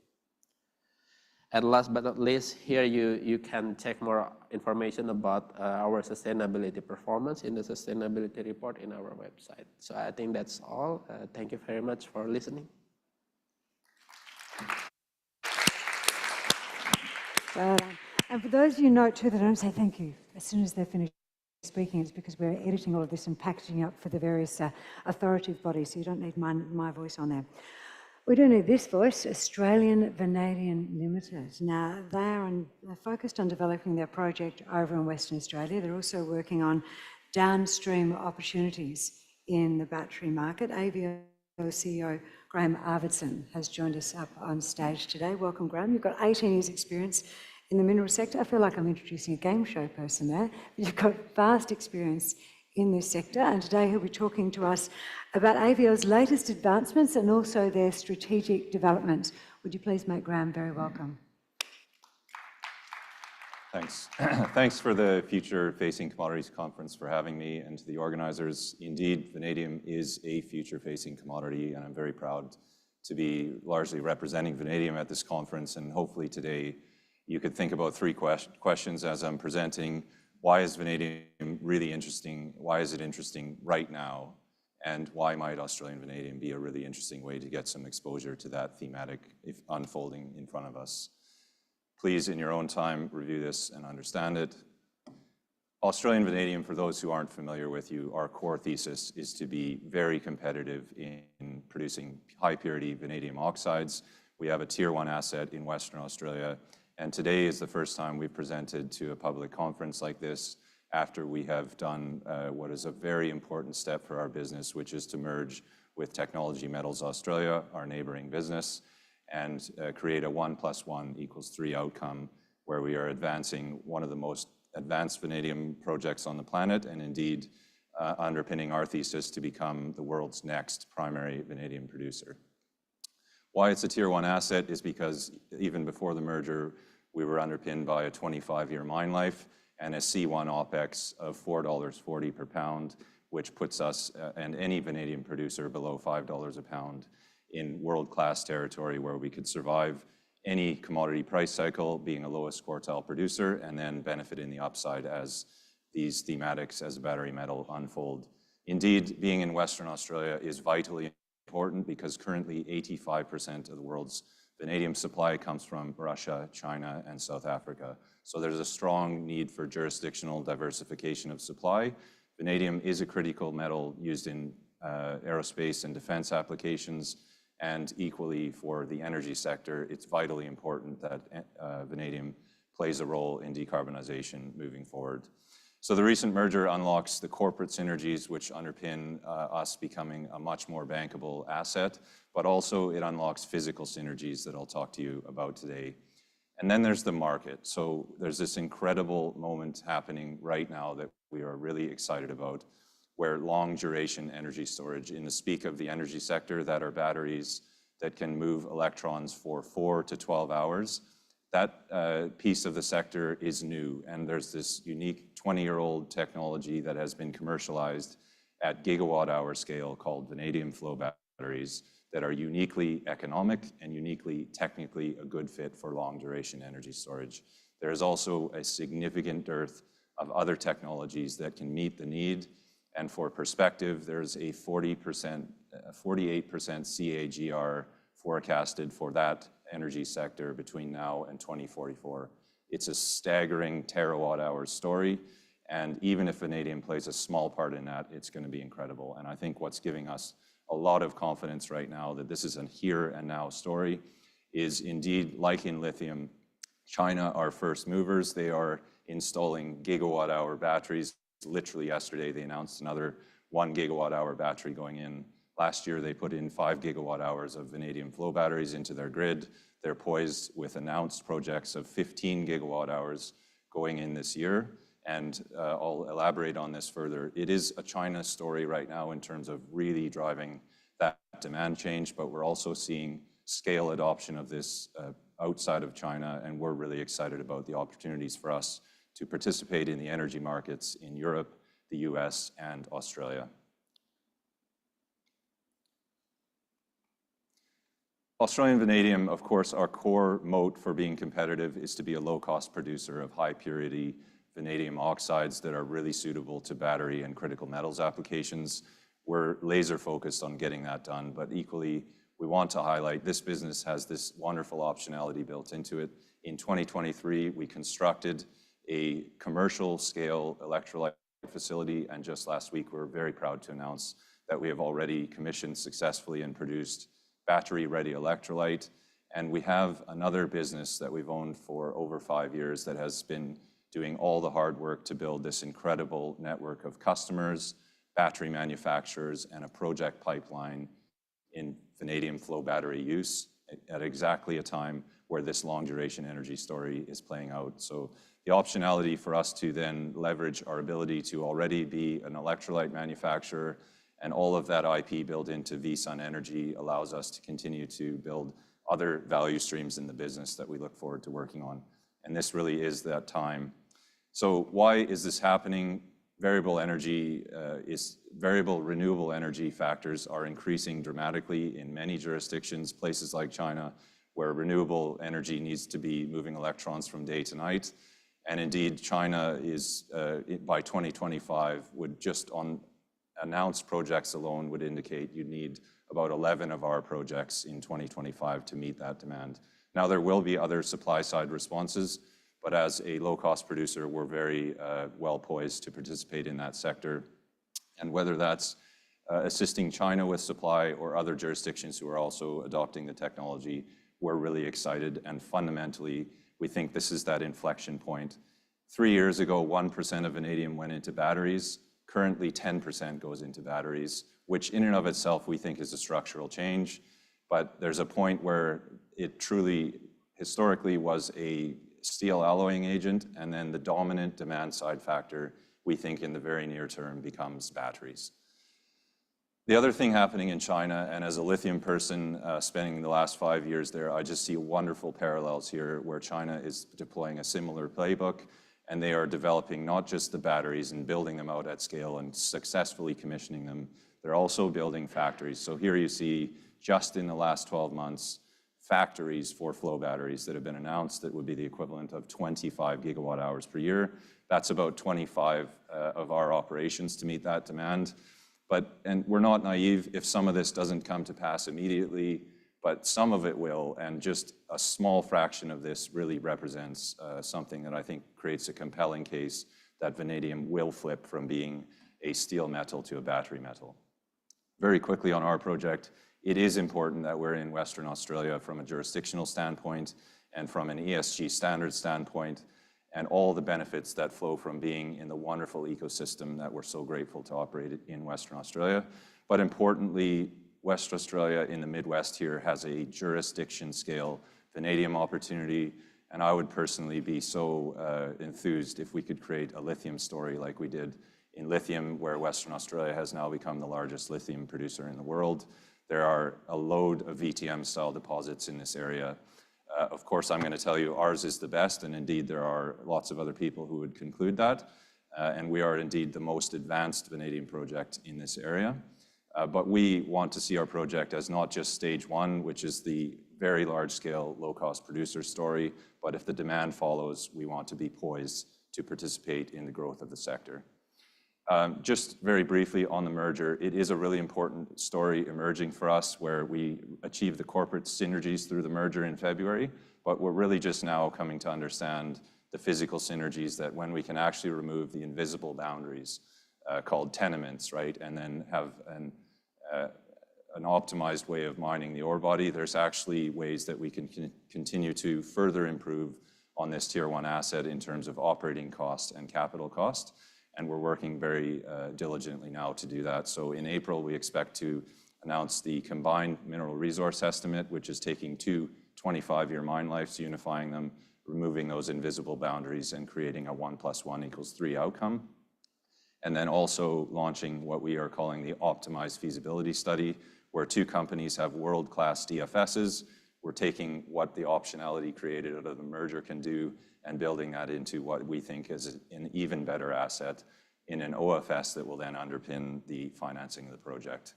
And last but not least, here you can check more information about our sustainability performance in the sustainability report in our website. So I think that's all. Thank you very much for listening. Well done. And for those of you note too that I don't say thank you, as soon as they're finished speaking, it's because we're editing all of this and packaging up for the various authoritative bodies, so you don't need my voice on there. We do need this voice, Australian Vanadium Limited. Now, they're focused on developing their project over in Western Australia. They're also working on downstream opportunities in the battery market. AVO CEO Graham Arvidson has joined us up on stage today. Welcome, Graham. You've got 18 years' experience in the mineral sector. I feel like I'm introducing a game show person there. You've got vast experience in this sector, and today he'll be talking to us about AVL's latest advancements and also their strategic developments. Would you please make Graham very welcome? Thanks. Thanks for the Future Facing Commodities Conference for having me, and to the organizers. Indeed, vanadium is a future-facing commodity, and I'm very proud to be largely representing vanadium at this conference. And hopefully today you could think about three questions as I'm presenting. Why is vanadium really interesting? Why is it interesting right now? And why might Australian vanadium be a really interesting way to get some exposure to that thematic unfolding in front of us? Please, in your own time, review this and understand it. Australian vanadium, for those who aren't familiar with you, our core thesis is to be very competitive in producing high purity vanadium oxides. We have a tier 1 asset in Western Australia, and today is the first time we've presented to a public conference like this after we have done what is a very important step for our business, which is to merge with Technology Metals Australia, our neighboring business, and create a 1 + 1 = 3 outcome, where we are advancing one of the most advanced vanadium projects on the planet, and indeed underpinning our thesis to become the world's next primary vanadium producer. Why it's a tier 1 asset is because even before the merger, we were underpinned by a 25-year mine life and a C1 OPEX of $4.40 per pound, which puts us and any vanadium producer below $5 a pound in world-class territory, where we could survive any commodity price cycle, being a lowest quartile producer, and then benefit in the upside as these thematics as a battery metal unfold. Indeed, being in Western Australia is vitally important because currently 85% of the world's vanadium supply comes from Russia, China, and South Africa. So there's a strong need for jurisdictional diversification of supply. Vanadium is a critical metal used in aerospace and defense applications, and equally for the energy sector, it's vitally important that vanadium plays a role in decarbonization moving forward. So the recent merger unlocks the corporate synergies which underpin us becoming a much more bankable asset, but also it unlocks physical synergies that I'll talk to you about today. And then there's the market. So there's this incredible moment happening right now that we are really excited about, where long duration energy storage, in the speak of the energy sector, that are batteries that can move electrons for 4 to 12 hours. That piece of the sector is new, and there's this unique 20-year-old technology that has been commercialized at gigawatt-hour scale called vanadium flow batteries that are uniquely economic and uniquely technically a good fit for long-duration energy storage. There is also a significant dearth of other technologies that can meet the need. And for perspective, there's a 48% CAGR forecasted for that energy sector between now and 2044. It's a staggering terawatt-hour story, and even if vanadium plays a small part in that, it's going to be incredible. And I think what's giving us a lot of confidence right now that this is a here and now story is indeed, like in lithium, China are first movers. They are installing gigawatt-hour batteries. Literally yesterday, they announced another 1 gigawatt-hour battery going in. Last year, they put in 5 gigawatt-hours of vanadium flow batteries into their grid. They're poised with announced projects of 15 gigawatt-hours going in this year. And I'll elaborate on this further. It is a China story right now in terms of really driving that demand change, but we're also seeing scale adoption of this outside of China, and we're really excited about the opportunities for us to participate in the energy markets in Europe, the US, and Australia. Australian vanadium, of course, our core moat for being competitive is to be a low-cost producer of high-purity vanadium oxides that are really suitable to battery and critical metals applications. We're laser-focused on getting that done, but equally, we want to highlight this business has this wonderful optionality built into it. In 2023, we constructed a commercial scale electrolyte facility. And just last week, we're very proud to announce that we have already commissioned successfully and produced battery-ready electrolyte. And we have another business that we've owned for over 5 years that has been doing all the hard work to build this incredible network of customers, battery manufacturers, and a project pipeline in vanadium flow battery use at exactly a time where this long duration energy story is playing out. So the optionality for us to then leverage our ability to already be an electrolyte manufacturer and all of that IP built into vSun Energy allows us to continue to build other value streams in the business that we look forward to working on. And this really is that time. So why is this happening? Variable renewable energy factors are increasing dramatically in many jurisdictions, places like China, where renewable energy needs to be moving electrons from day to night. And indeed, China is, by 2025, would just on announced projects alone would indicate you'd need about 11 of our projects in 2025 to meet that demand. Now, there will be other supply-side responses, but as a low-cost producer, we're very well poised to participate in that sector. And whether that's assisting China with supply or other jurisdictions who are also adopting the technology, we're really excited. And fundamentally, we think this is that inflection point. 3 years ago, 1% of vanadium went into batteries. Currently, 10% goes into batteries, which in and of itself we think is a structural change. But there's a point where it truly, historically, was a steel alloying agent, and then the dominant demand side factor, we think in the very near term, becomes batteries. The other thing happening in China, and as a lithium person spending the last 5 years there, I just see wonderful parallels here where China is deploying a similar playbook, and they are developing not just the batteries and building them out at scale and successfully commissioning them, they're also building factories. So here you see, just in the last 12 months, factories for flow batteries that have been announced that would be the equivalent of 25 gigawatt hours per year. That's about 25 of our operations to meet that demand. And we're not naive if some of this doesn't come to pass immediately, but some of it will, and just a small fraction of this really represents something that I think creates a compelling case that vanadium will flip from being a steel metal to a battery metal. Very quickly on our project, it is important that we're in Western Australia from a jurisdictional standpoint and from an ESG standard standpoint, and all the benefits that flow from being in the wonderful ecosystem that we're so grateful to operate in Western Australia. But importantly, West Australia in the Midwest here has a jurisdiction scale vanadium opportunity, and I would personally be so enthused if we could create a lithium story like we did in lithium, where Western Australia has now become the largest lithium producer in the world. There are a load of VTM-style deposits in this area. Of course, I'm going to tell you ours is the best, and indeed there are lots of other people who would conclude that. And we are indeed the most advanced vanadium project in this area. But we want to see our project as not just stage one, which is the very large-scale, low-cost producer story, but if the demand follows, we want to be poised to participate in the growth of the sector. Just very briefly on the merger, it is a really important story emerging for us where we achieved the corporate synergies through the merger in February, but we're really just now coming to understand the physical synergies that when we can actually remove the invisible boundaries called tenements, right, and then have an optimized way of mining the ore body, there's actually ways that we can continue to further improve on this tier one asset in terms of operating cost and capital cost. And we're working very diligently now to do that. So in April, we expect to announce the combined mineral resource estimate, which is taking two 25-year mine lives, unifying them, removing those invisible boundaries, and creating a 1 + 1 = 3 outcome. And then also launching what we are calling the optimized feasibility study, where two companies have world-class DFSs. We're taking what the optionality created out of the merger can do and building that into what we think is an even better asset in an OFS that will then underpin the financing of the project.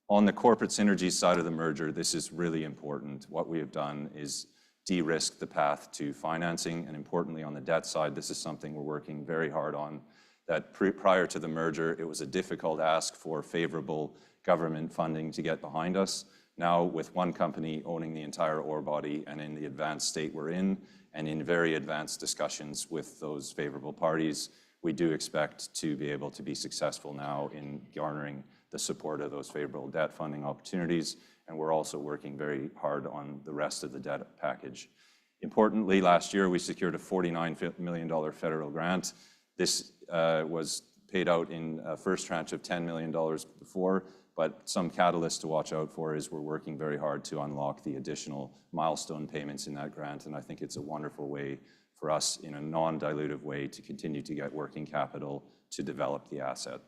On the corporate synergy side of the merger, this is really important. What we have done is de-risk the path to financing, and importantly on the debt side, this is something we're working very hard on, that prior to the merger, it was a difficult ask for favorable government funding to get behind us. Now, with one company owning the entire ore body and in the advanced state we're in, and in very advanced discussions with those favorable parties, we do expect to be able to be successful now in garnering the support of those favorable debt funding opportunities, and we're also working very hard on the rest of the debt package. Importantly, last year we secured a $49 million federal grant. This was paid out in a first tranche of $10 million before, but some catalyst to watch out for is we're working very hard to unlock the additional milestone payments in that grant, and I think it's a wonderful way for us in a non-dilutive way to continue to get working capital to develop the asset.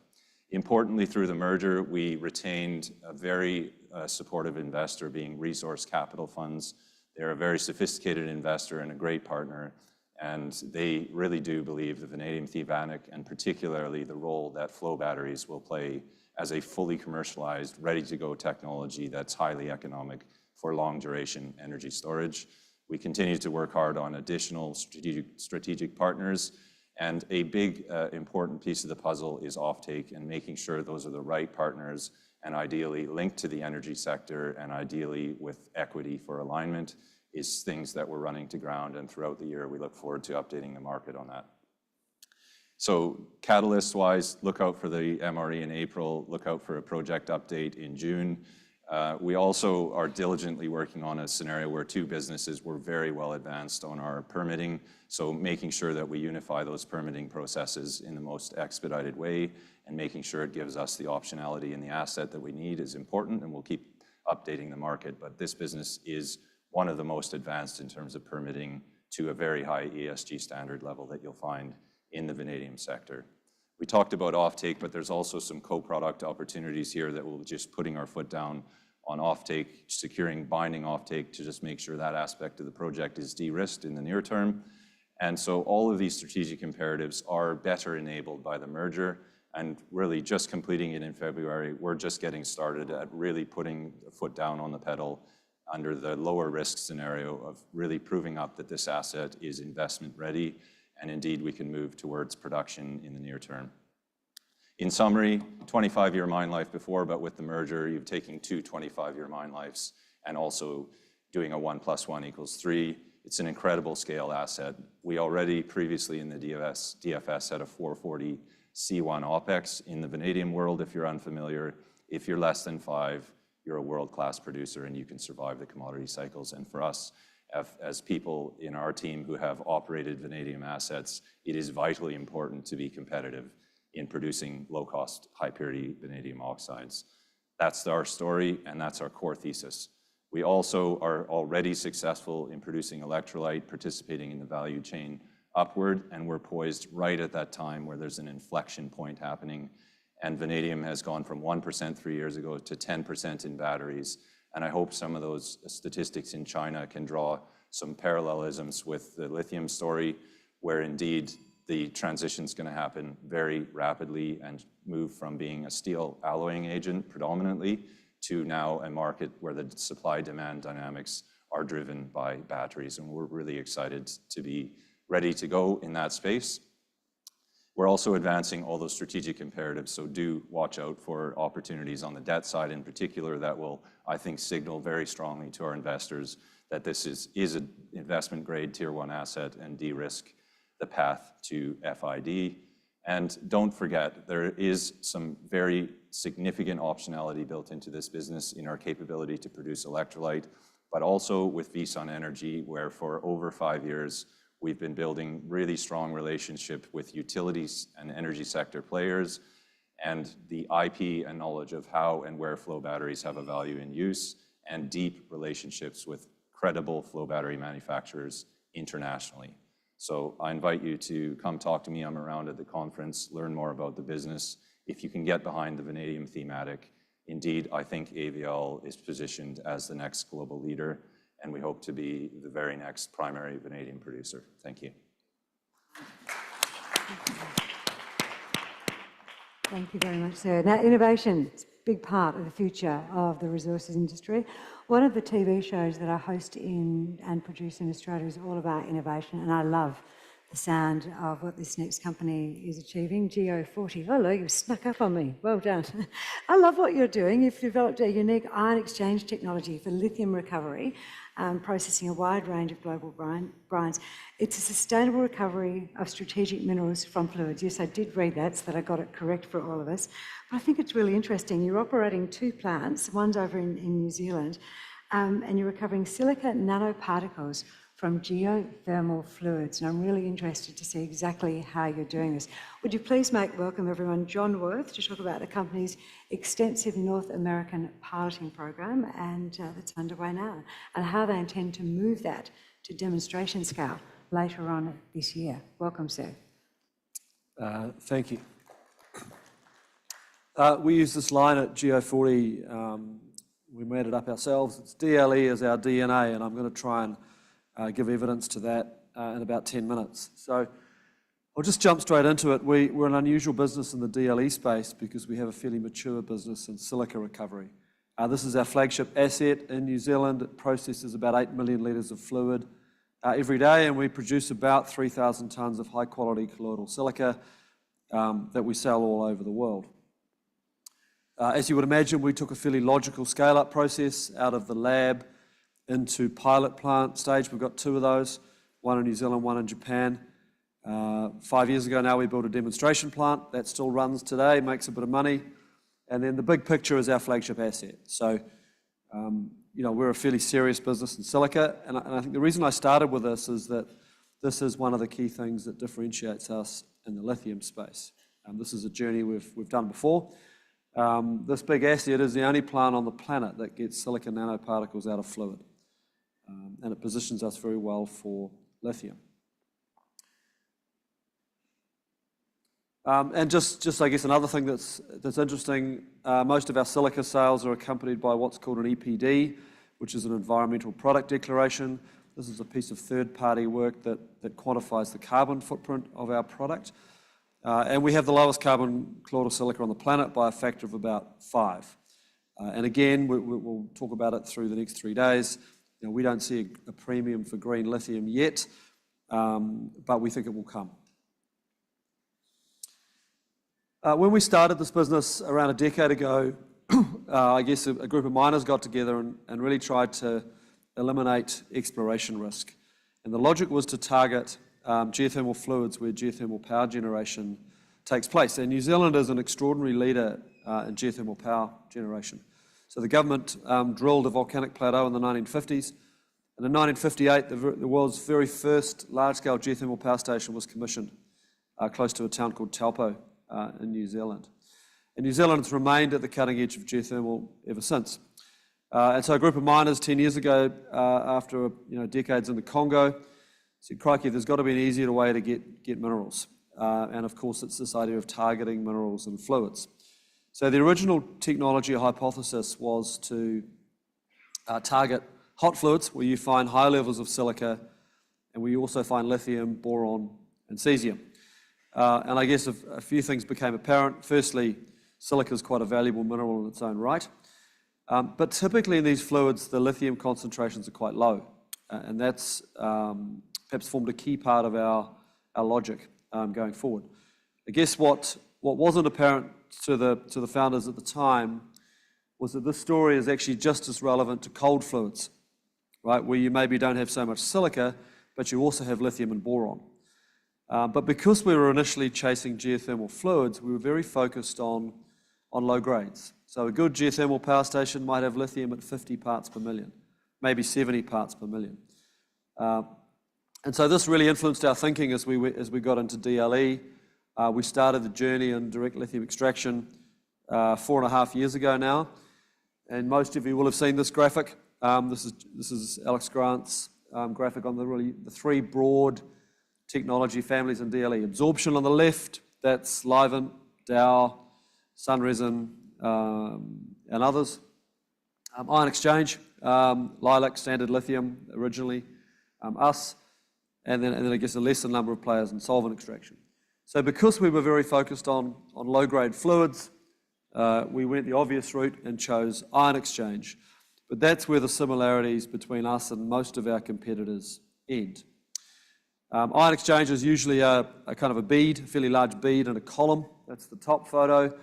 Importantly, through the merger, we retained a very supportive investor, being Resource Capital Funds. They're a very sophisticated investor and a great partner, and they really do believe the vanadium thematic, and particularly the role that flow batteries will play as a fully commercialized, ready-to-go technology that's highly economic for long-duration energy storage. We continue to work hard on additional strategic partners, and a big important piece of the puzzle is offtake and making sure those are the right partners and ideally linked to the energy sector and ideally with equity for alignment is things that we're running to ground, and throughout the year we look forward to updating the market on that. So catalyst-wise, look out for the MRE in April, look out for a project update in June. We also are diligently working on a scenario where two businesses were very well advanced on our permitting, so making sure that we unify those permitting processes in the most expedited way and making sure it gives us the optionality in the asset that we need is important, and we'll keep updating the market. But this business is one of the most advanced in terms of permitting to a very high ESG standard level that you'll find in the vanadium sector. We talked about offtake, but there's also some co-product opportunities here that we're just putting our foot down on offtake, securing binding offtake to just make sure that aspect of the project is de-risked in the near term. And so all of these strategic imperatives are better enabled by the merger, and really just completing it in February, we're just getting started at really putting a foot down on the pedal under the lower risk scenario of really proving up that this asset is investment ready, and indeed we can move towards production in the near term. In summary, 25-year mine life before, but with the merger, you've taken two 25-year mine lives and also doing a 1 + 1 = 3. It's an incredible scale asset. We already previously in the DFS had a 440 C1 OPEX. In the vanadium world, if you're unfamiliar, if you're less than 5, you're a world-class producer and you can survive the commodity cycles. And for us, as people in our team who have operated vanadium assets, it is vitally important to be competitive in producing low-cost, high-purity vanadium oxides. That's our story, and that's our core thesis. We also are already successful in producing electrolyte, participating in the value chain upward, and we're poised right at that time where there's an inflection point happening. And vanadium has gone from 1% 3 years ago to 10% in batteries. And I hope some of those statistics in China can draw some parallelisms with the lithium story, where indeed the transition is going to happen very rapidly and move from being a steel alloying agent predominantly to now a market where the supply-demand dynamics are driven by batteries. And we're really excited to be ready to go in that space. We're also advancing all those strategic imperatives, so do watch out for opportunities on the debt side in particular that will, I think, signal very strongly to our investors that this is an investment-grade Tier 1 asset and de-risk the path to FID. And don't forget, there is some very significant optionality built into this business in our capability to produce electrolyte, but also with VSUN Energy, where for over 5 years, we've been building really strong relationship with utilities and energy sector players, and the IP and knowledge of how and where flow batteries have a value in use, and deep relationships with credible flow battery manufacturers internationally. So I invite you to come talk to me. I'm around at the conference, learn more about the business. If you can get behind the vanadium thematic, indeed, I think AVL is positioned as the next global leader, and we hope to be the very next primary vanadium producer. Thank you. Thank you very much, sir. Now, innovation is a big part of the future of the resources industry. One of the TV shows that I host in and produce in Australia is all about innovation, and I love the sound of what this next company is achieving, Geo40. Hello, you've snuck up on me. Well done. I love what you're doing. You've developed a unique ion exchange technology for lithium recovery, processing a wide range of global brines. It's a sustainable recovery of strategic minerals from fluids. Yes, I did read that, so that I got it correct for all of us. But I think it's really interesting. You're operating 2 plants, one's over in New Zealand, and you're recovering silica nanoparticles from geothermal fluids. And I'm really interested to see exactly how you're doing this. Would you please welcome everyone John Worth to talk about the company's extensive North American piloting program and that's underway now, and how they intend to move that to demonstration scale later on this year. Welcome, sir. Thank you. We use this line at Geo40. We made it up ourselves. It's DLE as our DNA, and I'm going to try and give evidence to that in about 10 minutes. So I'll just jump straight into it. We're an unusual business in the DLE space because we have a fairly mature business in silica recovery. This is our flagship asset in New Zealand. It processes about 8 million litres of fluid every day, and we produce about 3,000 tonnes of high-quality colloidal silica that we sell all over the world. As you would imagine, we took a fairly logical scale-up process out of the lab into pilot plant stage. We've got 2 of those, one in New Zealand, one in Japan. 5 years ago now, we built a demonstration plant that still runs today, makes a bit of money. And then the big picture is our flagship asset. So, we're a fairly serious business in silica. And I think the reason I started with this is that this is one of the key things that differentiates us in the lithium space. This is a journey we've done before. This big asset is the only plant on the planet that gets silica nanoparticles out of fluid. And it positions us very well for lithium. And just I guess another thing that's interesting, most of our silica sales are accompanied by what's called an EPD, which is an environmental product declaration. This is a piece of third-party work that quantifies the carbon footprint of our product. And we have the lowest carbon colloidal silica on the planet by a factor of about 5. And again, we'll talk about it through the next 3 days. We don't see a premium for green lithium yet, but we think it will come. When we started this business around a decade ago, I guess a group of miners got together and really tried to eliminate exploration risk. And the logic was to target geothermal fluids where geothermal power generation takes place. And New Zealand is an extraordinary leader in geothermal power generation. So the government drilled a volcanic plateau in the 1950s. And in 1958, the world's very first large-scale geothermal power station was commissioned close to a town called Taupo in New Zealand. And New Zealand has remained at the cutting edge of geothermal ever since. And so a group of miners 10 years ago, after decades in the Congo, said, crikey, there's got to be an easier way to get minerals. And of course, it's this idea of targeting minerals and fluids. So the original technology hypothesis was to target hot fluids where you find high levels of silica and where you also find lithium, boron, and cesium. And I guess a few things became apparent. Firstly, silica is quite a valuable mineral in its own right. But typically in these fluids, the lithium concentrations are quite low. And that's perhaps formed a key part of our logic going forward. I guess what wasn't apparent to the founders at the time was that this story is actually just as relevant to cold fluids, right, where you maybe don't have so much silica, but you also have lithium and boron. But because we were initially chasing geothermal fluids, we were very focused on low grades. So a good geothermal power station might have lithium at 50 parts per million, maybe 70 parts per million. And so this really influenced our thinking as we got into DLE. We started the journey in direct lithium extraction 4.5 years ago now. And most of you will have seen this graphic. This is Alex Grant's graphic on the 3 broad technology families in DLE. Absorption on the left, that's Livent, Dow, Sunresin, and others. Ion exchange, Lilac, Standard Lithium originally, us, and then I guess a lesser number of players in solvent extraction. So because we were very focused on low-grade fluids, we went the obvious route and chose ion exchange. But that's where the similarities between us and most of our competitors end. Ion exchange is usually a kind of a bead, a fairly large bead in a column. That's the top photo,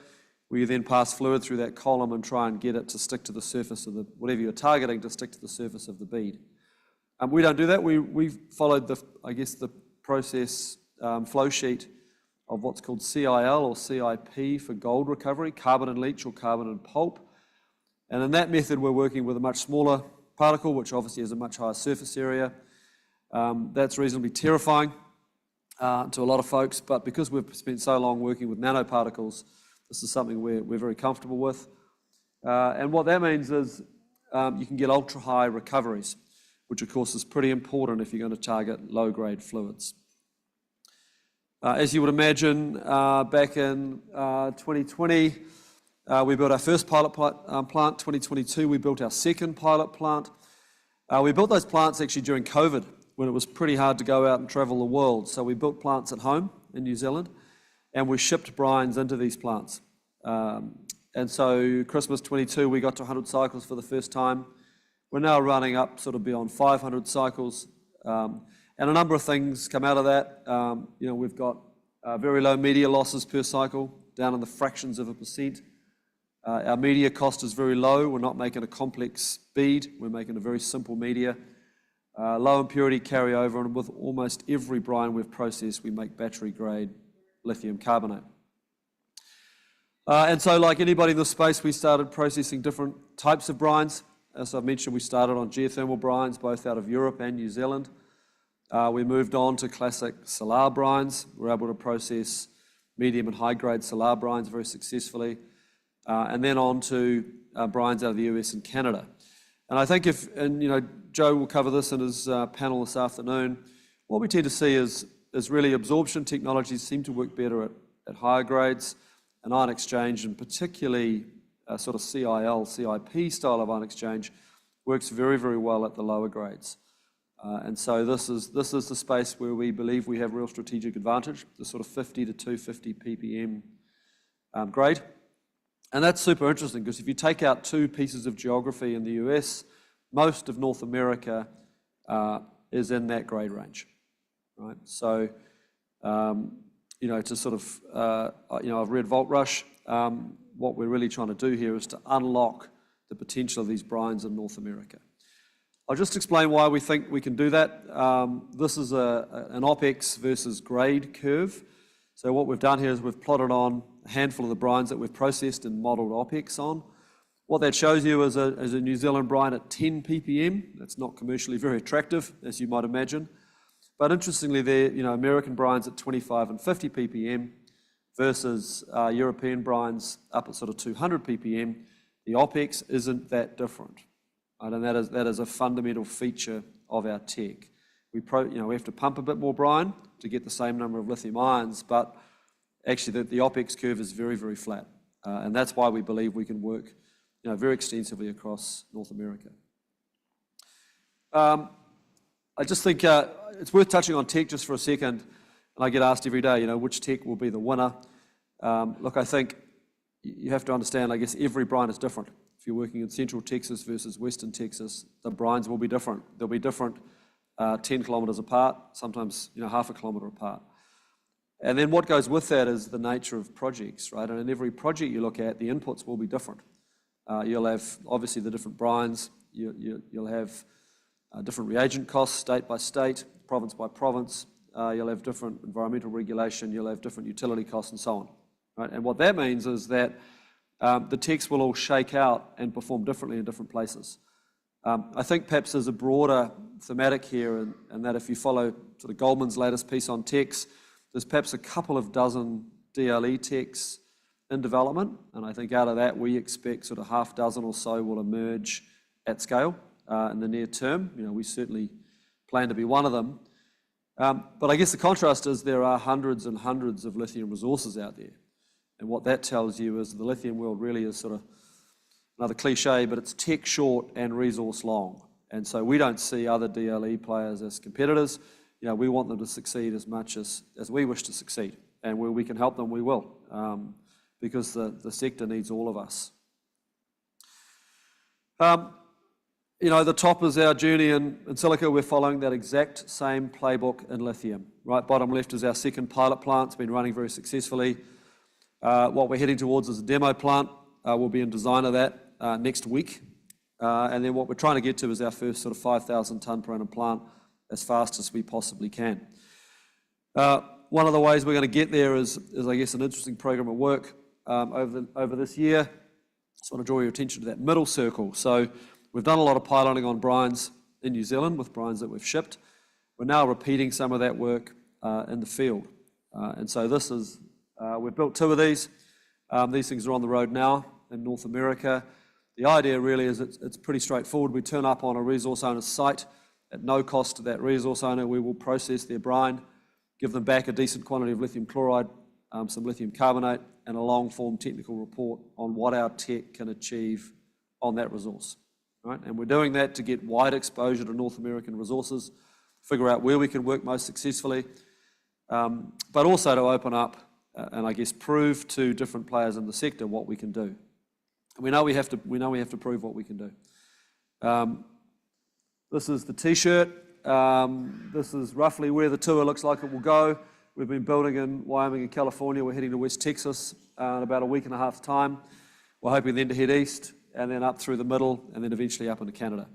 where you then pass fluid through that column and try and get it to stick to the surface of whatever you're targeting to stick to the surface of the bead. We don't do that. We followed the process flow sheet of what's called CIL or CIP for gold recovery, carbon and leach or carbon and pulp. And in that method, we're working with a much smaller particle, which obviously has a much higher surface area. That's reasonably terrifying to a lot of folks, but because we've spent so long working with nanoparticles, this is something we're very comfortable with. And what that means is you can get ultra-high recoveries, which of course is pretty important if you're going to target low-grade fluids. As you would imagine, back in 2020, we built our first pilot plant. 2022, we built our second pilot plant. We built those plants actually during COVID, when it was pretty hard to go out and travel the world. So we built plants at home in New Zealand, and we shipped brines into these plants. And so Christmas 22, we got to 100 cycles for the first time. We're now running up sort of beyond 500 cycles. And a number of things come out of that. We've got very low media losses per cycle, down in the fractions of a %. Our media cost is very low. We're not making a complex bead. We're making a very simple media. Low impurity carryover, and with almost every brine we've processed, we make battery-grade lithium carbonate. And so like anybody in this space, we started processing different types of brines. As I've mentioned, we started on geothermal brines, both out of Europe and New Zealand. We moved on to classic salar brines. We're able to process medium and high-grade salar brines very successfully. And then on to brines out of the US and Canada. And I think Joe will cover this in his panel this afternoon, what we tend to see is really absorption technologies seem to work better at higher grades, and ion exchange, and particularly sort of CIL, CIP style of ion exchange, works very, very well at the lower grades. And so this is the space where we believe we have real strategic advantage, the sort of 50 to 250 ppm grade. And that's super interesting, because if you take out two pieces of geography in the US, most of North America is in that grade range, right? So, to sort of, I've read Volt Rush. What we're really trying to do here is to unlock the potential of these brines in North America. I'll just explain why we think we can do that. This is an OPEX versus grade curve. So what we've done here is we've plotted on a handful of the brines that we've processed and modelled OPEX on. What that shows you is a New Zealand brine at 10 ppm. That's not commercially very attractive, as you might imagine. But interestingly, American brines at 25 and 50 ppm versus European brines up at sort of 200 ppm, the OPEX isn't that different. Right? And that is a fundamental feature of our tech. We have to pump a bit more brine to get the same number of lithium ions, but actually the OPEX curve is very, very flat. And that's why we believe we can work very extensively across North America. I just think it's worth touching on tech just for a second. And I get asked every day, which tech will be the winner. Look, I think you have to understand, I guess every brine is different. If you're working in Central Texas versus Western Texas, the brines will be different. They'll be different 10 kilometres apart, sometimes half a kilometre apart. And then what goes with that is the nature of projects, right? And in every project you look at, the inputs will be different. You'll have obviously the different brines. You'll have different reagent costs, state by state, province by province. You'll have different environmental regulation. You'll have different utility costs and so on. Right? And what that means is that the techs will all shake out and perform differently in different places. I think perhaps there's a broader thematic here, and that if you follow sort of Goldman's latest piece on techs, there's perhaps a couple of dozen DLE techs in development, and I think out of that we expect sort of half dozen or so will emerge at scale in the near term. We certainly plan to be one of them. But I guess the contrast is there are hundreds and hundreds of lithium resources out there. And what that tells you is the lithium world really is sort of another cliche, but it's tech short and resource long. And so we don't see other DLE players as competitors. We want them to succeed as much as we wish to succeed. And where we can help them, we will, because the sector needs all of us. the top is our journey in silica. We're following that exact same playbook in lithium. Right, bottom left is our second pilot plant. It's been running very successfully. What we're heading towards is a demo plant. We'll be in design of that next week. And then what we're trying to get to is our first sort of 5,000 tonne per annum plant as fast as we possibly can. One of the ways we're going to get there is I guess, an interesting program of work over this year. Just want to draw your attention to that middle circle. So we've done a lot of piloting on brines in New Zealand with brines that we've shipped. We're now repeating some of that work in the field. And so this is, we've built 2 of these. These things are on the road now in North America. The idea really is it's pretty straightforward. We turn up on a resource owner's site at no cost to that resource owner. We will process their brine, give them back a decent quantity of lithium chloride, some lithium carbonate, and a long-form technical report on what our tech can achieve on that resource. Right? And we're doing that to get wide exposure to North American resources, figure out where we can work most successfully, but also to open up and I guess prove to different players in the sector what we can do. We know we have to prove what we can do. This is the T-shirt. This is roughly where the tour looks like it will go. We've been building in Wyoming and California. We're heading to West Texas in about a week and a half's time. We're hoping then to head east and then up through the middle and then eventually up into Canada.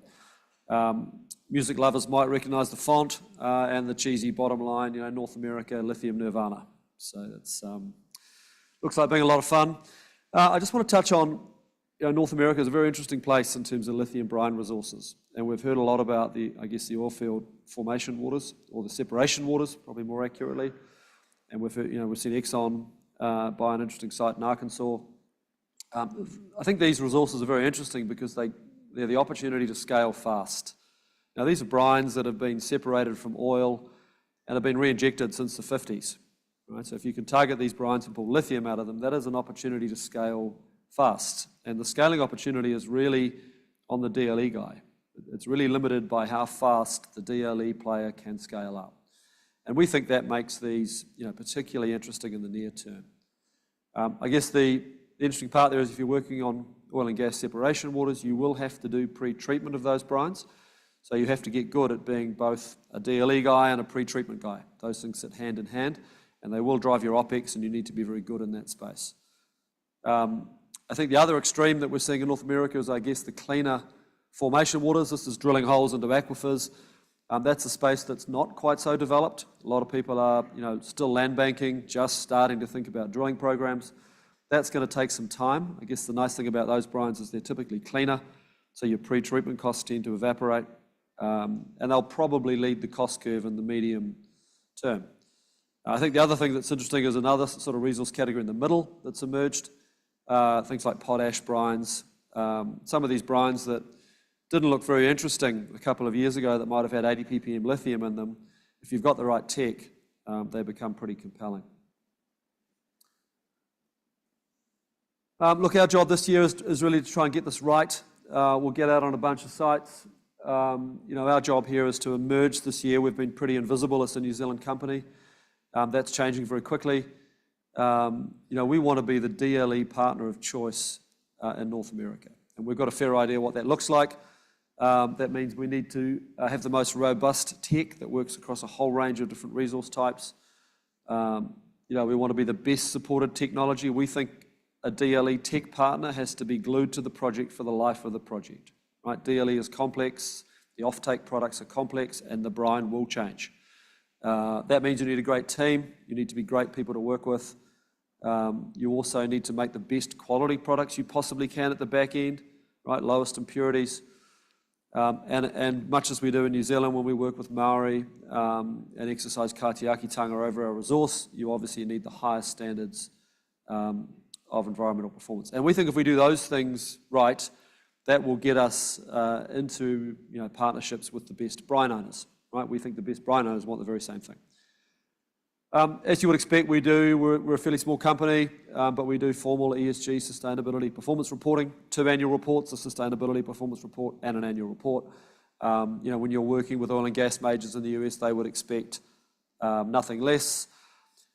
Music lovers might recognise the font and the cheesy bottom line, North America, lithium nirvana. So it's looks like being a lot of fun. I just want to touch on, North America is a very interesting place in terms of lithium brine resources. And we've heard a lot about the oil field formation waters, or the separation waters, probably more accurately. And we've heard, we've seen Exxon buy an interesting site in Arkansas. I think these resources are very interesting because they're the opportunity to scale fast. Now, these are brines that have been separated from oil and have been re-injected since the 50s. Right? So if you can target these brines and pull lithium out of them, that is an opportunity to scale fast. And the scaling opportunity is really on the DLE guy. It's really limited by how fast the DLE player can scale up. And we think that makes these particularly interesting in the near term. I guess the interesting part there is if you're working on oil and gas separation waters, you will have to do pre-treatment of those brines. So you have to get good at being both a DLE guy and a pre-treatment guy. Those things sit hand in hand, and they will drive your OPEX, and you need to be very good in that space. I think the other extreme that we're seeing in North America is, I guess, the cleaner formation waters. This is drilling holes into aquifers. That's a space that's not quite so developed. A lot of people are, still land banking, just starting to think about drilling programs. That's going to take some time. I guess the nice thing about those brines is they're typically cleaner, so your pre-treatment costs tend to evaporate, and they'll probably lead the cost curve in the medium term. I think the other thing that's interesting is another sort of resource category in the middle that's emerged, things like potash brines. Some of these brines that didn't look very interesting a couple of years ago that might have had 80 ppm lithium in them, if you've got the right tech, they become pretty compelling. Look, our job this year is really to try and get this right. We'll get out on a bunch of sites. Our job here is to emerge this year. We've been pretty invisible as a New Zealand company. That's changing very quickly. We want to be the DLE partner of choice in North America. And we've got a fair idea what that looks like. That means we need to have the most robust tech that works across a whole range of different resource types. We want to be the best supported technology. We think a DLE tech partner has to be glued to the project for the life of the project. Right? DLE is complex, the offtake products are complex, and the brine will change. That means you need a great team. You need to be great people to work with. You also need to make the best quality products you possibly can at the back end, right? Lowest impurities. And much as we do in New Zealand when we work with Maori and exercise kaitiakitanga over our resource, you obviously need the highest standards of environmental performance. And we think if we do those things right, that will get us into partnerships with the best brine owners. Right? We think the best brine owners want the very same thing. As you would expect, we're a fairly small company, but we do formal ESG sustainability performance reporting, 2 annual reports, a sustainability performance report and an annual report. When you're working with oil and gas majors in the US, they would expect nothing less.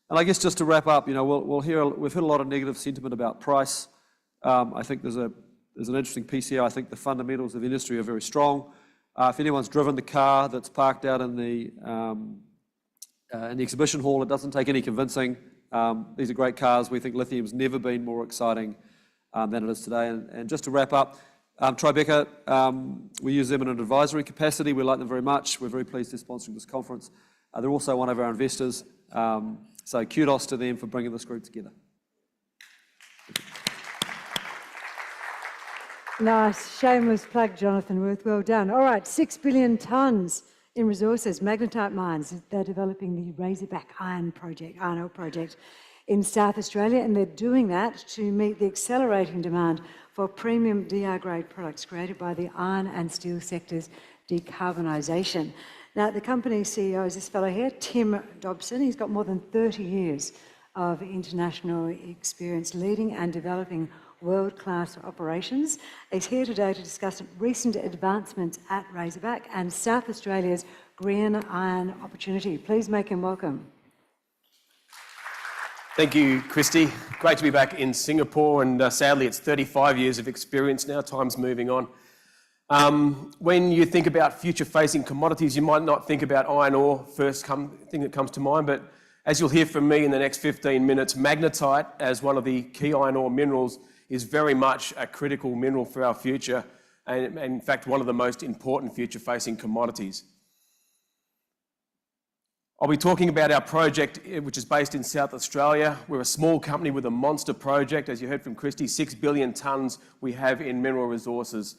And I guess just to wrap up, we've heard a lot of negative sentiment about price. I think there's a there's an interesting piece here. I think the fundamentals of the industry are very strong. If anyone's driven the car that's parked out in the exhibition hall, it doesn't take any convincing. These are great cars. We think lithium's never been more exciting than it is today. And just to wrap up, Tribeca, we use them in an advisory capacity. We like them very much. We're very pleased they're sponsoring this conference. They're also one of our investors. So kudos to them for bringing this group together. Nice, shameless plug, Jonathan Worth, well done. All right, 6 billion tonnes in resources, magnetite mines. They're developing the Razorback iron ore project in South Australia, and they're doing that to meet the accelerating demand for premium DR grade products created by the iron and steel sector's decarbonisation. Now, the company's CEO is this fellow here, Tim Dobson. He's got more than 30 years of international experience leading and developing world-class operations. He's here today to discuss recent advancements at Razorback and South Australia's green iron opportunity. Please make him welcome. Thank you, Christy. Great to be back in Singapore, and sadly it's 35 years of experience now. Time's moving on. When you think about future-facing commodities, you might not think about iron ore first thing that comes to mind, but as you'll hear from me in the next 15 minutes, magnetite, as one of the key iron ore minerals, is very much a critical mineral for our future, and in fact one of the most important future-facing commodities. I'll be talking about our project, which is based in South Australia. We're a small company with a monster project. As you heard from Christy, 6 billion tonnes we have in mineral resources.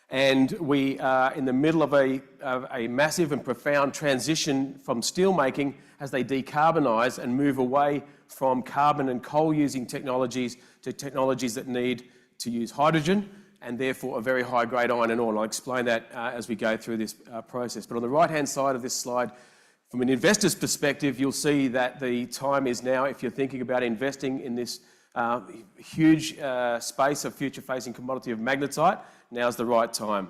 And we are in the middle of a massive and profound transition from steelmaking as they decarbonise and move away from carbon and coal-using technologies to technologies that need to use hydrogen and therefore a very high-grade iron and ore. And I'll explain that as we go through this process. But on the right-hand side of this slide, from an investor's perspective, you'll see that the time is now, if you're thinking about investing in this huge space of future-facing commodity of magnetite, now's the right time.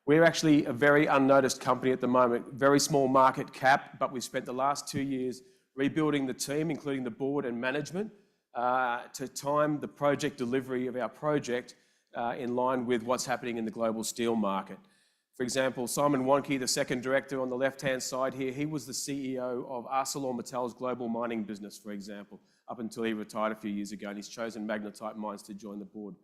We're actually a very unnoticed company at the moment, very small market cap, but we've spent the last 2 years rebuilding the team, including the board and management, to time the project delivery of our project in line with what's happening in the global steel market. For example, Simon Wonke, the second director on the left-hand side here, he was the CEO of ArcelorMittal's global mining business, for example, up until he retired a few years ago, and he's chosen magnetite mines to join the board.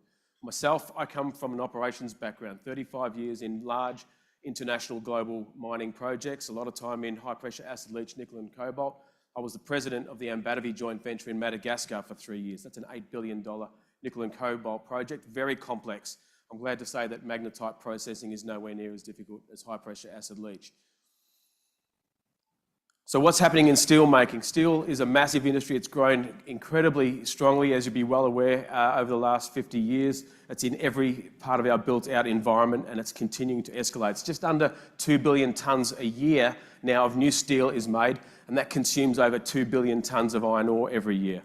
Myself, I come from an operations background, 35 years in large international global mining projects, a lot of time in high-pressure acid leach, nickel and cobalt. I was the president of the Ambatavi joint venture in Madagascar for 3 years. That's an $8 billion nickel and cobalt project, very complex. I'm glad to say that magnetite processing is nowhere near as difficult as high-pressure acid leach. So what's happening in steel making? Steel is a massive industry. It's grown incredibly strongly, as you'll be well aware, over the last 50 years. It's in every part of our built-out environment, and it's continuing to escalate. It's just under 2 billion tonnes a year now of new steel is made, and that consumes over 2 billion tonnes of iron ore every year.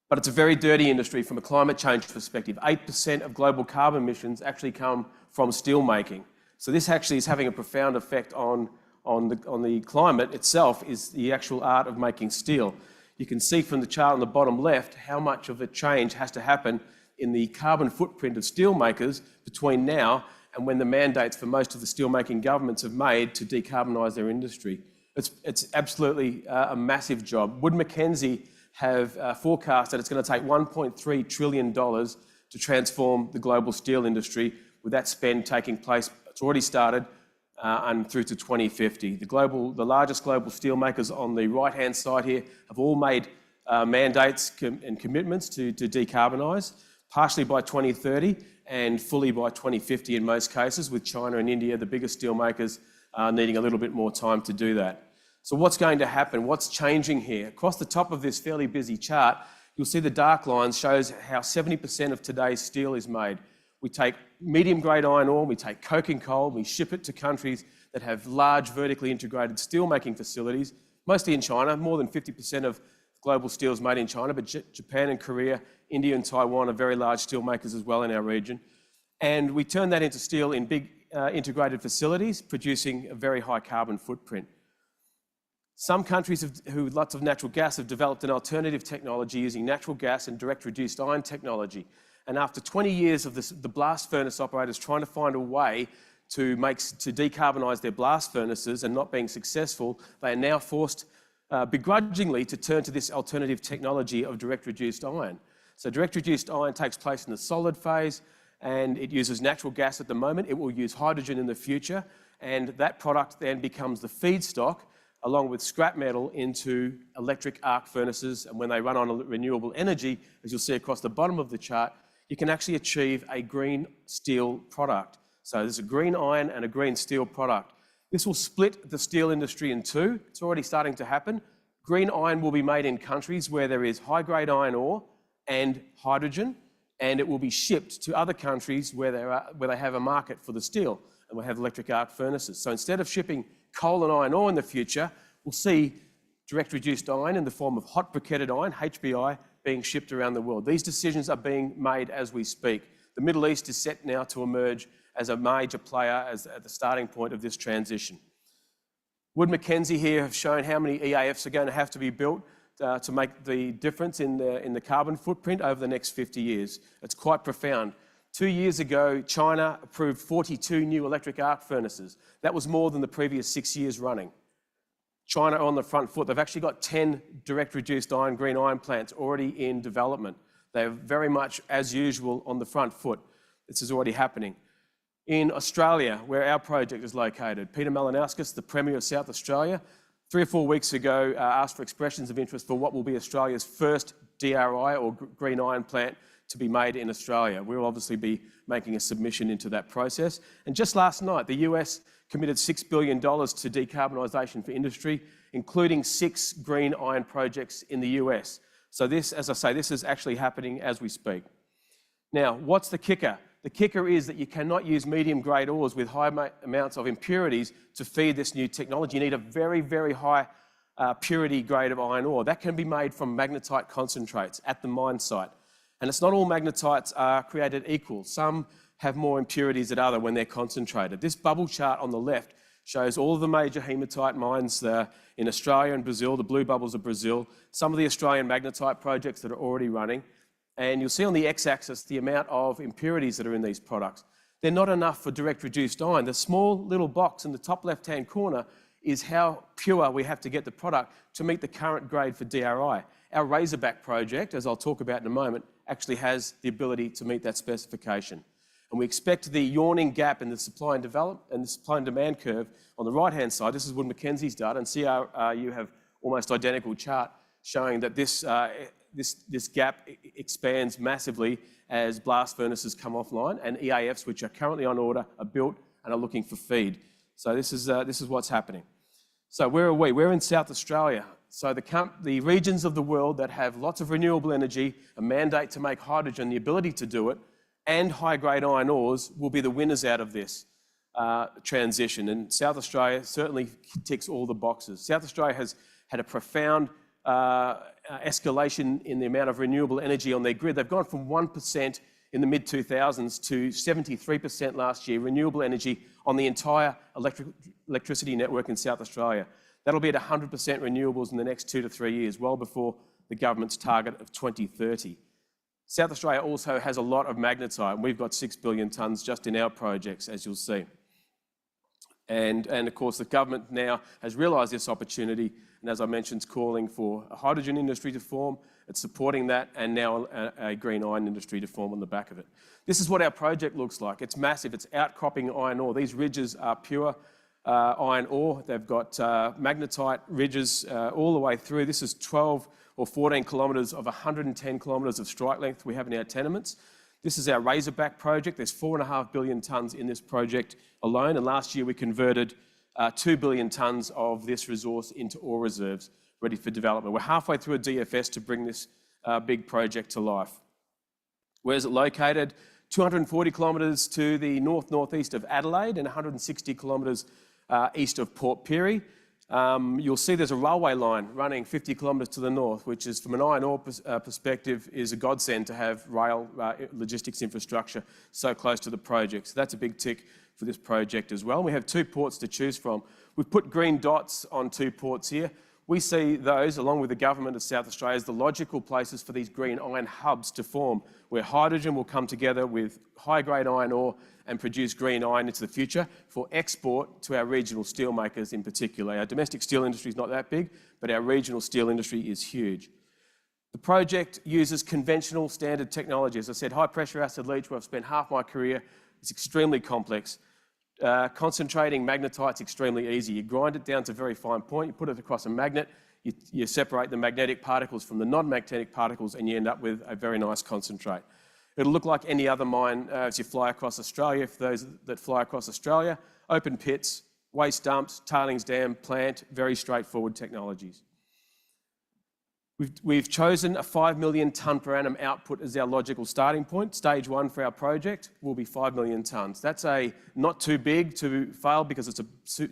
But it's a very dirty industry from a climate change perspective. 8% of global carbon emissions actually come from steel making. So this actually is having a profound effect on the climate itself, is the actual art of making steel. You can see from the chart on the bottom left how much of a change has to happen in the carbon footprint of steel makers between now and when the mandates for most of the steel making governments have made to decarbonise their industry. It's absolutely a massive job. Wood Mackenzie have forecast that it's going to take $1.3 trillion to transform the global steel industry, with that spend taking place. It's already started and through to 2050. The largest global steel makers on the right-hand side here have all made mandates and commitments to decarbonise, partially by 2030 and fully by 2050 in most cases, with China and India, the biggest steel makers, needing a little bit more time to do that. So what's going to happen? What's changing here? Across the top of this fairly busy chart, you'll see the dark lines shows how 70% of today's steel is made. We take medium-grade iron ore, we take coking coal, we ship it to countries that have large vertically integrated steel-making facilities, mostly in China. More than 50% of global steel is made in China, but Japan and Korea, India and Taiwan are very large steel makers as well in our region. And we turn that into steel in big integrated facilities, producing a very high carbon footprint. Some countries who with lots of natural gas have developed an alternative technology using natural gas and direct reduced iron technology. And after 20 years of the blast furnace operators trying to find a way to decarbonise their blast furnaces and not being successful, they are now forced begrudgingly to turn to this alternative technology of direct reduced iron. So direct reduced iron takes place in the solid phase, and it uses natural gas at the moment. It will use hydrogen in the future, and that product then becomes the feedstock along with scrap metal into electric arc furnaces. And when they run on renewable energy, as you'll see across the bottom of the chart, you can actually achieve a green steel product. So there's a green iron and a green steel product. This will split the steel industry in two. It's already starting to happen. Green iron will be made in countries where there is high-grade iron ore and hydrogen, and it will be shipped to other countries where they have a market for the steel and will have electric arc furnaces. So instead of shipping coal and iron ore in the future, we'll see direct reduced iron in the form of hot briquetted iron, HBI, being shipped around the world. These decisions are being made as we speak. The Middle East is set now to emerge as a major player at the starting point of this transition. Wood Mackenzie here have shown how many EAFs are going to have to be built to make the difference in the carbon footprint over the next 50 years. It's quite profound. 2 years ago, China approved 42 new electric arc furnaces. That was more than the previous 6 years running. China on the front foot. They've actually got 10 direct reduced iron, green iron plants already in development. They're very much, as usual, on the front foot. This is already happening. In Australia, where our project is located, Peter Malinauskas, the Premier of South Australia, 3 or 4 weeks ago asked for expressions of interest for what will be Australia's first DRI or green iron plant to be made in Australia. We'll obviously be making a submission into that process. And just last night, the US committed $6 billion to decarbonisation for industry, including 6 green iron projects in the US. So this, as I say, this is actually happening as we speak. Now, what's the kicker? The kicker is that you cannot use medium-grade ores with high amounts of impurities to feed this new technology. You need a very, very high purity grade of iron ore. That can be made from magnetite concentrates at the mine site. And it's not all magnetites are created equal. Some have more impurities than others when they're concentrated. This bubble chart on the left shows all of the major hematite mines in Australia and Brazil, the blue bubbles of Brazil, some of the Australian magnetite projects that are already running. And you'll see on the x-axis the amount of impurities that are in these products. They're not enough for direct reduced iron. The small little box in the top left-hand corner is how pure we have to get the product to meet the current grade for DRI. Our Razorback project, as I'll talk about in a moment, actually has the ability to meet that specification. And we expect the yawning gap in the supply and demand curve on the right-hand side. This is Wood Mackenzie's data, and CRU have almost identical chart showing that this gap expands massively as blast furnaces come offline and EAFs, which are currently on order, are built and are looking for feed. So this is what's happening. So where are we? We're in South Australia. So the regions of the world that have lots of renewable energy, a mandate to make hydrogen, the ability to do it, and high-grade iron ores will be the winners out of this transition. And South Australia certainly ticks all the boxes. South Australia has had a profound escalation in the amount of renewable energy on their grid. They've gone from 1% in the mid-2000s to 73% last year, renewable energy on the entire electricity network in South Australia. That'll be at 100% renewables in the next 2 to 3 years, well before the government's target of 2030. South Australia also has a lot of magnetite, and we've got 6 billion tonnes just in our projects, as you'll see. And of course, the government now has realised this opportunity, and as I mentioned, it's calling for a hydrogen industry to form. It's supporting that, and now a green iron industry to form on the back of it. This is what our project looks like. It's massive. It's outcropping iron ore. These ridges are pure iron ore. They've got magnetite ridges all the way through. This is 12 or 14 kilometres of 110 kilometres of strike length we have in our tenements. This is our Razorback project. There's 4.5 billion tonnes in this project alone, and last year we converted 2 billion tonnes of this resource into ore reserves ready for development. We're halfway through a DFS to bring this big project to life. Where is it located? 240 kilometres to the north-northeast of Adelaide and 160 kilometres east of Port Pirie. You'll see there's a railway line running 50 kilometres to the north, which is, from an iron ore perspective, is a godsend to have rail logistics infrastructure so close to the project. So that's a big tick for this project as well. We have 2 ports to choose from. We've put green dots on 2 ports here. We see those, along with the government of South Australia, as the logical places for these green iron hubs to form, where hydrogen will come together with high-grade iron ore and produce green iron into the future for export to our regional steel makers in particular. Our domestic steel industry is not that big, but our regional steel industry is huge. The project uses conventional standard technology. As I said, high-pressure acid leach, where I've spent half my career. It's extremely complex. Concentrating magnetite is extremely easy. You grind it down to a very fine point, you put it across a magnet, you separate the magnetic particles from the non-magnetic particles, and you end up with a very nice concentrate. It'll look like any other mine as you fly across Australia. For those that fly across Australia, open pits, waste dumps, tailings dam, plant, very straightforward technologies. We've chosen a 5 million tonne per annum output as our logical starting point. Stage 1 for our project will be 5 million tonnes. That's not too big to fail because it's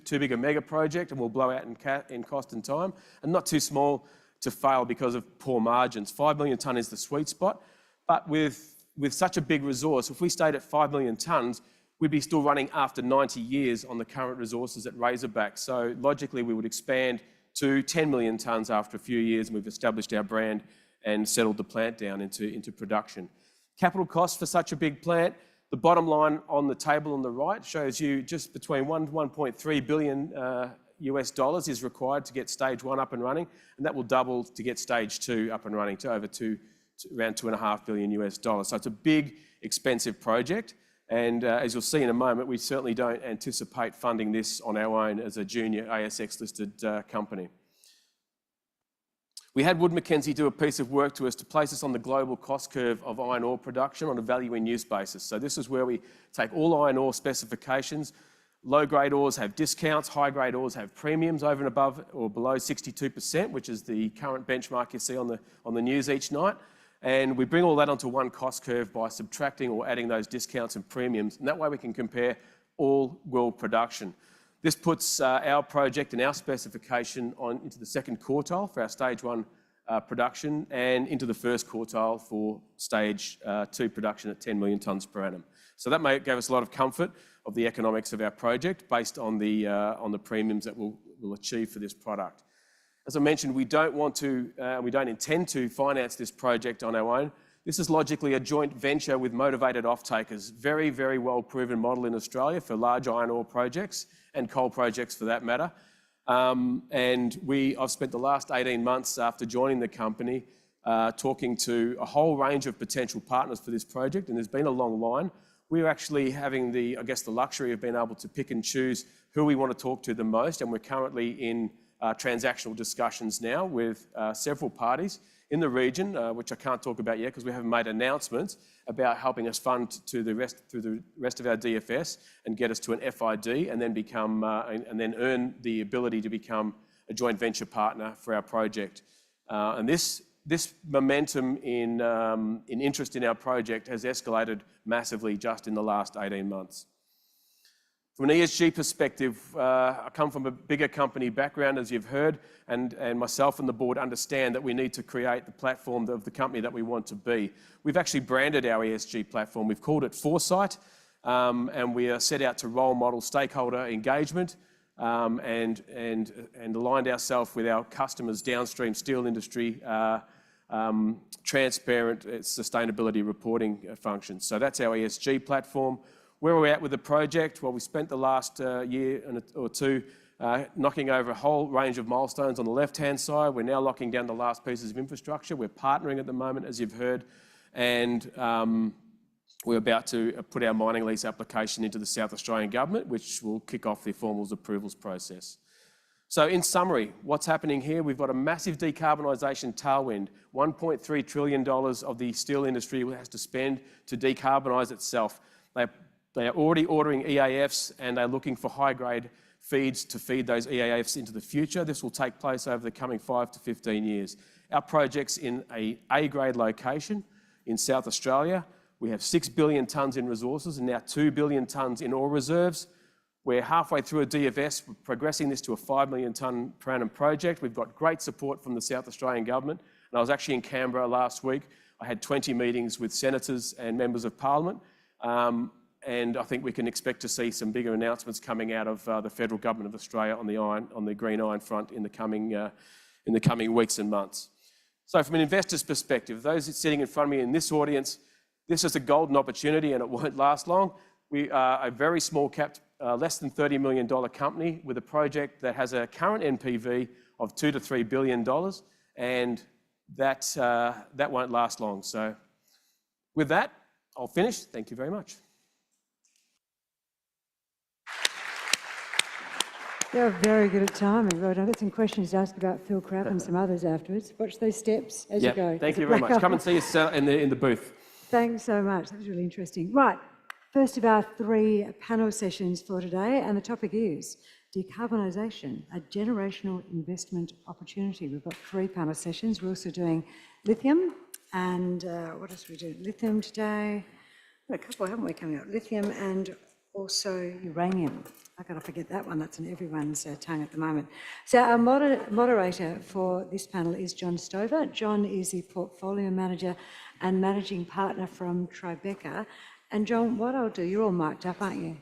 too big a mega project and will blow out in cost and time, and not too small to fail because of poor margins. 5 million tonne is the sweet spot, but with such a big resource, if we stayed at 5 million tonnes, we'd be still running after 90 years on the current resources at Razorback. So logically, we would expand to 10 million tonnes after a few years, and we've established our brand and settled the plant down into production. Capital costs for such a big plant, the bottom line on the table on the right shows you just between $1 to $1.3 billion US dollars is required to get stage 1 up and running, and that will double to get stage 2 up and running to around $2.5 billion US dollars. So it's a big, expensive project. And as you'll see in a moment, we certainly don't anticipate funding this on our own as a junior ASX-listed company. We had Wood Mackenzie do a piece of work to us to place us on the global cost curve of iron ore production on a value in use basis. So this is where we take all iron ore specifications. Low-grade ores have discounts, high-grade ores have premiums over and above or below 62%, which is the current benchmark you see on the news each night. And we bring all that onto one cost curve by subtracting or adding those discounts and premiums. And that way we can compare all world production. This puts our project and our specification into the second quartile for our stage 1 production and into the first quartile for stage 2 production at 10 million tonnes per annum. So that gave us a lot of comfort of the economics of our project based on the premiums that we'll achieve for this product. As I mentioned, we don't intend to finance this project on our own. This is logically a joint venture with motivated off-takers. Very, very well proven model in Australia for large iron ore projects and coal projects for that matter. I've spent the last 18 months after joining the company talking to a whole range of potential partners for this project, and there's been a long line. We're actually having the luxury of being able to pick and choose who we want to talk to the most, and we're currently in transactional discussions now with several parties in the region, which I can't talk about yet because we haven't made announcements about helping us fund through the rest of our DFS and get us to an FID and then earn the ability to become a joint venture partner for our project. And this momentum in interest in our project has escalated massively just in the last 18 months. From an ESG perspective, I come from a bigger company background, as you've heard, and myself and the board understand that we need to create the platform of the company that we want to be. We've actually branded our ESG platform. We've called it Foresight, and we are set out to role model stakeholder engagement and aligned ourselves with our customers' downstream steel industry transparent sustainability reporting functions. So that's our ESG platform. Where are we at with the project? Well, we spent the last year or two knocking over a whole range of milestones on the left-hand side. We're now locking down the last pieces of infrastructure. We're partnering at the moment, as you've heard, and we're about to put our mining lease application into the South Australian Government, which will kick off the formals approvals process. So in summary, what's happening here? We've got a massive decarbonisation tailwind. $1.3 trillion of the steel industry has to spend to decarbonise itself. They are already ordering EAFs and they're looking for high-grade feeds to feed those EAFs into the future. This will take place over the coming 5 to 15 years. Our project's in an A-grade location in South Australia. We have 6 billion tonnes in resources and now 2 billion tonnes in ore reserves. We're halfway through a DFS, we're progressing this to a 5 million tonne per annum project. We've got great support from the South Australian Government. And I was actually in Canberra last week. I had 20 meetings with senators and members of Parliament. And I think we can expect to see some bigger announcements coming out of the federal government of Australia on the green iron front in the coming in the coming weeks and months. So from an investor's perspective, those sitting in front of me in this audience, this is a golden opportunity and it won't last long. We are a very small cap, less than $30 million company with a project that has a current NPV of $2 to $3 billion, and that won't last long. So with that, I'll finish. Thank you very much. You're very good at timing, Rod. I've got some questions to ask about Phil Crabb and some others afterwards. Watch those steps as you go. Thank you very much. Come and see us in the booth. Thanks so much. That was really interesting. Right, first of our 3 panel sessions for today, and the topic is decarbonisation, a generational investment opportunity. We've got 3 panel sessions. We're also doing lithium, and what else we do? Lithium today. We've got a couple, haven't we, coming up? Lithium and also uranium. I've got to forget that one. That's on everyone's tongue at the moment. So our moderator for this panel is John Stover. John is the portfolio manager and managing partner from Tribeca. And John, what I'll do, you're all mic'd up, aren't you?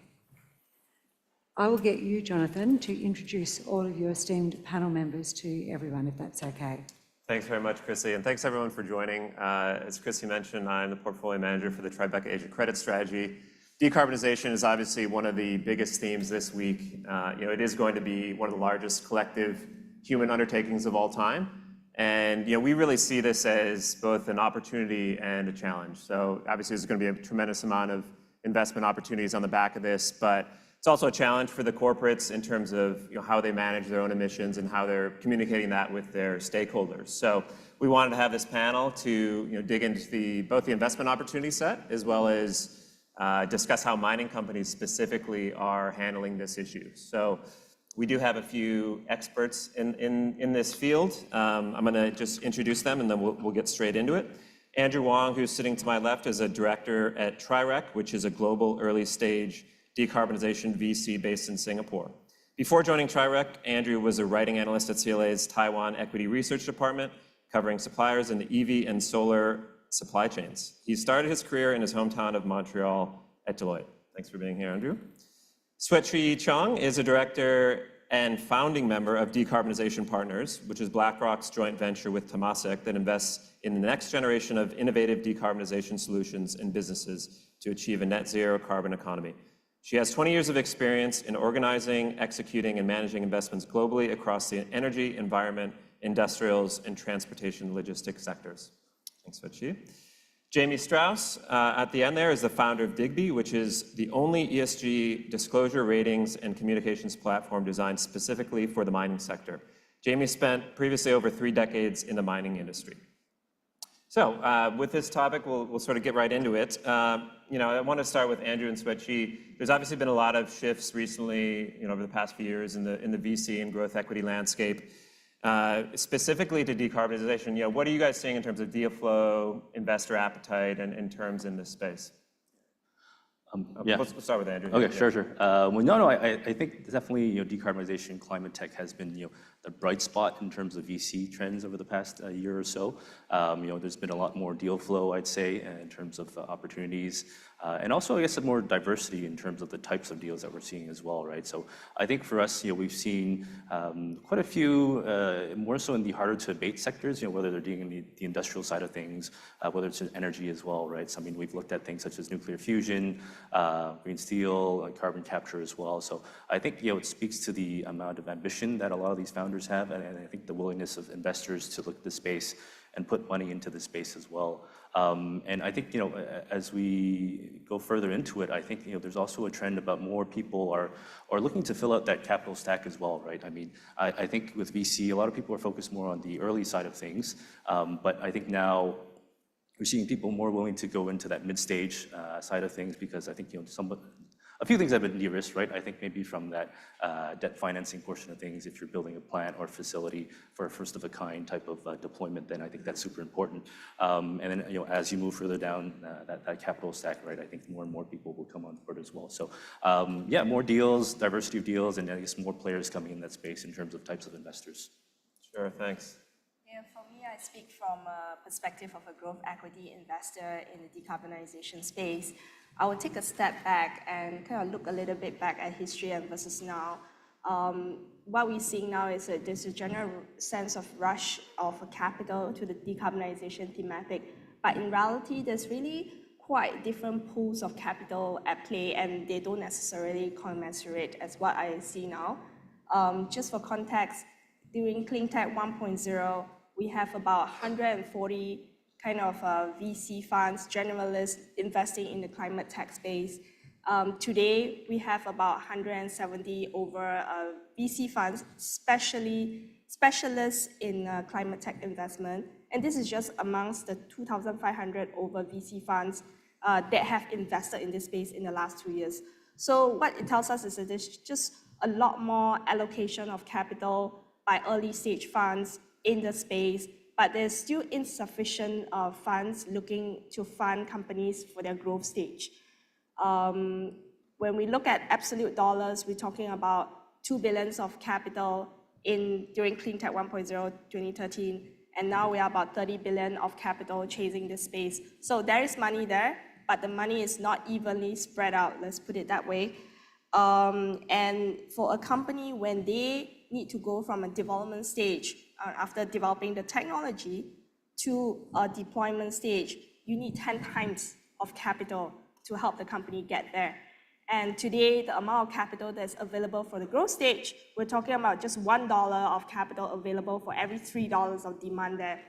I will get you, Jonathan, to introduce all of your esteemed panel members to everyone, if that's okay. Thanks very much, Chrissy, and thanks everyone for joining. As Chrissy mentioned, I'm the portfolio manager for the Tribeca Asia Credit Strategy. Decarbonization is obviously one of the biggest themes this week. It is going to be one of the largest collective human undertakings of all time. And we really see this as both an opportunity and a challenge. So obviously there's going to be a tremendous amount of investment opportunities on the back of this, but it's also a challenge for the corporates in terms of how they manage their own emissions and how they're communicating that with their stakeholders. So we wanted to have this panel to dig into both the investment opportunity set as well as discuss how mining companies specifically are handling this issue. So we do have a few experts in this field. I'm going to just introduce them and then we'll get straight into it. Andrew Wong, who's sitting to my left, is a director at Tribeca, which is a global early stage decarbonization VC based in Singapore. Before joining Tribeca, Andrew was a writing analyst at CLA's Taiwan Equity Research Department, covering suppliers in the EV and solar supply chains. He started his career in his hometown of Montreal at Deloitte. Thanks for being here, Andrew. Swetri Chong is a director and founding member of Decarbonization Partners, which is BlackRock's joint venture with Temasek that invests in the next generation of innovative decarbonization solutions and businesses to achieve a net zero carbon economy. She has 20 years of experience in organizing, executing, and managing investments globally across the energy, environment, industrials, and transportation logistics sectors. Thanks, Swetri. Jamie Strauss, at the end there, is the founder of Digby, which is the only ESG disclosure, ratings, and communications platform designed specifically for the mining sector. Jamie spent previously over 3 decades in the mining industry. So with this topic, we'll sort of get right into it. I want to start with Andrew and Swetri. There's obviously been a lot of shifts recently, over the past few years in the VC and growth equity landscape. Specifically to decarbonization, what are you guys seeing in terms of deal flow, investor appetite, and in terms in this space? Let's start with Andrew. Okay, sure. I think definitely decarbonization, climate tech has been the bright spot in terms of VC trends over the past year or so. There's been a lot more deal flow, I'd say, in terms of opportunities, and also I guess more diversity in terms of the types of deals that we're seeing as well, right? So I think for us, we've seen quite a few, more so in the harder to abate sectors, whether they're dealing in the industrial side of things, whether it's in energy as well, right? So I mean, we've looked at things such as nuclear fusion, green steel, carbon capture as well. So I think it speaks to the amount of ambition that a lot of these founders have, and I think the willingness of investors to look at the space and put money into the space as well. And I think as we go further into it, I think there's also a trend about more people are looking to fill out that capital stack as well, right? I mean, I think with VC, a lot of people are focused more on the early side of things, but I think now we're seeing people more willing to go into that mid-stage side of things because I think a few things have been de-risked, right? I think maybe from that debt financing portion of things, if you're building a plant or facility for a first-of-a-kind type of deployment, then I think that's super important. And then as you move further down that capital stack, right, I think more and more people will come on board as well. So more deals, diversity of deals, and I guess more players coming in that space in terms of types of investors. Sure, thanks. Yeah, for me, I speak from a perspective of a growth equity investor in the decarbonization space. I will take a step back and kind of look a little bit back at history and versus now. what we're seeing now is that there's a general sense of rush of capital to the decarbonization thematic, but in reality, there's really quite different pools of capital at play, and they don't necessarily commensurate as what I see now. Just for context, during Cleantech 1.0, we have about 140 kind of VC funds, generalists investing in the climate tech space. Today, we have about 170 over VC funds, specialists in climate tech investment. And this is just amongst the 2,500 over VC funds that have invested in this space in the last 2 years. So what it tells us is that there's just a lot more allocation of capital by early stage funds in the space, but there's still insufficient funds looking to fund companies for their growth stage. When we look at absolute dollars, we're talking about $2 billion of capital during Cleantech 1.0 2013, and now we are about 30 billion of capital chasing this space. So there is money there, but the money is not evenly spread out, let's put it that way. And for a company, when they need to go from a development stage after developing the technology to a deployment stage, you need 10 times of capital to help the company get there. And today, the amount of capital that's available for the growth stage, we're talking about just $1 of capital available for every $3 of demand there.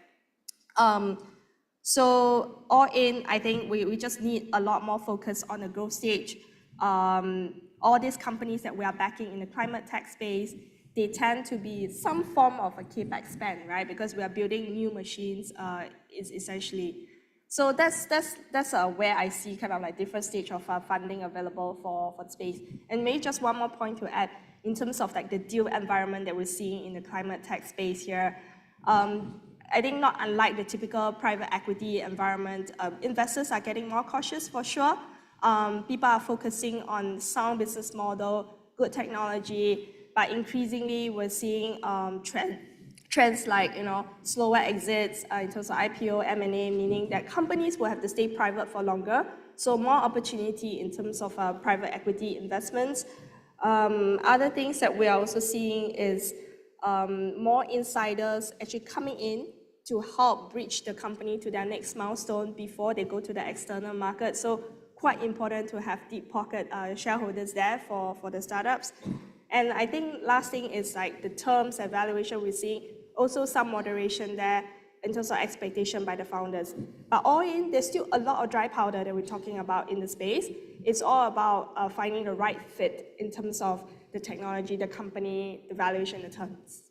So all in, I think we just need a lot more focus on the growth stage. All these companies that we are backing in the climate tech space, they tend to be some form of a CapEx spend, right? Because we are building new machines, is essentially. So that's where I see kind of like different stage of funding available for the space. And maybe just one more point to add in terms of like the deal environment that we're seeing in the climate tech space here. I think not unlike the typical private equity environment, investors are getting more cautious for sure. People are focusing on sound business model, good technology, but increasingly we're seeing trends like slower exits in terms of IPO, M&A, meaning that companies will have to stay private for longer. So more opportunity in terms of private equity investments. Other things that we are also seeing is more insiders actually coming in to help bridge the company to their next milestone before they go to the external market. So quite important to have deep pocket shareholders there for the startups. And I think last thing is like the terms and valuation we're seeing, also some moderation there in terms of expectation by the founders. But all in, there's still a lot of dry powder that we're talking about in the space. It's all about finding the right fit in terms of the technology, the company, the valuation, the terms.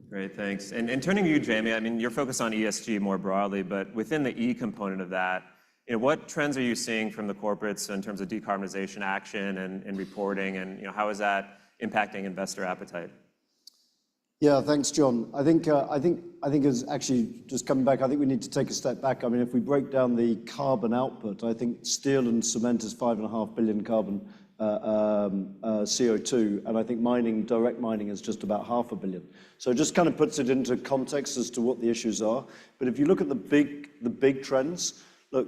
Great, thanks. And turning to you, Jamie, I mean, you're focused on ESG more broadly, but within the E component of that, what trends are you seeing from the corporates in terms of decarbonization action and reporting, and how is that impacting investor appetite? Yeah, thanks, John. I think is actually just coming back. I think we need to take a step back. I mean, if we break down the carbon output, I think steel and cement is 5.5 billion carbon CO2, and I think direct mining is just about 500 million. So it just kind of puts it into context as to what the issues are. But if you look at the big trends, look,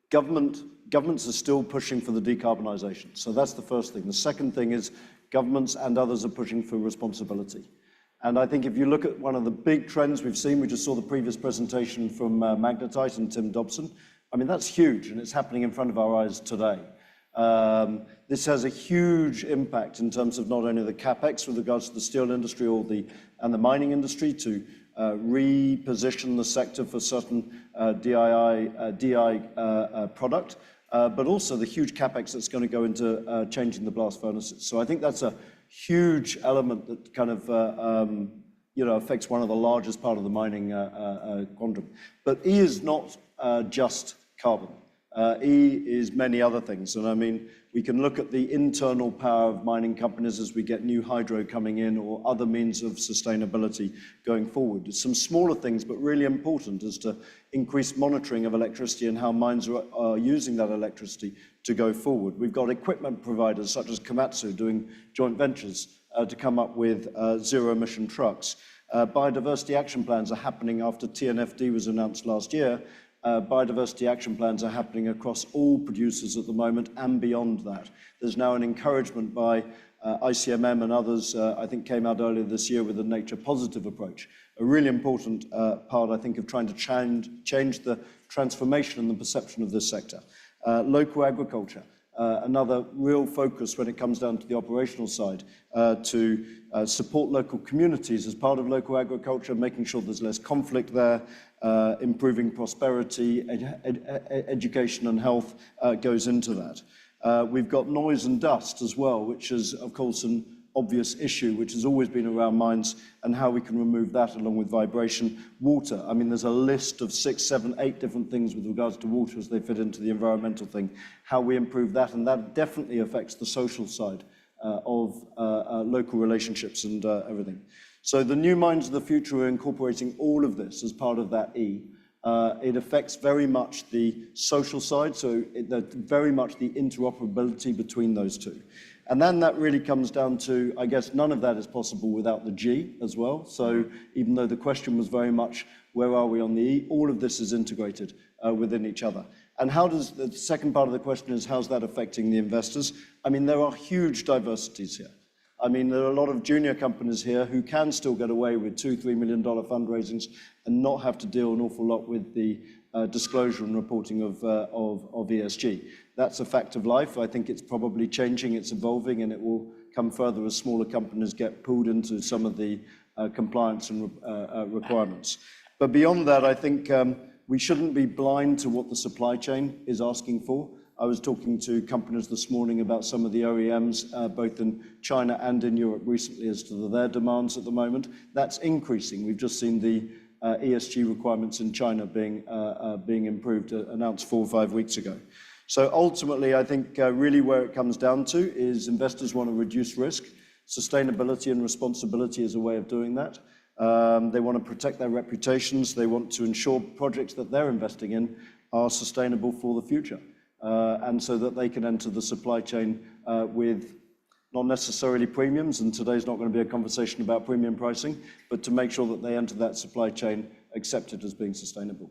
governments are still pushing for the decarbonisation. So that's the first thing. The second thing is governments and others are pushing for responsibility. And I think if you look at one of the big trends we've seen, we just saw the previous presentation from Magnetite and Tim Dobson. I mean, that's huge, and it's happening in front of our eyes today. This has a huge impact in terms of not only the capex with regards to the steel industry and the mining industry to reposition the sector for certain DI product, but also the huge capex that's going to go into changing the blast furnaces. So I think that's a huge element that kind of affects one of the largest part of the mining quantum. But E is not just carbon. E is many other things. And I mean, we can look at the internal power of mining companies as we get new hydro coming in or other means of sustainability going forward. Some smaller things, but really important, is to increase monitoring of electricity and how mines are using that electricity to go forward. We've got equipment providers such as Komatsu doing joint ventures to come up with zero-emission trucks. Biodiversity action plans are happening after TNFD was announced last year. biodiversity action plans are happening across all producers at the moment and beyond that. There's now an encouragement by ICMM and others, I think came out earlier this year with a nature positive approach. A really important part, I think, of trying to change the transformation and the perception of this sector. Local agriculture, another real focus when it comes down to the operational side, to support local communities as part of local agriculture, making sure there's less conflict there, improving prosperity, education and health goes into that. We've got noise and dust as well, which is, of course, an obvious issue, which has always been around mines, and how we can remove that along with vibration. Water, I mean, there's a list of 6, 7, 8 different things with regards to water as they fit into the environmental thing, how we improve that, and that definitely affects the social side of local relationships and everything. So the new mines of the future are incorporating all of this as part of that E. It affects very much the social side, so very much the interoperability between those two. And then that really comes down to, I guess, none of that is possible without the G as well. So even though the question was very much, where are we on the E, all of this is integrated within each other. And how does, the second part of the question is, how's that affecting the investors? I mean, there are huge diversities here. I mean, there are a lot of junior companies here who can still get away with $2, $3 million fundraisings and not have to deal an awful lot with the disclosure and reporting of ESG. That's a fact of life. I think it's probably changing, it's evolving, and it will come further as smaller companies get pulled into some of the compliance and requirements. But beyond that, I think we shouldn't be blind to what the supply chain is asking for. I was talking to companies this morning about some of the OEMs, both in China and in Europe recently, as to their demands at the moment. That's increasing. We've just seen the ESG requirements in China being improved, announced 4 or 5 weeks ago. So ultimately, I think really where it comes down to is investors want to reduce risk. Sustainability and responsibility is a way of doing that. They want to protect their reputations. They want to ensure projects that they're investing in are sustainable for the future. And so that they can enter the supply chain with not necessarily premiums, and today's not going to be a conversation about premium pricing, but to make sure that they enter that supply chain accepted as being sustainable.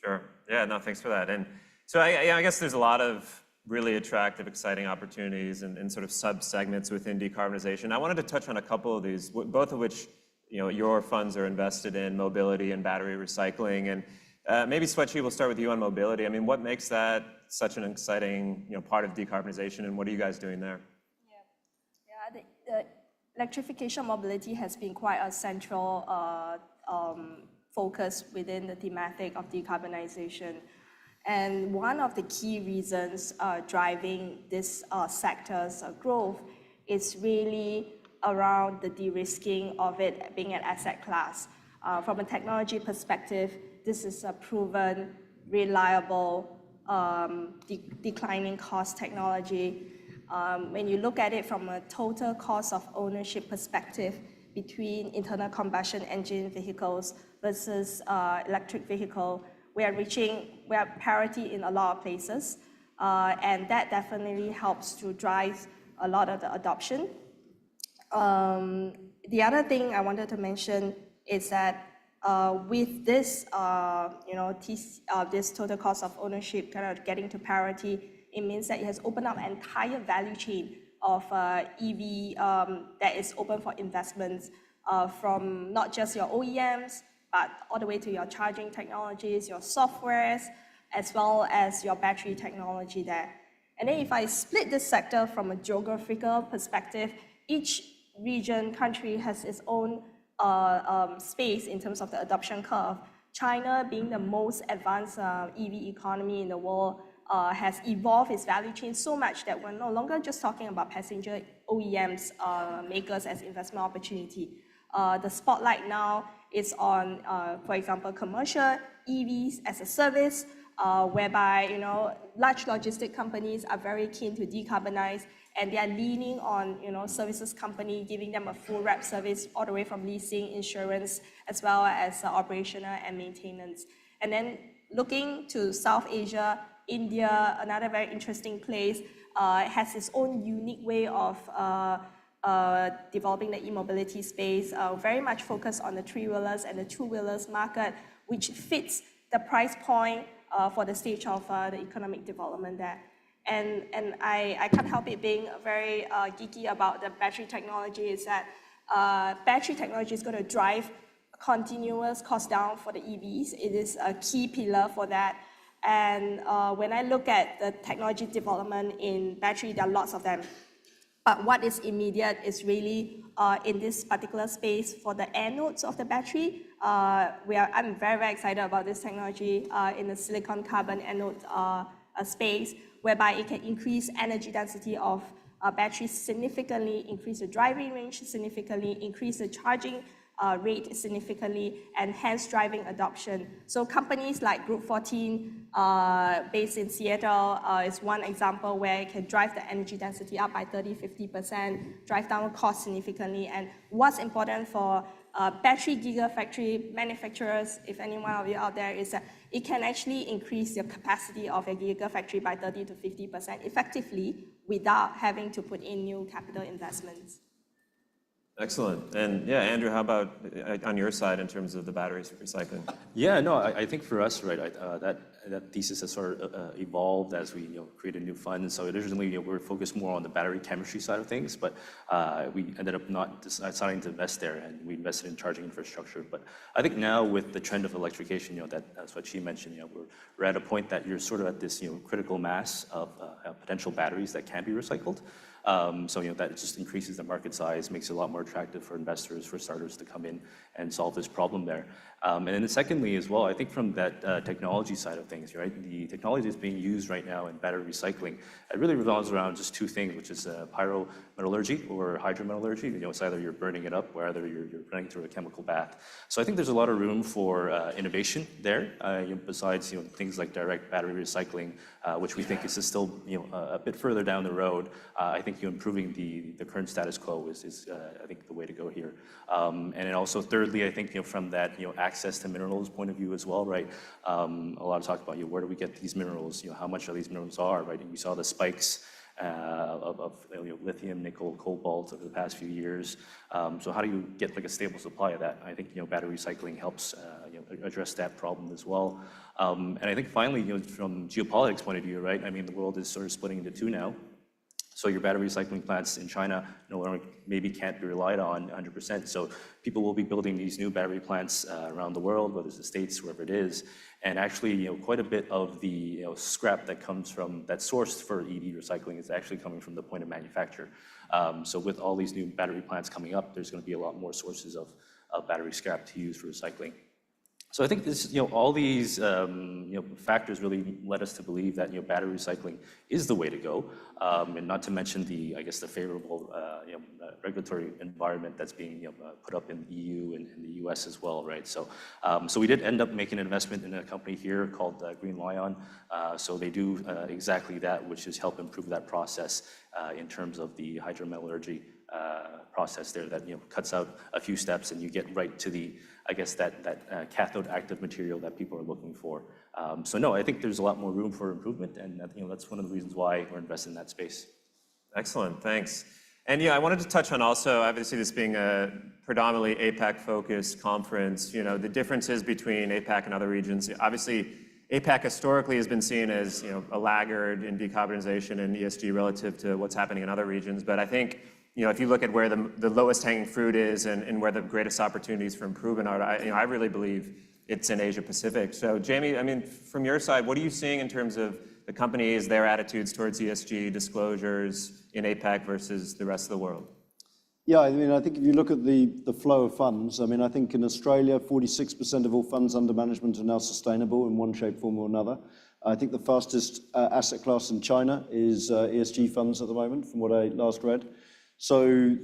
Sure. Yeah, no, thanks for that. And so I guess there's a lot of really attractive, exciting opportunities and sort of sub-segments within decarbonization. I wanted to touch on a couple of these, both of which your funds are invested in, mobility and battery recycling. And maybe Swetchi, we'll start with you on mobility. I mean, what makes that such an exciting part of decarbonization, and what are you guys doing there? Yeah, the electrification mobility has been quite a central focus within the thematic of decarbonization. And one of the key reasons driving this sector's growth is really around the de-risking of it being an asset class. From a technology perspective, this is a proven, reliable, declining cost technology. When you look at it from a total cost of ownership perspective between internal combustion engine vehicles versus electric vehicle, we are parity in a lot of places, and that definitely helps to drive a lot of the adoption. The other thing I wanted to mention is that with this, this total cost of ownership kind of getting to parity, it means that it has opened up an entire value chain of EV that is open for investments from not just your OEMs, but all the way to your charging technologies, your softwares, as well as your battery technology there. And then if I split this sector from a geographical perspective, each region, country has its own space in terms of the adoption curve. China, being the most advanced EV economy in the world, has evolved its value chain so much that we're no longer just talking about passenger OEMs makers as investment opportunity. The spotlight now is on, for example, commercial EVs as a service, whereby large logistic companies are very keen to decarbonize, and they are leaning on services company, giving them a full wrap service all the way from leasing, insurance, as well as operational and maintenance. And then looking to South Asia, India, another very interesting place, has its own unique way of developing the e-mobility space, very much focused on the three-wheelers and the two-wheelers market, which fits the price point for the stage of the economic development there. And I can't help it being very geeky about the battery technology is that battery technology is going to drive continuous cost down for the EVs. It is a key pillar for that. And when I look at the technology development in battery, there are lots of them. But what is immediate is really in this particular space for the anodes of the battery. I'm very, very excited about this technology in the silicon carbon anode space, whereby it can increase energy density of batteries significantly, increase the driving range significantly, increase the charging rate significantly, and hence driving adoption. So companies like Group 14, based in Seattle, is one example where it can drive the energy density up by 30–50%, drive down the cost significantly. And what's important for battery gigafactory manufacturers, if any one of you out there, is that it can actually increase your capacity of a gigafactory by 30–50% effectively without having to put in new capital investments. Excellent. And yeah, Andrew, how about on your side in terms of the batteries recycling? Yeah, no, I think for us, right, that thesis has sort of evolved as we created a new fund. And so originally we were focused more on the battery chemistry side of things, but we ended up not deciding to invest there, and we invested in charging infrastructure. But I think now with the trend of electrification, that's what she mentioned. We're at a point that you're sort of at this critical mass of potential batteries that can be recycled. So that just increases the market size, makes it a lot more attractive for investors, for starters to come in and solve this problem there. And then secondly as well, I think from that technology side of things, right, the technology that's being used right now in battery recycling, it really revolves around just two things, which is pyrometallurgy or hydrometallurgy. It's either you're burning it up or either you're running through a chemical bath. So I think there's a lot of room for innovation there, besides things like direct battery recycling, which we think is still a bit further down the road. I think improving the current status quo is I think the way to go here. And then also thirdly, I think from that access to minerals point of view as well, right? A lot of talk about where do we get these minerals? How much of these minerals are, right? And we saw the spikes of lithium, nickel, cobalt over the past few years. So how do you get like a stable supply of that? I think battery recycling helps address that problem as well. And I think finally, from geopolitics point of view, right? I mean, the world is sort of splitting into two now. So your battery recycling plants in China no longer maybe can't be relied on 100%. So people will be building these new battery plants around the world, whether it's the States, wherever it is. And actually, quite a bit of the scrap that comes from that source for EV recycling is actually coming from the point of manufacture. So with all these new battery plants coming up, there's going to be a lot more sources of battery scrap to use for recycling. So I think this, all these factors really led us to believe that battery recycling is the way to go, and not to mention the favorable regulatory environment that's being put up in the EU and in the US as well, right? So so we did end up making an investment in a company here called Green Lion. So they do exactly that, which is help improve that process in terms of the hydrometallurgy process there that cuts out a few steps and you get right to the that cathode active material that people are looking for. So no, I think there's a lot more room for improvement, and that's one of the reasons why we're investing in that space. Excellent, thanks. And I wanted to touch on also, obviously this being a predominantly APAC-focused conference, the differences between APAC and other regions. Obviously, APAC historically has been seen as a laggard in decarbonization and ESG relative to what's happening in other regions, but I think if you look at where the lowest hanging fruit is and where the greatest opportunities for improvement are, I really believe it's in Asia Pacific. So Jamie, I mean, from your side, what are you seeing in terms of the companies, their attitudes towards ESG disclosures in APAC versus the rest of the world? Yeah, I mean, I think if you look at the flow of funds, I mean, I think in Australia, 46% of all funds under management are now sustainable in one shape, form or another. I think the fastest asset class in China is ESG funds at the moment, from what I last read. So,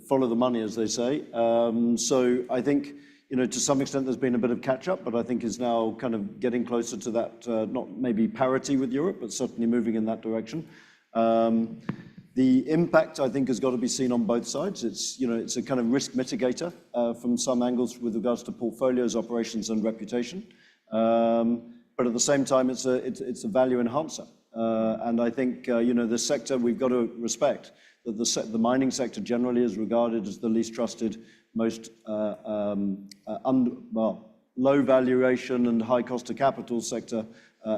follow the money, as they say. So I think, to some extent there's been a bit of catch-up, but I think is now kind of getting closer to that, not maybe parity with Europe, but certainly moving in that direction. The impact, I think, has got to be seen on both sides. It's a kind of risk mitigator from some angles with regards to portfolios, operations, and reputation. But at the same time, it's a value enhancer. And I think, the sector we've got to respect that the mining sector generally is regarded as the least trusted, most low valuation and high cost of capital sector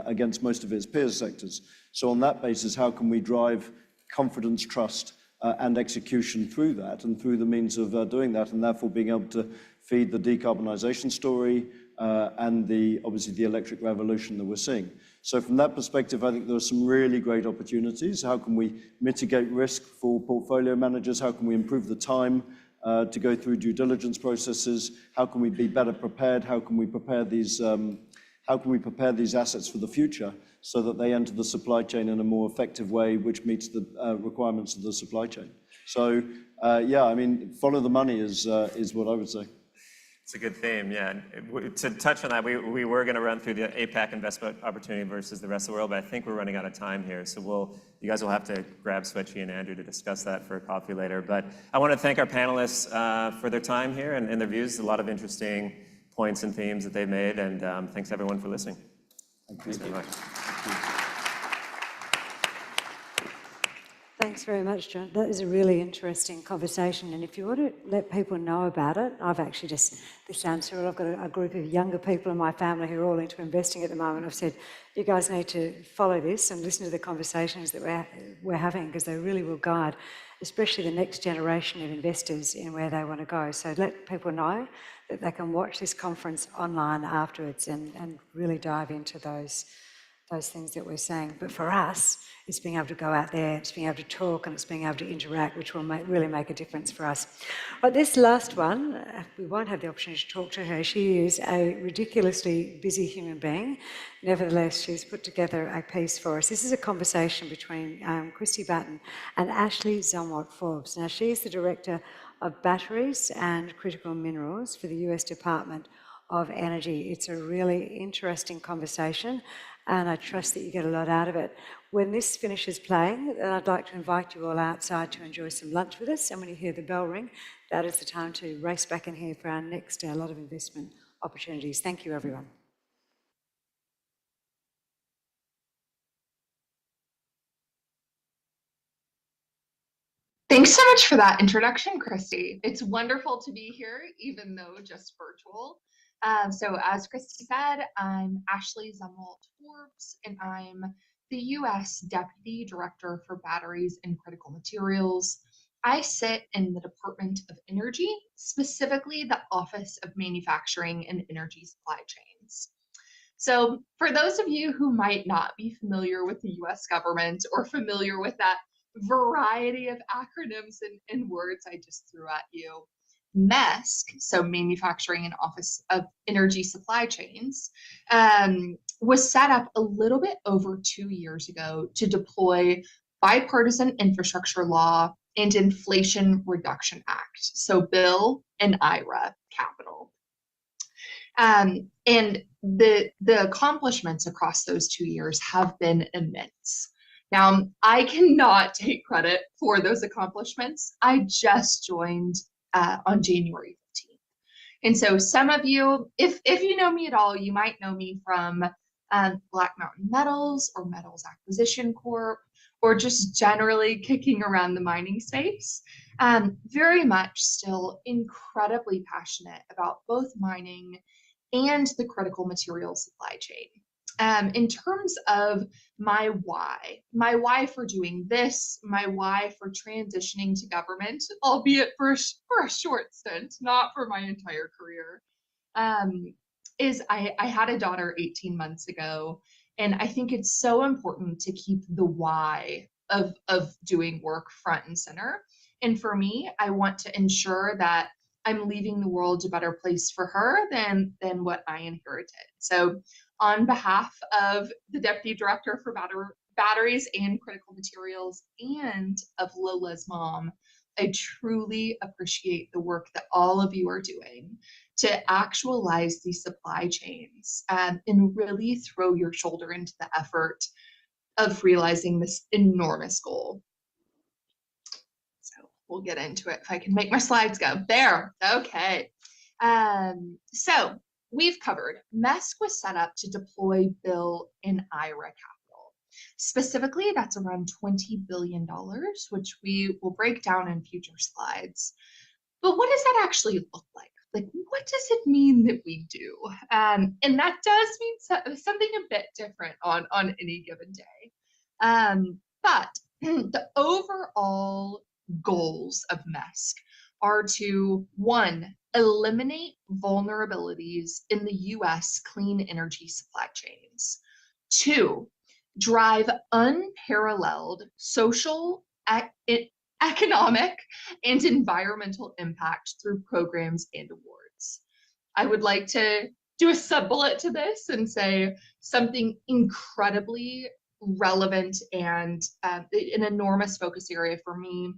against most of its peer sectors. So on that basis, how can we drive confidence, trust, and execution through that and through the means of doing that, and therefore being able to feed the decarbonisation story and obviously the electric revolution that we're seeing. So from that perspective, I think there are some really great opportunities. How can we mitigate risk for portfolio managers? How can we improve the time to go through due diligence processes? How can we be better prepared? How can we prepare these assets for the future so that they enter the supply chain in a more effective way, which meets the requirements of the supply chain? So yeah, I mean, follow the money is what I would say. It's a good theme, yeah. To touch on that, we were going to run through the APAC investment opportunity versus the rest of the world, but I think we're running out of time here. So you guys will have to grab Swetchy and Andrew to discuss that for a coffee later. But I want to thank our panelists for their time here and their views. A lot of interesting points and themes that they've made, and thanks everyone for listening. Thanks very much. Thanks very much, John. That is a really interesting conversation, and if you want to let people know about it, I've actually just, this sounds surreal, I've got a group of younger people in my family who are all into investing at the moment. I've said, you guys need to follow this and listen to the conversations that we're having, because they really will guide, especially the next generation of investors in where they want to go. So let people know that they can watch this conference online afterwards and really dive into those things that we're saying. But for us, it's being able to go out there, it's being able to talk, and it's being able to interact, which will really make a difference for us. But this last one, we won't have the opportunity to talk to her. She is a ridiculously busy human being. Nevertheless, she's put together a piece for us. This is a conversation between Christy Batten and Ashley Zumwalt-Forbes. Now, she's the Director of Batteries and Critical Minerals for the US Department of Energy. It's a really interesting conversation, and I trust that you get a lot out of it. When this finishes playing, then I'd like to invite you all outside to enjoy some lunch with us, and when you hear the bell ring, that is the time to race back in here for our next lot of investment opportunities. Thank you, everyone. Thanks so much for that introduction, Christy. It's wonderful to be here, even though just virtual. So as Christy said, I'm Ashley Zumwalt-Forbes, and I'm the U.S. Deputy Director for Batteries and Critical Materials. I sit in the Department of Energy, specifically the Office of Manufacturing and Energy Supply Chains. So for those of you who might not be familiar with the U.S. government or familiar with that variety of acronyms and words I just threw at you, MESC, so Manufacturing and Office of Energy Supply Chains, was set up a little bit over 2 years ago to deploy bipartisan infrastructure law and Inflation Reduction Act, so Bill and IRA capital. And the accomplishments across those 2 years have been immense. Now, I cannot take credit for those accomplishments. I just joined on January 15th. And so some of you, if you know me at all, you might know me from Black Mountain Metals or Metals Acquisition Corp, or just generally kicking around the mining space. Very much still incredibly passionate about both mining and the critical materials supply chain. In terms of my why for doing this, my why for transitioning to government, albeit for a short stint, not for my entire career, is I had a daughter 18 months ago, and I think it's so important to keep the why of doing work front and center. And for me, I want to ensure that I'm leaving the world a better place for her than what I inherited. So on behalf of the Deputy Director for Batteries and Critical Materials and of Lola's mom, I truly appreciate the work that all of you are doing to actualize these supply chains and really throw your shoulder into the effort of realizing this enormous goal. So we'll get into it if I can make my slides go. There, okay. So we've covered MESC was set up to deploy Bill and IRA capital. Specifically, that's around $20 billion, which we will break down in future slides. But what does that actually look like? like, what does it mean that we do? And that does mean something a bit different on any given day. But the overall goals of MESC are to, one, eliminate vulnerabilities in the US clean energy supply chains. Two, drive unparalleled social, economic, and environmental impact through programs and awards. I would like to do a sub-bullet to this and say something incredibly relevant and an enormous focus area for me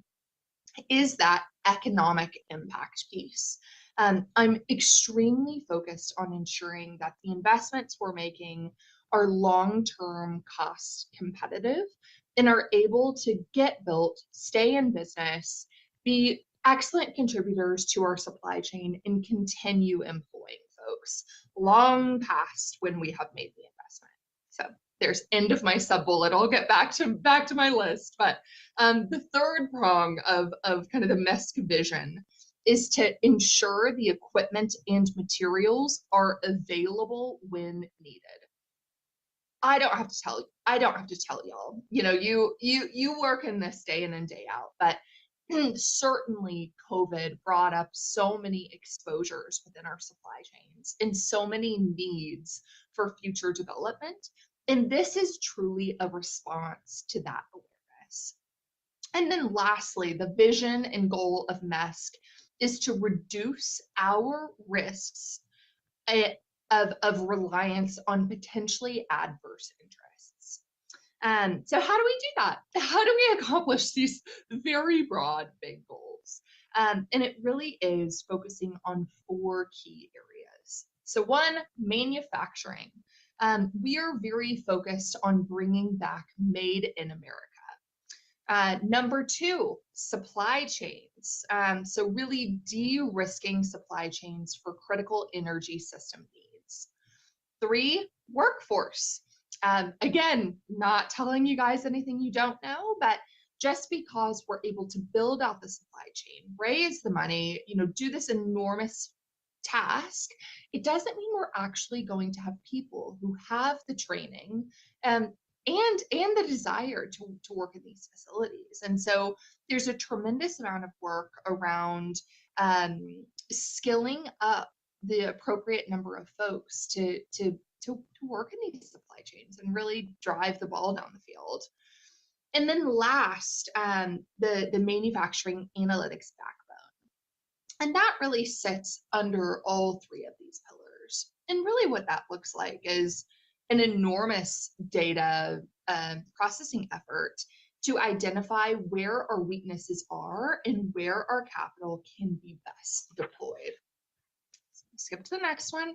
is that economic impact piece. I'm extremely focused on ensuring that the investments we're making are long-term cost competitive and are able to get built, stay in business, be excellent contributors to our supply chain, and continue employing folks long past when we have made the investment. So there's end of my sub bullet. I'll get back to my list. But the third prong of kind of the MESC vision is to ensure the equipment and materials are available when needed. I don't have to tell y'all. You know, you work in this day in and day out, but certainly COVID brought up so many exposures within our supply chains and so many needs for future development. And this is truly a response to that awareness. And then lastly, the vision and goal of MESC is to reduce our risks of reliance on potentially adverse interests. So how do we do that? How do we accomplish these very broad, big goals? And it really is focusing on 4 key areas. So one, manufacturing. We are very focused on bringing back made in America. Number 2, supply chains. So really de-risking supply chains for critical energy system needs. 3, workforce. Again, not telling you guys anything you don't know, but just because we're able to build out the supply chain, raise the money, do this enormous task, it doesn't mean we're actually going to have people who have the training and the desire to work in these facilities. And so there's a tremendous amount of work around skilling up the appropriate number of folks to work in these supply chains and really drive the ball down the field. And then last, the manufacturing analytics backbone. And that really sits under all 3 of these pillars. And really what that looks like is an enormous data processing effort to identify where our weaknesses are and where our capital can be best deployed. So skip to the next one.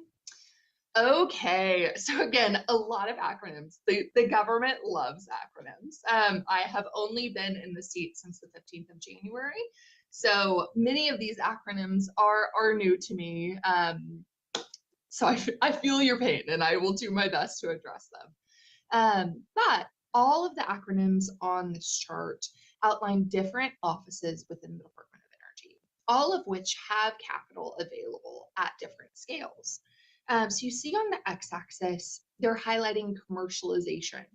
Okay, so again, a lot of acronyms. The government loves acronyms. I have only been in the seat since the 15th of January, so many of these acronyms are new to me. So I feel your pain, and I will do my best to address them. But all of the acronyms on this chart outline different offices within the Department of Energy, all of which have capital available at different scales. So you see on the x-axis, they're highlighting commercialization,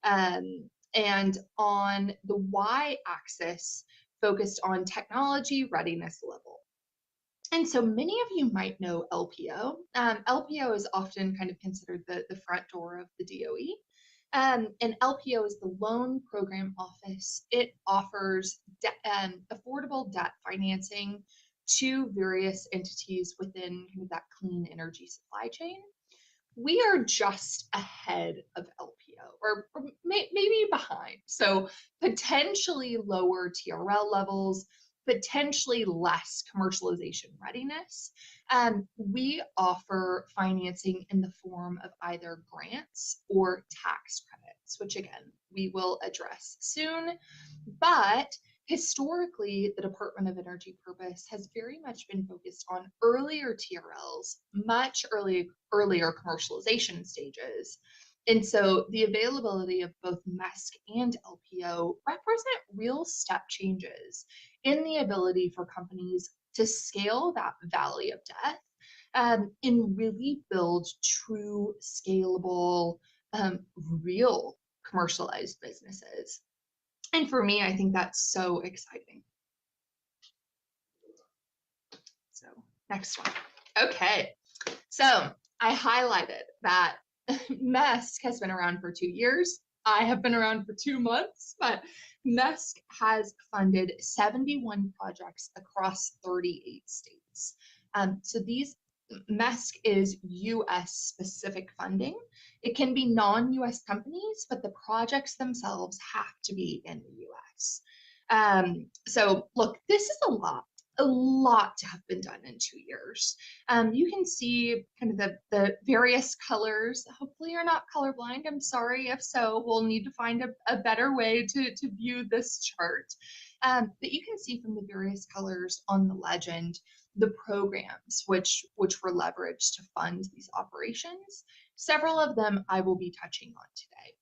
and on the y-axis, focused on technology readiness level. And so many of you might know LPO. LPO is often kind of considered the front door of the DOE. And LPO is the Loan Program Office. It offers affordable debt financing to various entities within kind of that clean energy supply chain. We are just ahead of LPO, or maybe behind. So potentially lower TRL levels, potentially less commercialization readiness. We offer financing in the form of either grants or tax credits, which again, we will address soon. But historically, the Department of Energy purpose has very much been focused on earlier TRLs, much earlier commercialization stages. And so the availability of both MESC and LPO represent real step changes in the ability for companies to scale that valley of death and really build true, scalable, real commercialized businesses. And for me, I think that's so exciting. So next one. Okay, so I highlighted that MESC has been around for 2 years. I have been around for 2 months, but MESC has funded 71 projects across 38 states. So these MESC is US specific funding. It can be non-US companies, but the projects themselves have to be in the US. So look, this is a lot to have been done in 2 years. You can see kind of the various colors. Hopefully you're not colorblind. I'm sorry if so. We'll need to find a better way to view this chart. But you can see from the various colors on the legend the programs which were leveraged to fund these operations. Several of them I will be touching on today.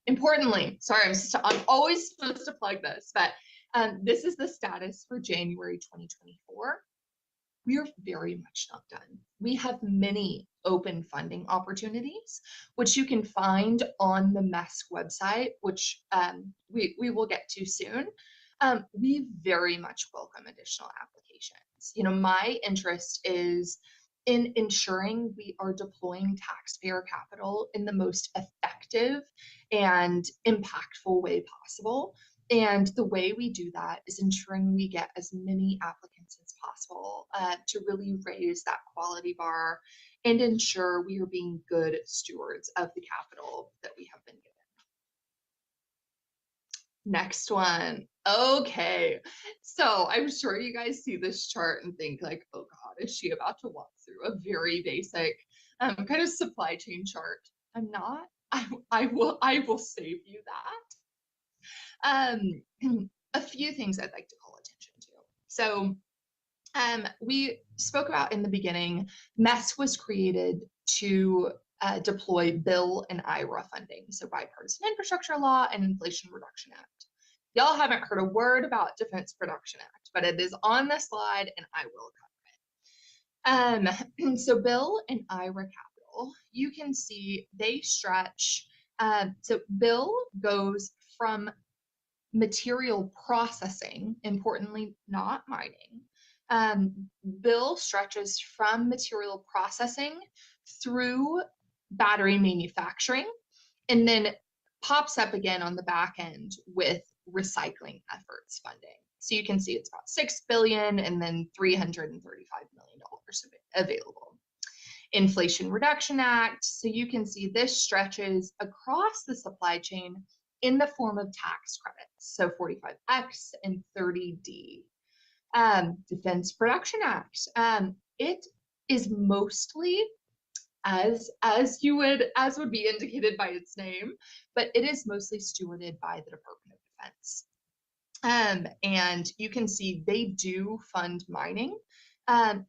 Importantly, sorry, I'm always supposed to plug this, but this is the status for January 2024. We are very much not done. We have many open funding opportunities, which you can find on the MESC website, which we will get to soon. We very much welcome additional applications. You know, my interest is in ensuring we are deploying taxpayer capital in the most effective and impactful way possible. And the way we do that is ensuring we get as many applicants as possible to really raise that quality bar and ensure we are being good stewards of the capital that we have been given. Next one. Okay, so I'm sure you guys see this chart and think like, oh God, is she about to walk through a very basic kind of supply chain chart? I'm not. I will save you that. A few things I'd like to call attention to. So we spoke about in the beginning, MESC was created to deploy Bill and IRA funding, so Bipartisan Infrastructure Law and Inflation Reduction Act. Y'all haven't heard a word about Defense Production Act, but it is on the slide and I will cover it. So Bill and IRA capital, you can see they stretch. So Bill goes from material processing, importantly, not mining. Bill stretches from material processing through battery manufacturing and then pops up again on the back end with recycling efforts funding. So you can see it's about $6 billion and then $335 million available. Inflation Reduction Act, so you can see this stretches across the supply chain in the form of tax credits, so 45X and 30D. Defense Production Act, it is mostly as would be indicated by its name, but it is mostly stewarded by the Department of Defense. And you can see they do fund mining.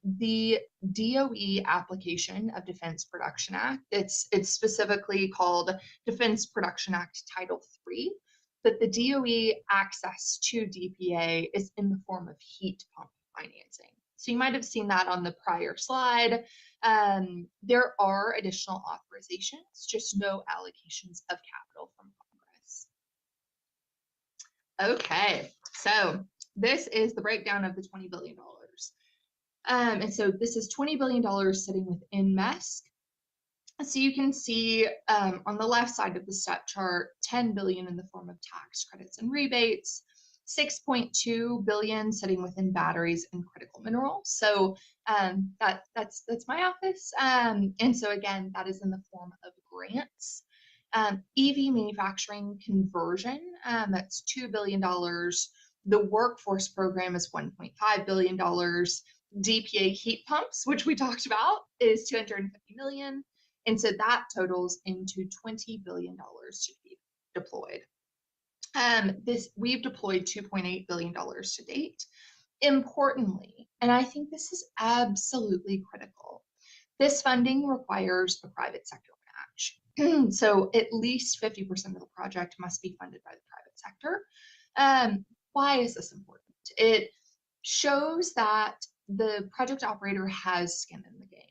The DOE application of Defense Production Act, it's specifically called Defense Production Act Title III, but the DOE access to DPA is in the form of heat pump financing. So you might have seen that on the prior slide. There are additional authorizations, just no allocations of capital from Congress. Okay, so this is the breakdown of the $20 billion. And so this is $20 billion sitting within MESC. So you can see on the left side of the step chart, 10 billion in the form of tax credits and rebates, 6.2 billion sitting within batteries and critical minerals. So that's my office. And so again, that is in the form of grants. EV manufacturing conversion, that's $2 billion. The workforce program is $1.5 billion. DPA heat pumps, which we talked about, is 250 million. And so that totals into $20 billion to be deployed. We've deployed $2.8 billion to date. Importantly, and I think this is absolutely critical, this funding requires a private sector match. So at least 50% of the project must be funded by the private sector. Why is this important? It shows that the project operator has skin in the game.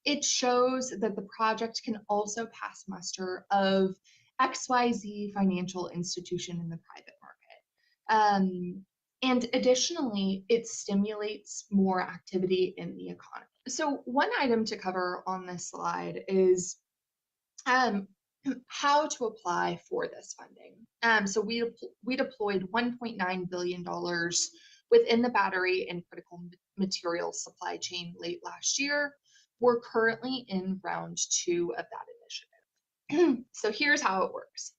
It shows that the project can also pass muster of XYZ financial institution in the private market. And additionally, it stimulates more activity in the economy. So one item to cover on this slide is how to apply for this funding. So we deployed $1.9 billion within the battery and critical materials supply chain late last year. We're currently in round 2 of that initiative. So here's how it works.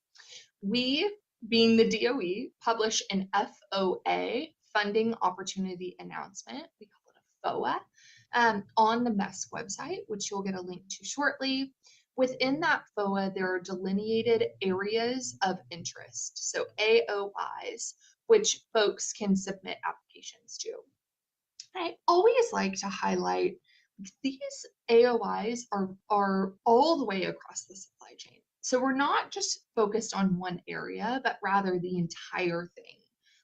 We, being the DOE, publish an FOA, Funding Opportunity Announcement, we call it a FOA, on the MESC website, which you'll get a link to shortly. Within that FOA, there are delineated areas of interest, so AOIs, which folks can submit applications to. I always like to highlight these AOIs are all the way across the supply chain. So we're not just focused on one area, but rather the entire thing.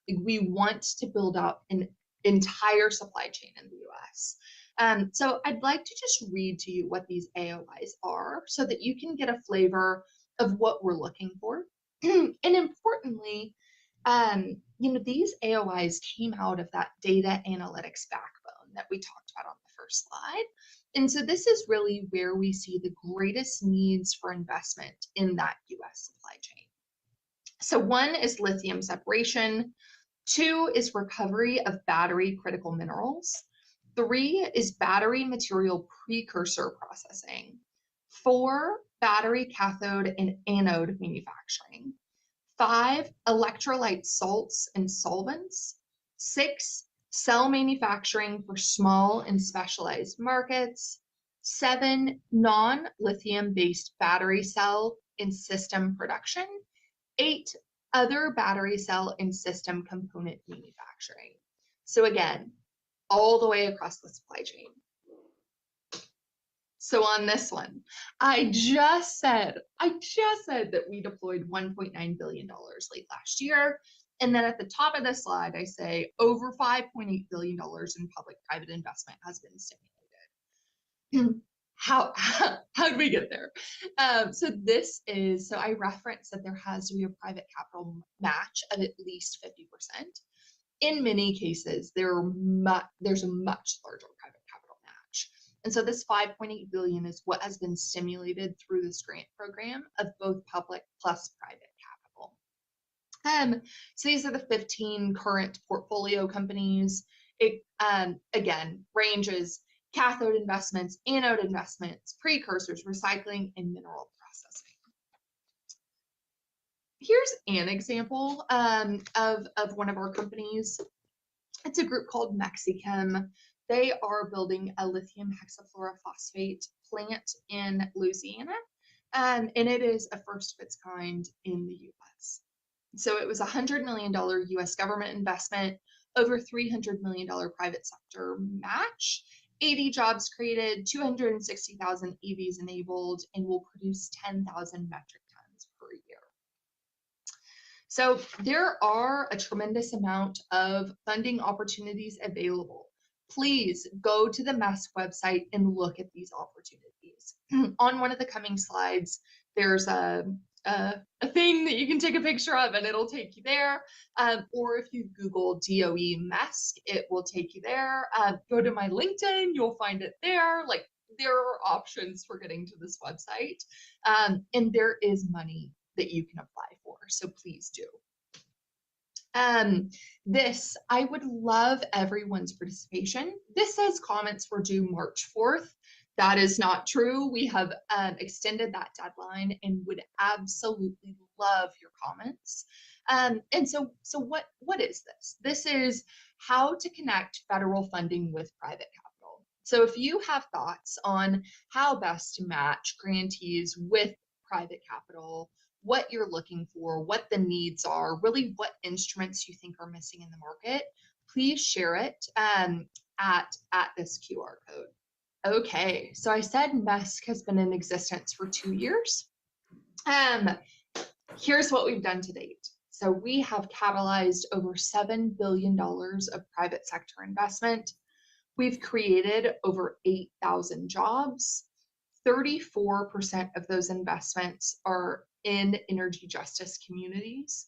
Like, we want to build out an entire supply chain in the US. So I'd like to just read to you what these AOIs are so that you can get a flavor of what we're looking for. And importantly, these AOIs came out of that data analytics backbone that we talked about on the first slide. And so this is really where we see the greatest needs for investment in that US supply chain. So 1 is lithium separation, 2 is recovery of battery critical minerals, 3 is battery material precursor processing, 4, battery cathode and anode manufacturing, 5, electrolyte salts and solvents, 6, cell manufacturing for small and specialized markets, 7, non-lithium based battery cell and system production, 8, other battery cell and system component manufacturing. So again, all the way across the supply chain. So on this one, I just said that we deployed $1.9 billion late last year. And then at the top of this slide, I say over $5.8 billion in public-private investment has been stimulated. How did we get there? So I referenced that there has to be a private capital match of at least 50%. In many cases, there's a much larger private capital match. And so this $5.8 billion is what has been stimulated through this grant program of both public plus private capital. So these are the 15 current portfolio companies. It, again, ranges cathode investments, anode investments, precursors, recycling, and mineral processing. Here's an example of one of our companies. It's a group called Mexichem. They are building a lithium hexafluorophosphate plant in Louisiana, and it is a first of its kind in the US. So it was a $100 million US government investment, over $300 million private sector match, 80 jobs created, 260,000 EVs enabled, and will produce 10,000 metric tons per year. So there are a tremendous amount of funding opportunities available. Please go to the MESC website and look at these opportunities. On one of the coming slides, there's a thing that you can take a picture of and it'll take you there. Or if you Google DOE MESC, it will take you there. Go to my LinkedIn, you'll find it there. Like, there are options for getting to this website. And there is money that you can apply for, so please do. I would love everyone's participation. This says comments were due March 4th. That is not true. We have extended that deadline and would absolutely love your comments. And so what is this? This is how to connect federal funding with private capital. So if you have thoughts on how best to match grantees with private capital, what you're looking for, what the needs are, really what instruments you think are missing in the market, please share it at this QR code. Okay, so I said MESC has been in existence for 2 years. Here's what we've done to date. So we have catalyzed over $7 billion of private sector investment. We've created over 8,000 jobs. 34% of those investments are in energy justice communities.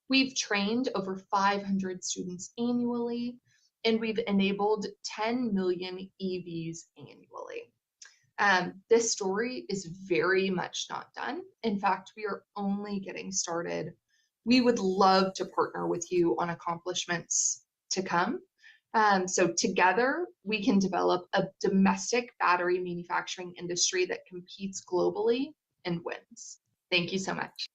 We've trained over 500 students annually, and we've enabled 10 million EVs annually. This story is very much not done. In fact, we are only getting started. We would love to partner with you on accomplishments to come. So together, we can develop a domestic battery manufacturing industry that competes globally and wins. Thank you so much.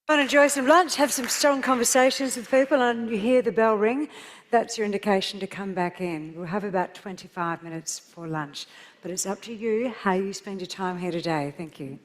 Want to enjoy some lunch, have some strong conversations with people, and you hear the bell ring, that's your indication to come back in. We'll have about 25 minutes for lunch, but it's up to you how you spend your time here today. Thank you.